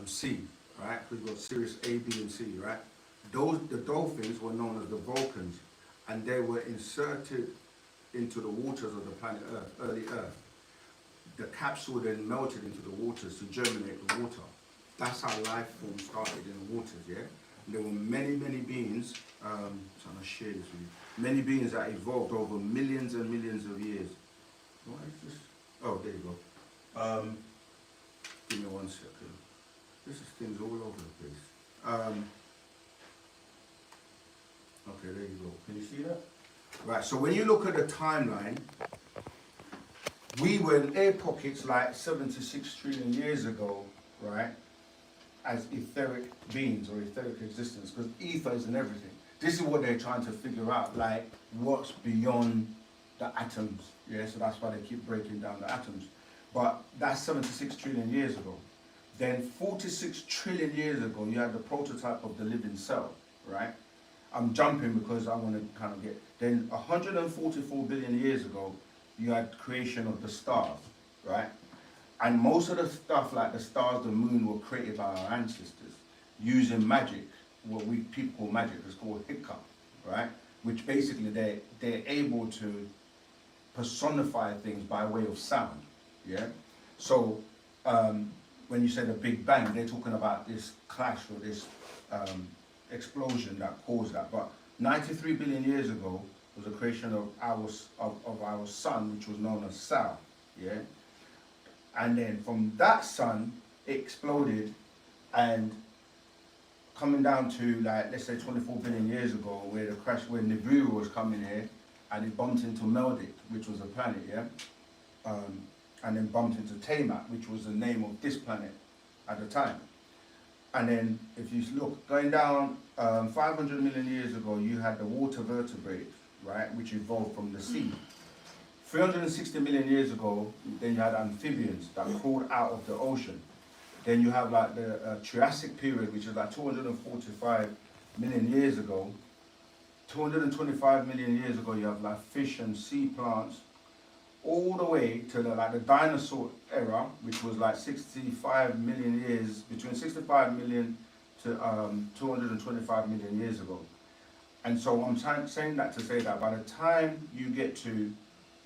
C, right? We've got Sirius A, B, and C, right? The dolphins were known as the Vulcans, and they were inserted into the waters of the planet Earth, early Earth. The capsule then melted into the waters to germinate the water. That's how life form started in the waters, yeah? And there were many, many beings, so I'm going to share this with you, many beings that evolved over millions and millions of years. What is this? Oh, there you go. Give me 1 second. This is things all over the place. Okay, there you go. Can you see that? Right, so when you look at the timeline, we were in air pockets like 76 trillion years ago, right, as etheric beings or etheric existence, because ether is in everything. This is what they're trying to figure out, like what's beyond the atoms, yeah, so that's why they keep breaking down the atoms. But that's 76 trillion years ago. Then 46 trillion years ago, you had the prototype of the living cell, right? I'm jumping because I want to kind of get, then 144 billion years ago, you had creation of the stars, right? And most of the stuff like the stars, the moon, were created by our ancestors using magic, what we people call magic, it's called hikka, right? Which basically they're able to personify things by way of sound, yeah? So when you say the Big Bang, they're talking about this clash or this explosion that caused that. But 93 billion years ago was the creation of our sun, which was known as Sao, yeah? And then from that sun, it exploded, and coming down to like, let's say 24 billion years ago, where the crash, where Nibiru was coming here, and it bumped into Meldic, which was a planet, yeah? And then bumped into Tiamat, which was the name of this planet at the time. And then, if you look, going down 500 million years ago, you had the water vertebrate, right, which evolved from the sea. 360 million years ago, then you had amphibians that crawled out of the ocean. Then you have like the Triassic period, which is like 245 million years ago. 225 million years ago, you have like fish and sea plants, all the way to the dinosaur era, which was like 65 million years, between 65 million to 225 million years ago. And so I'm saying that to say that by the time you get to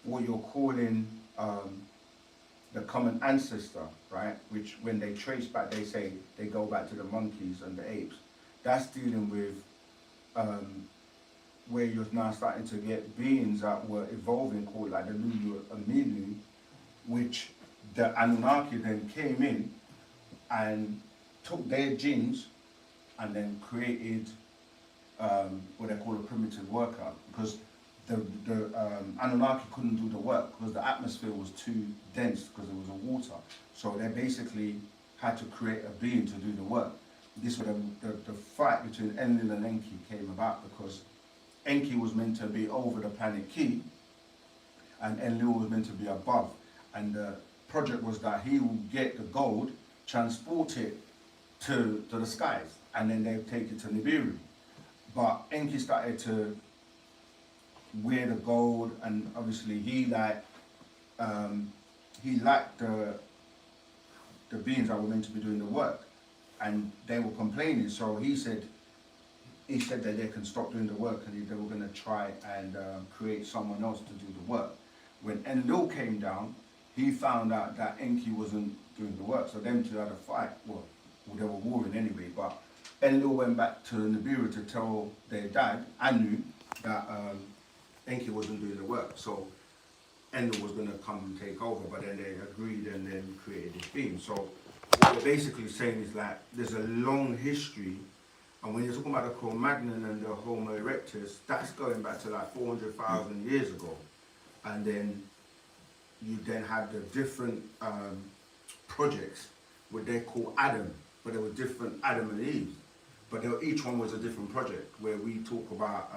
what you're calling the common ancestor, right, which when they trace back, they say they go back to the monkeys and the apes, that's dealing with where you're now starting to get beings that were evolving called like the Lulu Aminu, which the Anunnaki then came in and took their genes and then created what they call a primitive worker, because the Anunnaki couldn't do the work because the atmosphere was too dense because it was a water. So they basically had to create a being to do the work. This was the fight between Enlil and Enki came about because Enki was meant to be over the planet Ki, and Enlil was meant to be above. And the project was that he would get the gold, transport it to the skies, and then they would take it to Nibiru. But Enki started to wear the gold, and obviously he liked the beings that were meant to be doing the work, and they were complaining. So he said, he said that they can stop doing the work and they were going to try and create someone else to do the work. When Enlil came down, he found out that Enki wasn't doing the work, so them two had a fight. Well, they were warring anyway, but Enlil went back to Nibiru to tell their dad, Anu, that Enki wasn't doing the work. So Enlil was going to come and take over, but then they agreed and then created this being. So what they're basically saying is like there's a long history, and when you're talking about the Cro-Magnon and the Homo erectus, that's going back to like 400,000 years ago. And then you then had the different projects, what they call Adam, but there were different Adam and Eve, but each one was a different project, where we talk about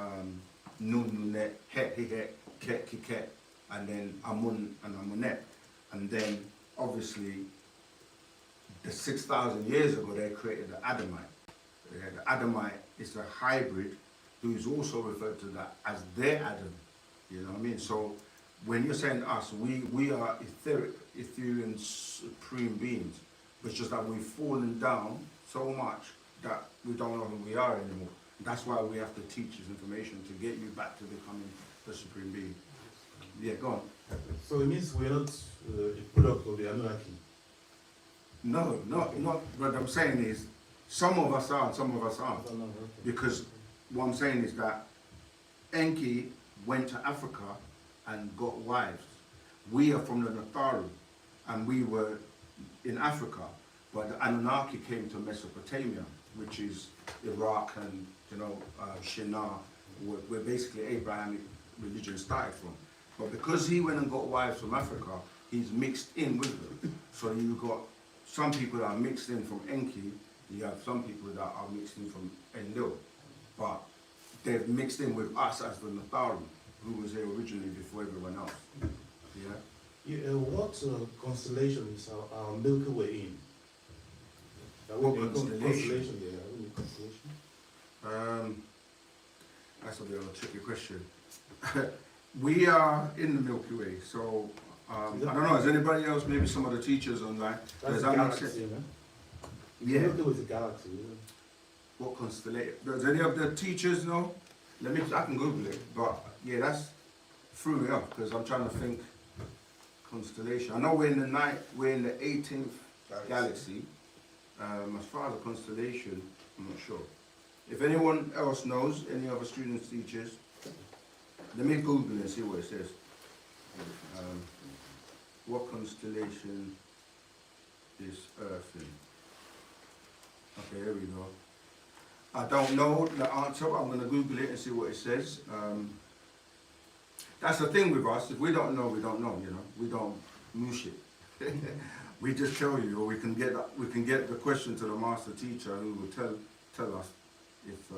Nun Nunet, Het Hihet, Ket Kiket, and then Amun and Amunet. And then obviously the 6,000 years ago they created the Adamite. The Adamite is a hybrid who is also referred to that as their Adam. You know what I mean? So when you're saying us, we are Ethereal supreme beings. But it's just that we've fallen down so much that we don't know who we are anymore. That's why we have to teach this information to get you back to becoming the supreme being. Yeah, go on. So it means we're not a product of the Anunnaki? No, not. What I'm saying is, some of us are and some of us aren't. Because what I'm saying is that Enki went to Africa and got wives. We are from the Natharu, and we were in Africa, but the Anunnaki came to Mesopotamia, which is Iraq and Shinar, where basically Abrahamic religion started from. But because he went and got wives from Africa, he's mixed in with them. So you've got some people that are mixed in from Enki, you have some people that are mixed in from Enlil, but they've mixed in with us as the Natharu, who was here originally before everyone else. Yeah. What constellations are Milky Way in? What constellation? Constellation? That's a bit of a tricky question. We are in the Milky Way, so I don't know. Is anybody else? Maybe some of the teachers online. That's a galaxy, man. Yeah. Milky Way is a galaxy. Isn't it? What constellation? Does any of the teachers know? I can Google it, but yeah, that's threw me off because I'm trying to think. Constellation. I know we're in the 18th galaxy. As far as a constellation, I'm not sure. If anyone else knows, any other students, teachers, let me Google it and see what it says. What constellation is Earth in? Okay, here we go. I don't know the answer, but I'm going to Google it and see what it says. That's the thing with us. If we don't know, we don't know. We don't moosh it. We just tell you, or we can get the question to the master teacher, who will tell us if.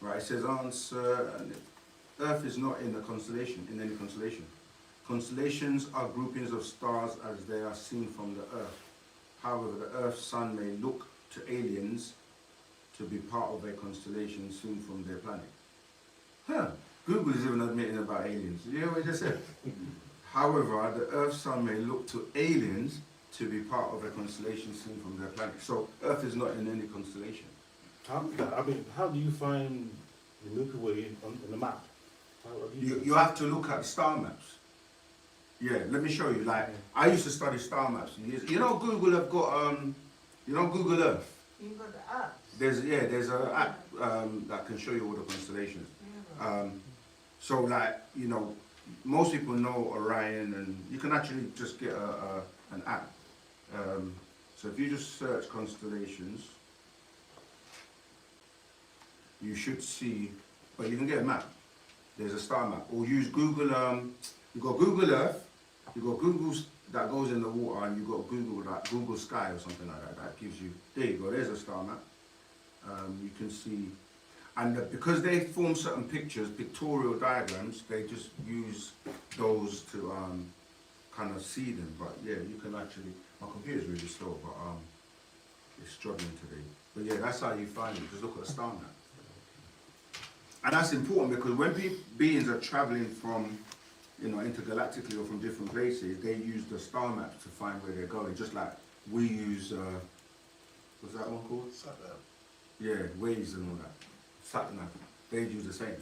Right, it says answer. Earth is not in any constellation. Constellations are groupings of stars as they are seen from the Earth. However, the Earth's sun may look to aliens to be part of a constellation seen from their planet. Huh. Google is even admitting about aliens. You hear what I just said? However, the Earth's sun may look to aliens to be part of a constellation seen from their planet. So Earth is not in any constellation. How do you find the Milky Way on the map? You have to look at star maps. Yeah, let me show you. Like, I used to study star maps. Google have got Google Earth. You got the app. There's an app that can show you all the constellations. So most people know Orion, and you can actually just get an app. So if you just search constellations, you should see, but you can get a map. There's a star map, or use Google. You got Google Earth, you got Google that goes in the water, and you got Google Sky or something like that. That gives you. There you go. There's a star map. You can see. And because they form certain pictures, pictorial diagrams, they just use those to kind of see them. But yeah, you can actually, my computer's really slow, but it's struggling today. But yeah, that's how you find it. Just look at a star map. And that's important because when beings are traveling from, intergalactically or from different places, they use the star maps to find where they're going. Just like we use, what's that one called? Yeah, ways and all that. Sat-nav, they do the same.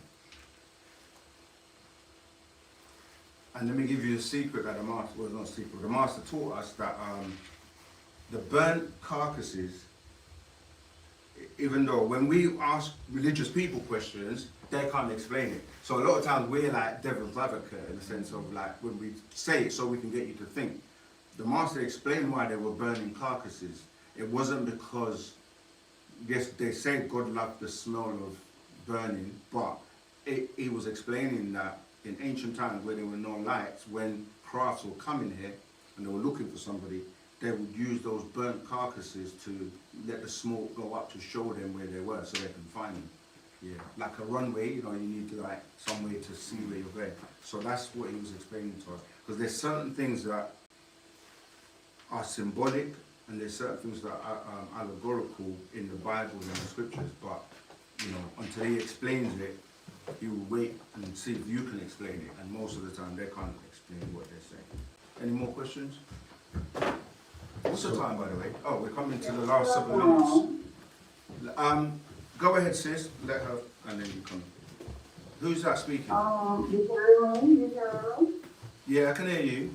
And let me give you a secret that the master, well, not a secret, the master taught us that the burnt carcasses, even though when we ask religious people questions, they can't explain it. So a lot of times we're like devil's advocate in the sense of like when we say it so we can get you to think. The master explained why they were burning carcasses. It wasn't because, yes, they say God loved the smell of burning, but he was explaining that in ancient times where there were no lights, when crafts were coming here and they were looking for somebody, they would use those burnt carcasses to let the smoke go up to show them where they were so they can find them. Yeah, like a runway, you know, you need to like some way to see where you're going. So that's what he was explaining to us. Because there's certain things that are symbolic and there's certain things that are allegorical in the Bible and the scriptures, but you know, until he explains it, you will wait and see if you can explain it, and most of the time they can't explain what they're saying. Any more questions? What's the time, by the way? Oh, we're coming to the last 7 minutes. Go ahead, sis, let her, and then you come. Who's that speaking? You hear me? Yeah, I can hear you.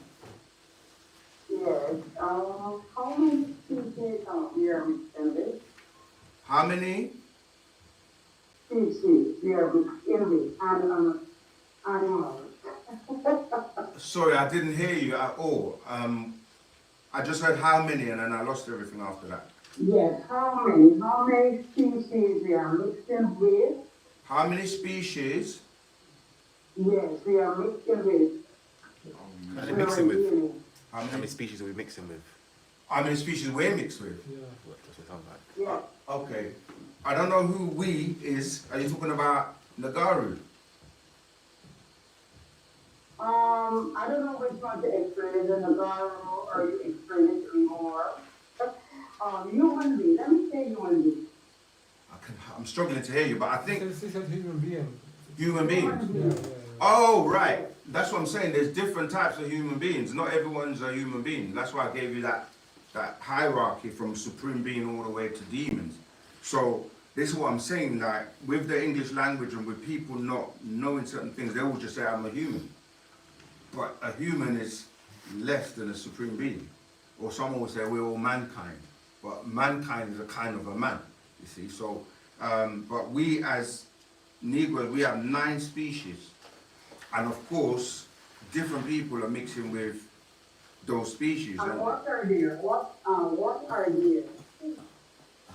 Yes. How many species we are mixed in with? How many? Species we are mixed in with animals. Sorry, I didn't hear you at all. I just heard how many, and then I lost everything after that. Yes, how many species we are mixed in with? How many species? Yes, we are mixed in with. How many mixing with? How many species are we mixing with? How many species we're mixed with? Yeah. That's what I'm talking about. Yeah. Okay. I don't know who we is. Are you talking about Nagaru? I don't know which one to explain, the Nagaru, or you explain it to me more. Human being, let me say human being. I'm struggling to hear you, but I think It's a human being. human beings. Yeah. Oh, right. That's what I'm saying. There's different types of human beings. Not everyone's a human being. That's why I gave you that hierarchy from supreme being all the way to demons. So this is what I'm saying. Like with the English language and with people not knowing certain things, they will just say I'm a human. But a human is less than a supreme being. Or someone will say we're all mankind. But mankind is a kind of a man, you see. So, but we as Negroes, we have 9 species. And of course, different people are mixing with those species. And what are there? What are there?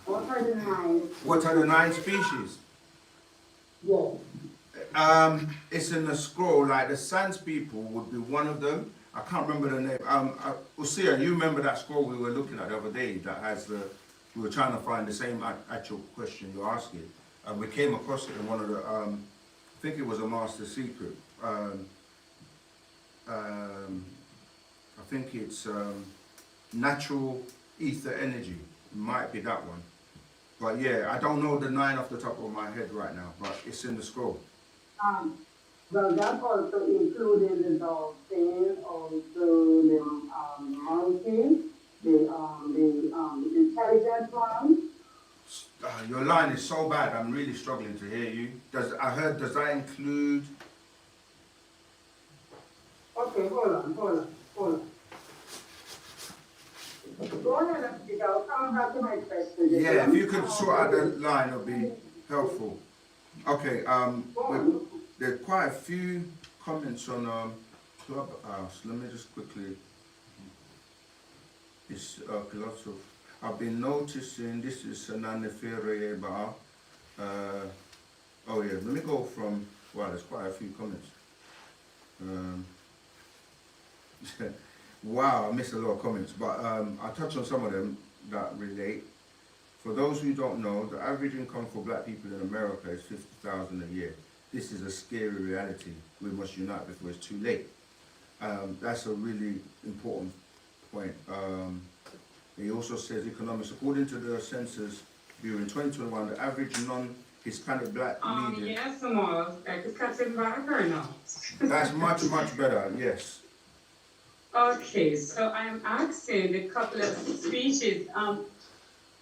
What are the 9? What are the 9 species? Yes. It's in the scroll, like the Sans people would be one of them. I can't remember the name. Usia, you remember that scroll we were looking at the other day that has we were trying to find the same actual question you're asking. And we came across it in one of the, I think it was a Master Secret. I think it's natural ether energy. It might be that one. But yeah, I don't know the 9 off the top of my head right now, but it's in the scroll. Well, that also included the dolphin, also the monkey, the intelligent one. Your line is so bad, I'm really struggling to hear you. Does that include? Okay, hold on. Go ahead and speak. I'll come back to my question. Yeah, if you could sort out the line, it would be helpful. Okay, there's quite a few comments on Clubhouse. Let me just quickly. It's lots of. I've been noticing. This is Sanane Ferreira. Oh yeah, let me go from. Wow, there's quite a few comments. Wow, I missed a lot of comments, but I'll touch on some of them that relate. For those who don't know, the average income for black people in America is $50,000 a year. This is a scary reality. We must unite before it's too late. That's a really important point. He also says economics. According to the census Bureau in 2021, the average non-Hispanic black median. Yes, Amos. I could cut it back or no? That's much, much better, yes. Okay, so I'm asking a couple of species.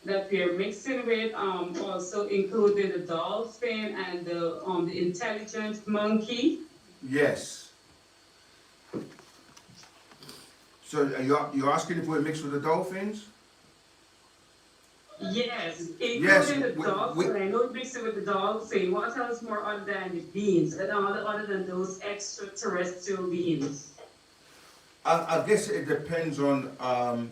that we are mixing with, also including the dolphin and the intelligent monkey. Yes. So you're asking if we're mixed with the dolphins? Yes, including Yes, the dolphin. I know it's mixed with the dolphin. What else more other than the beings, other than those extraterrestrial beings? I guess it depends on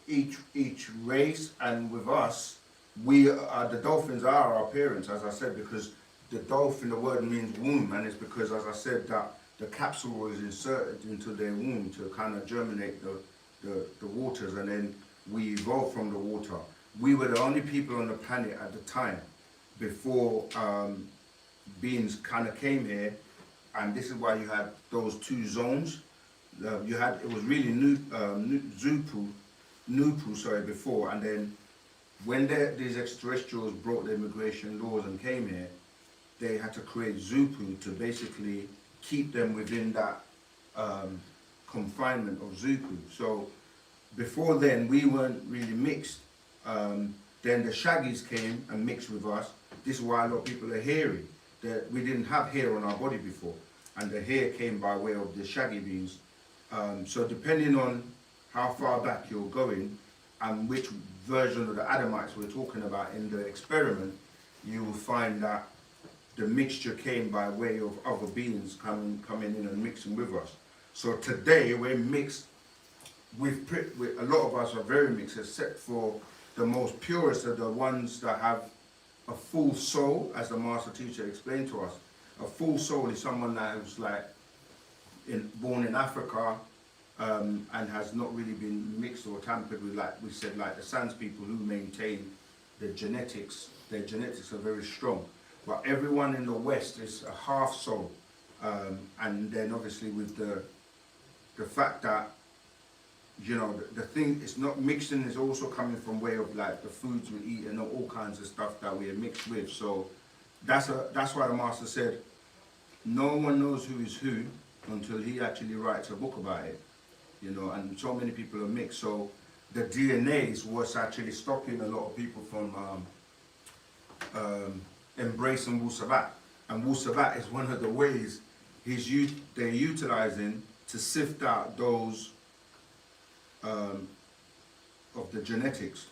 each race, and with us, the dolphins are our parents, as I said, because the dolphin, the word means womb, and it's because, as I said, that the capsule was inserted into their womb to kind of germinate the waters, and then we evolved from the water. We were the only people on the planet at the time before beings kind of came here, and this is why you had those two zones. It was really Nupu before, and then when these extraterrestrials brought the immigration laws and came here, they had to create Zupu to basically keep them within that confinement of Zupu. So before then, we weren't really mixed. Then the Shaggies came and mixed with us. This is why a lot of people are hairy. We didn't have hair on our body before, and the hair came by way of the Shaggy beings. So depending on how far back you're going and which version of the Adamites we're talking about in the experiment, you will find that the mixture came by way of other beings coming in and mixing with us. So today we're mixed with a lot of us are very mixed, except for the most purest are the ones that have a full soul, as the master teacher explained to us. A full soul is someone that was like born in Africa and has not really been mixed or tampered with, like we said, like the Sans people who maintain the genetics. Their genetics are very strong. But everyone in the West is a half soul. And then obviously with the fact that, you know, the thing is not mixing is also coming from way of like the foods we eat and all kinds of stuff that we are mixed with. So that's why the master said, no one knows who is who until he actually writes a book about it, you know, and so many people are mixed. So the DNA is what's actually stopping a lot of people from embracing Wu-Sabat. And Wu-Sabat is one of the ways they're utilizing to sift out those of the genetics,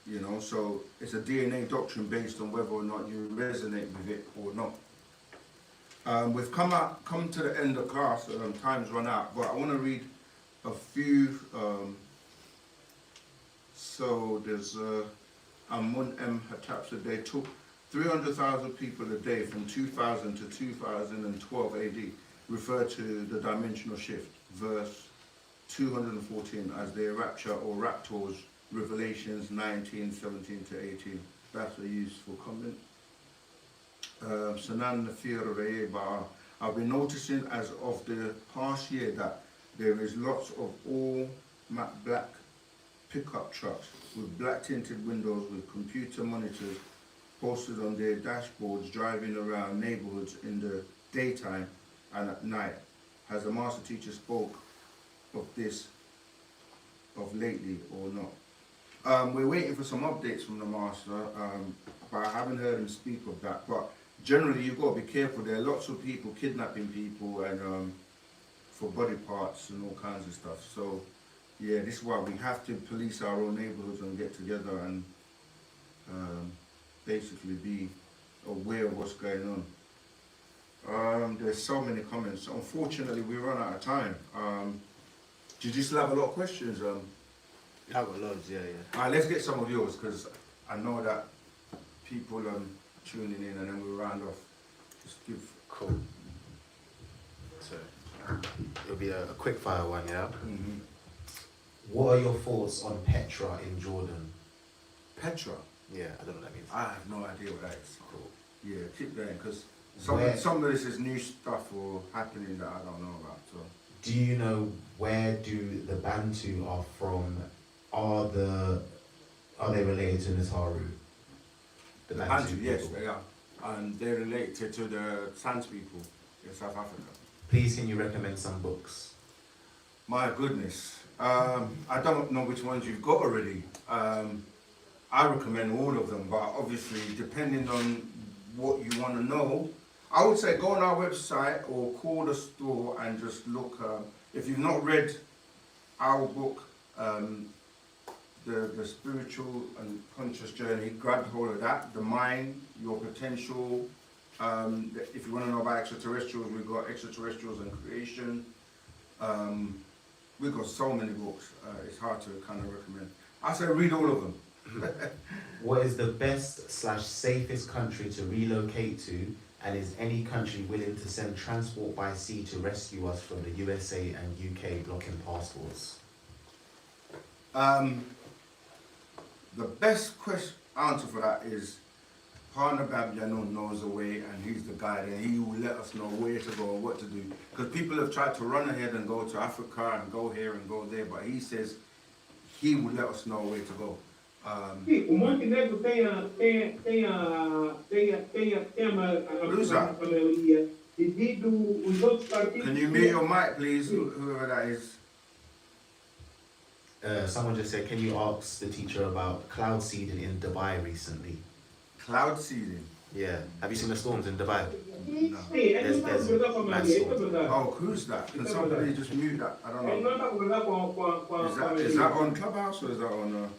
you know. So it's a DNA doctrine based on whether or not you resonate with it or not. We've come to the end of class, time's run out, but I want to read a few. So there's Amun M. Hattab said they took 300,000 people a day from 2000 to 2012 AD, referred to the dimensional shift, verse 214 as their rapture or raptors, Revelations 19, 17 to 18. That's a useful comment. Sanan Nafir Reba, I've been noticing as of the past year that there is lots of all matte black pickup trucks with black tinted windows with computer monitors posted on their dashboards driving around neighborhoods in the daytime and at night. Has the master teacher spoke of this of lately or not? We're waiting for some updates from the master, but I haven't heard him speak of that. But generally, you've got to be careful. There are lots of people kidnapping people and for body parts and all kinds of stuff. So, yeah, this is why we have to police our own neighborhoods and get together and basically be aware of what's going on. There's so many comments. Unfortunately, we run out of time. Did you still have a lot of questions? I've got loads, yeah. All right, let's get some of yours, because I know that people tuning in, and then we'll round off. Just give. Cool. So, it'll be a quick fire one, yeah? Mm-hmm. What are your thoughts on Petra in Jordan? Petra? Yeah, I don't know what that means. I have no idea what that is. Cool. Yeah, keep going, because some of this is new stuff or happening that I don't know about. So. Do you know where do the Bantu are from? Are they related to Nataru? The Bantu, yes, they are. And they're related to the Sans people in South Africa. Please, can you recommend some books? My goodness. I don't know which ones you've got already. I I recommend all of them, but obviously depending on what you want to know, I would say go on our website or call the store and just look. If you've not read our book, the Spiritual and Conscious Journey, grab hold of that. The Mind, Your Potential. If you want to know about extraterrestrials, we've got Extraterrestrials and Creation. We've got so many books. It's hard to kind of recommend. I say read all of them. What is the best/safest country to relocate to, and is any country willing to send transport by sea to rescue us from the USA and UK blocking passports? The best answer for that is Partner Babiano knows the way, and he's the guide, and he will let us know where to go and what to do. Because people have tried to run ahead and go to Africa and go here and go there, but he says he will let us know where to go. Can you mute your mic, please, whoever that is? Someone just said, can you ask the teacher about cloud seeding in Dubai recently? Cloud seeding? Yeah. Have you seen the storms in Dubai? No. There's mad storms. Oh, who's that? Can somebody just mute that? I don't know. Is that on Clubhouse or is that on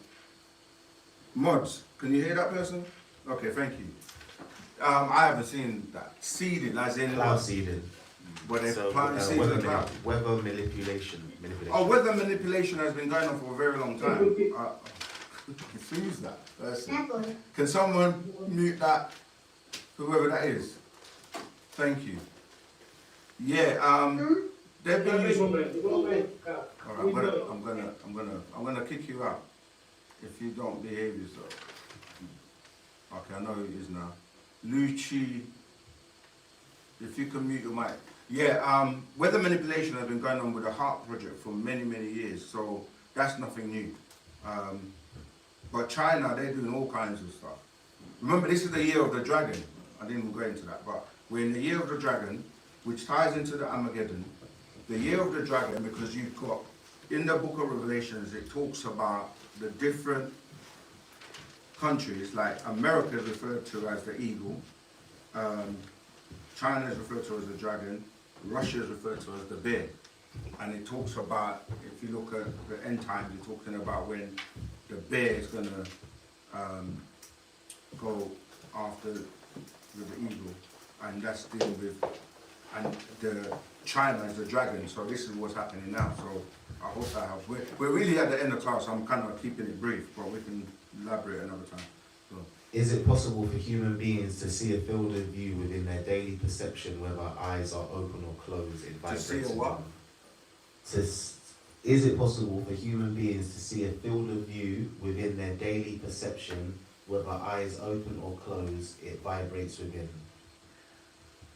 Mods? Can you hear that person? Okay, thank you. I haven't seen that. Seeding, as in cloud seeding. Where they plant seeds in the cloud. Weather manipulation. Oh, weather manipulation has been going on for a very long time. Who's that person? Can someone mute that? Whoever that is. Thank you. Yeah. They've been using. All right, I'm gonna kick you out if you don't behave yourself. Okay, I know who it is now. Lucci. If you can mute your mic. Yeah, weather manipulation has been going on with the HARP project for many, many years, so that's nothing new. But China, they're doing all kinds of stuff. Remember, this is the year of the dragon. I didn't go into that, but we're in the year of the dragon, which ties into the Armageddon. The year of the dragon, because you've got, in the book of Revelations, it talks about the different countries, like America is referred to as the eagle, China is referred to as the dragon, Russia is referred to as the bear. And it talks about, if you look at the end times, you're talking about when the bear is going to go after with the eagle, and that's dealing with, and the China is the dragon. So this is what's happening now. So I hope that helps. We're really at the end of class. I'm kind of keeping it brief, but we can elaborate another time. So. Is it possible for human beings to see a field of view within their daily perception, whether eyes are open or closed? It vibrates. To see a what? Is it possible for human beings to see a field of view within their daily perception, whether eyes open or closed? It vibrates within.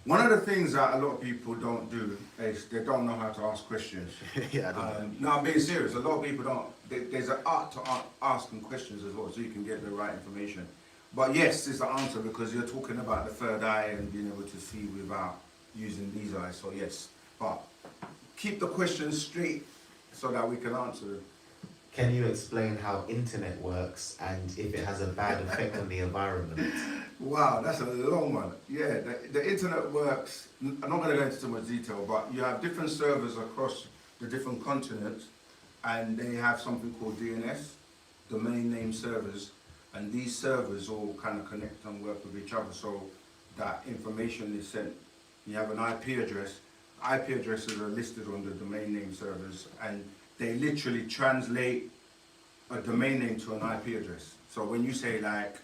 One of the things that a lot of people don't do is they don't know how to ask questions. Yeah, I don't know. No, I'm being serious. A lot of people don't. There's an art to asking questions as well, so you can get the right information. But yes, is the answer, because you're talking about the third eye and being able to see without using these eyes. So yes, but keep the questions straight so that we can answer them. Can you explain how internet works and if it has a bad effect on the environment? Wow, that's a long one. Yeah, the internet works. I'm not going to go into too much detail, but you have different servers across the different continents, and they have something called DNS, domain name servers, and these servers all kind of connect and work with each other so that information is sent. You have an IP address. IP addresses are listed on the domain name servers, and they literally translate a domain name to an IP address. So when you say like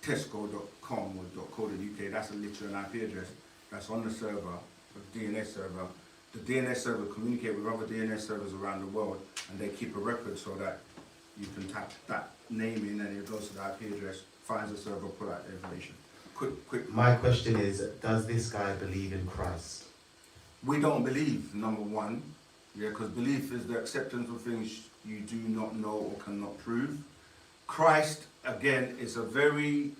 tesco.com or .co.uk, that's literally an IP address that's on the server, a DNS server. The DNS server communicate with other DNS servers around the world, and they keep a record so that you can tap that name in and it goes to the IP address, finds the server, pull out the information. Quick. My question is, does this guy believe in Christ? We don't believe, number one. Yeah, because belief is the acceptance of things you do not know or cannot prove. Christ, again, is a very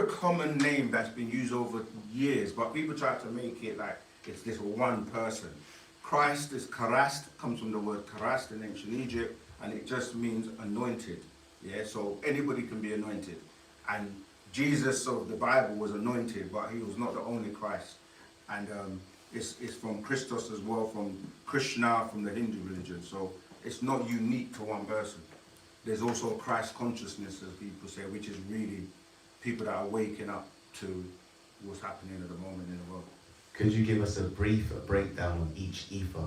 common name that's been used over years, but people try to make it like it's this one person. Christ is karast, comes from the word karast in ancient Egypt, and it just means anointed. Yeah, so anybody can be anointed. And Jesus of the Bible was anointed, but he was not the only Christ. And it's from Christos as well, from Krishna, from the Hindu religion. So it's not unique to one person. There's also Christ consciousness, as people say, which is really people that are waking up to what's happening at the moment in the world. Could you give us a brief breakdown of each ether?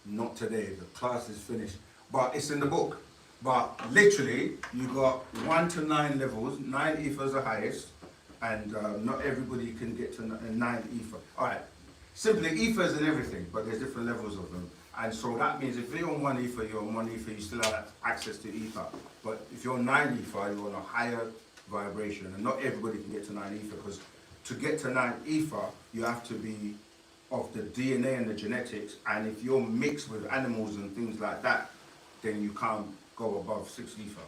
Not today, the class is finished, but it's in the book. But literally, you got 1 to 9 levels, 9 ethers are highest, and not everybody can get to 9 ether. All right, simply ethers and everything, but there's different levels of them. And so that means if you're on 1 ether, you're on 1 ether, you still have access to ether. But if you're on 9 ether, you're on a higher vibration, and not everybody can get to 9 ether, because to get to 9 ether, you have to be of the DNA and the genetics, and if you're mixed with animals and things like that, then you can't go above 6 ether.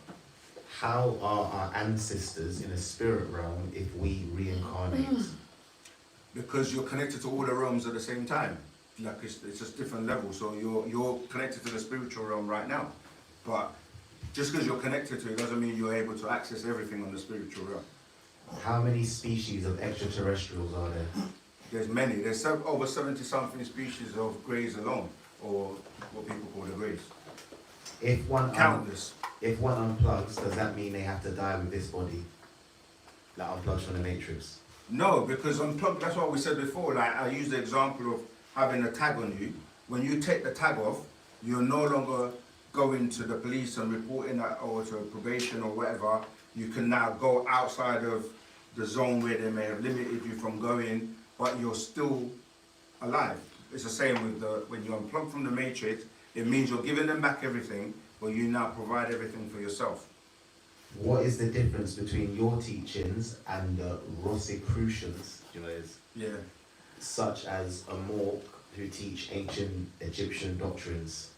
How are our ancestors in a spirit realm if we reincarnate? Because you're connected to all the realms at the same time. Like it's just different levels. So you're connected to the spiritual realm right now. But just because you're connected to it doesn't mean you're able to access everything on the spiritual realm. How many species of extraterrestrials are there? There's many. There's over 70 something species of greys alone, or what people call the greys. If one Countless. If one unplugs, does that mean they have to die with this body? Like unplugged from the matrix? No, because unplugged, that's what we said before. Like I used the example of having a tag on you. When you take the tag off, you're no longer going to the police and reporting that, or to probation or whatever. You can now go outside of the zone where they may have limited you from going, but you're still alive. It's the same with when you unplug from the matrix, it means you're giving them back everything, but you now provide everything for yourself. What is the difference between your teachings and the Rosicrucians, Yeah. such as Amorc, who teach ancient Egyptian doctrines?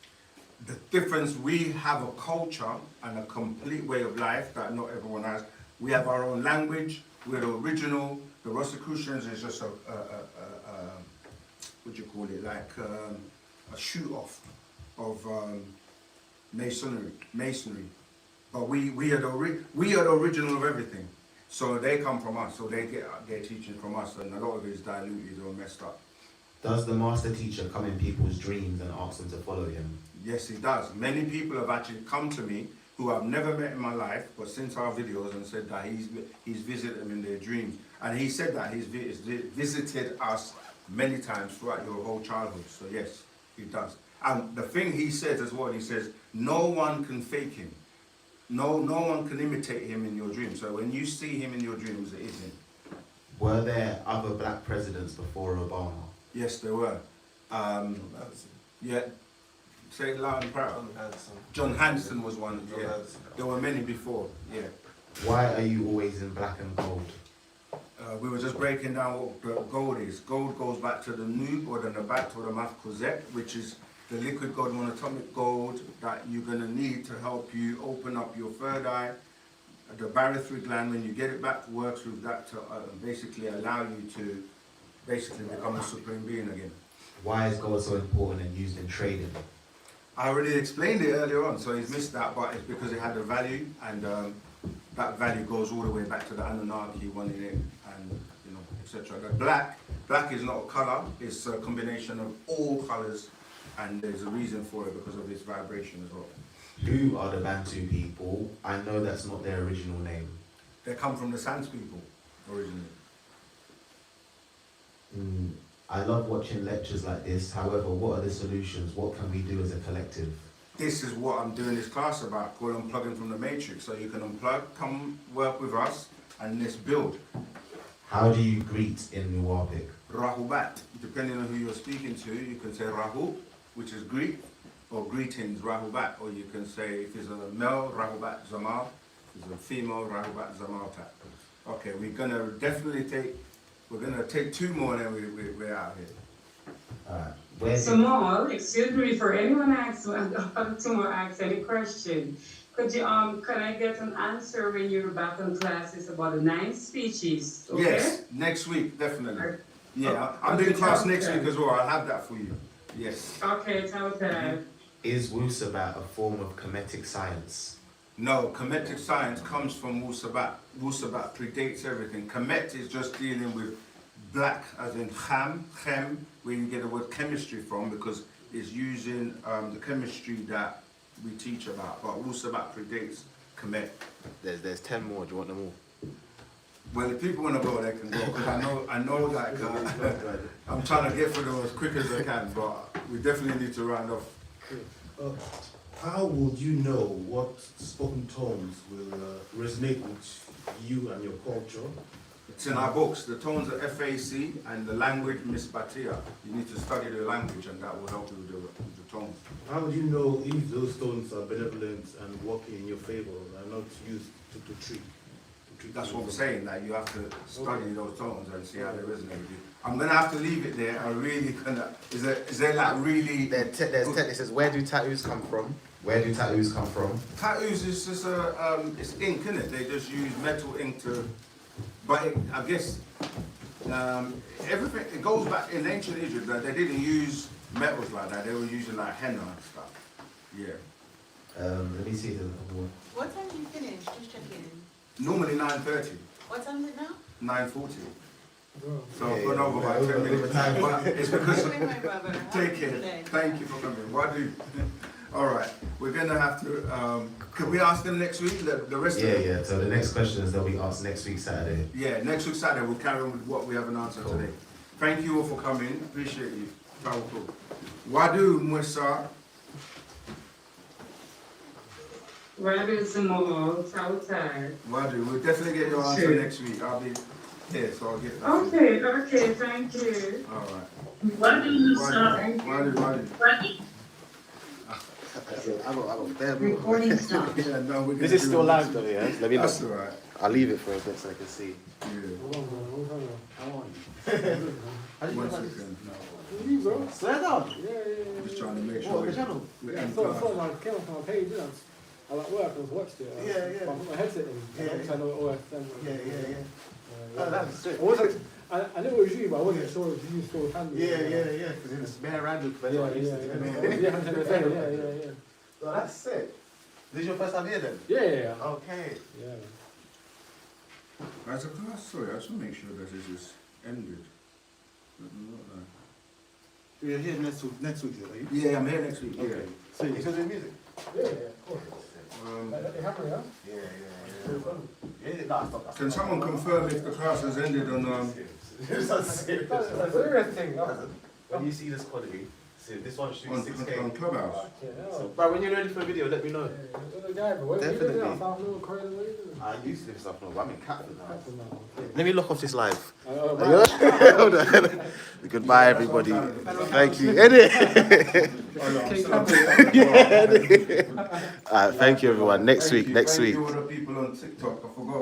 The difference, we have a culture and a complete way of life that not everyone has. We have our own language, we're the original. The Rosicrucians is just what do you call it, like a shoot off of masonry. But we are the original of everything. So they come from us, so they get their teaching from us, and a lot of it is diluted or messed up. Does the master teacher come in people's dreams and ask them to follow him? Yes, he does. Many people have actually come to me who I've never met in my life, but since our videos, and said that he's visited them in their dreams. And he said that he's visited us many times throughout your whole childhood. So yes, he does. And the thing he says as well, he says, no one can fake him. No one can imitate him in your dreams. So when you see him in your dreams, it is him. Were there other black presidents before Obama? Yes, there were. Yeah. Say it loud and proud. John Hanson was one. Yeah. There were many before. Yeah. Why are you always in black and gold? We were just breaking down what gold is. Gold goes back to the Nub or the Nabat or the Mafkuzet, which is the liquid gold, monatomic gold that you're going to need to help you open up your third eye. The barytheric gland, when you get it back, works with that to basically allow you to basically become a supreme being again. Why is gold so important and used in trading? I already explained it earlier on, so he's missed that, but it's because it had a value, and that value goes all the way back to the Anunnaki wanting it, and etc. Black is not a color; it's a combination of all colors, and there's a reason for it because of its vibration as well. Who are the Bantu people? I know that's not their original name. They come from the Sans people originally. I love watching lectures like this. However, what are the solutions? What can we do as a collective? This is what I'm doing this class about, called Unplugging from the Matrix. So you can unplug, come work with us, and let's build. How do you greet in Nuwapic? Rahubat. Depending on who you're speaking to, you can say Rahu, which is Greek, or greetings, Rahubat. Or you can say, if it's a male, Rahubat Zamal. If it's a female, Rahubat Zamalta. Okay, we're going to definitely take 2 more, and then we're out here. So Mal, excuse me, for anyone asks, to ask any question, could I get an answer when you're back in classes about the 9 species? Okay? Yes, next week, definitely. Yeah, I'm doing class next week as well. I'll have that for you. Yes. Okay, it's okay. Is Wu-Sabat a form of Kemetic science? No, Kemetic science comes from Wu-Sabat. Wu-Sabat predates everything. Kemet is just dealing with black, as in chem, where you get the word chemistry from, because it's using the chemistry that we teach about. But Wu-Sabat predates Kemet. There's 10 more. Do you want them all? Well, if people want to go, they can go. Because I know like, I'm trying to get through them as quick as I can, but we definitely need to round off. How would you know what spoken tones will resonate with you and your culture? It's in our books. The tones are FAC and the language Miss Batia. You need to study the language and that will help you with the tones. How would you know if those tones are benevolent and working in your favor and not used to treat? That's what I'm saying, that you have to study those tones and see how they resonate with you. I'm going to have to leave it there. I really gonna, is there like really... It says, where do tattoos come from? Where do tattoos come from? Tattoos is just it's ink, isn't it? They just use metal ink to, but I guess everything, it goes back in ancient Egypt that they didn't use metals like that. They were using like henna and stuff. Yeah. Let me see the one. What time do you finish? Just checking. Normally 9:30. What time is it now? 9:40. So I've gone over by 10 minutes. But it's because take care. Thank you for coming. What do? All right, we're gonna have to. Can we ask them next week? The rest. Yeah, yeah. So the next questions they'll be asked next week Saturday. Yeah, next week Saturday we'll carry on with what we haven't answered today. Thank you all for coming. Appreciate you. Powerful. Wadu Mwesa. Wadu Samoa, outside. Wadu, we'll definitely get your answer next week. I'll be here, so I'll get that. Okay, thank you. All right. Wadu. I got bare Recording stopped. Yeah, no, This is still live though, yeah? Let me look. That's all right. I'll leave it for a bit so I can see. One second. You, bro. Swear down. Yeah. Just trying to make sure. What, the channel? we're I in saw class. it came up on my page, didn't I? I like work, I was watched it. Yeah. I put my headset in. Yeah. I know OSM. Yeah. Oh, that's sick. I knew it was you, but I wasn't sure if you still family. Yeah. Because in the spare random for Yeah. Oh, that's sick. This is your first time here then? Yeah. Okay. Yeah. As a class, sorry, I just want to make sure that this is ended. You're here next week, are you? Yeah, I'm here next week. Okay. Yeah. So you're still doing music? Yeah, of course. They have me, huh? Yeah. No, stop. Can someone confirm if the class has ended on It's not serious. That's a serious thing, When you see this quality, see this one shoots on 6K. Clubhouse? So, but when you're ready for a video, let me know. Definitely. I used to live stuff now, but I'm in Catford now. Let me lock off this live. Hold on. Goodbye, everybody. Thank you. Alright, thank you, everyone. Next week. Thank you all the people on TikTok. I forgot.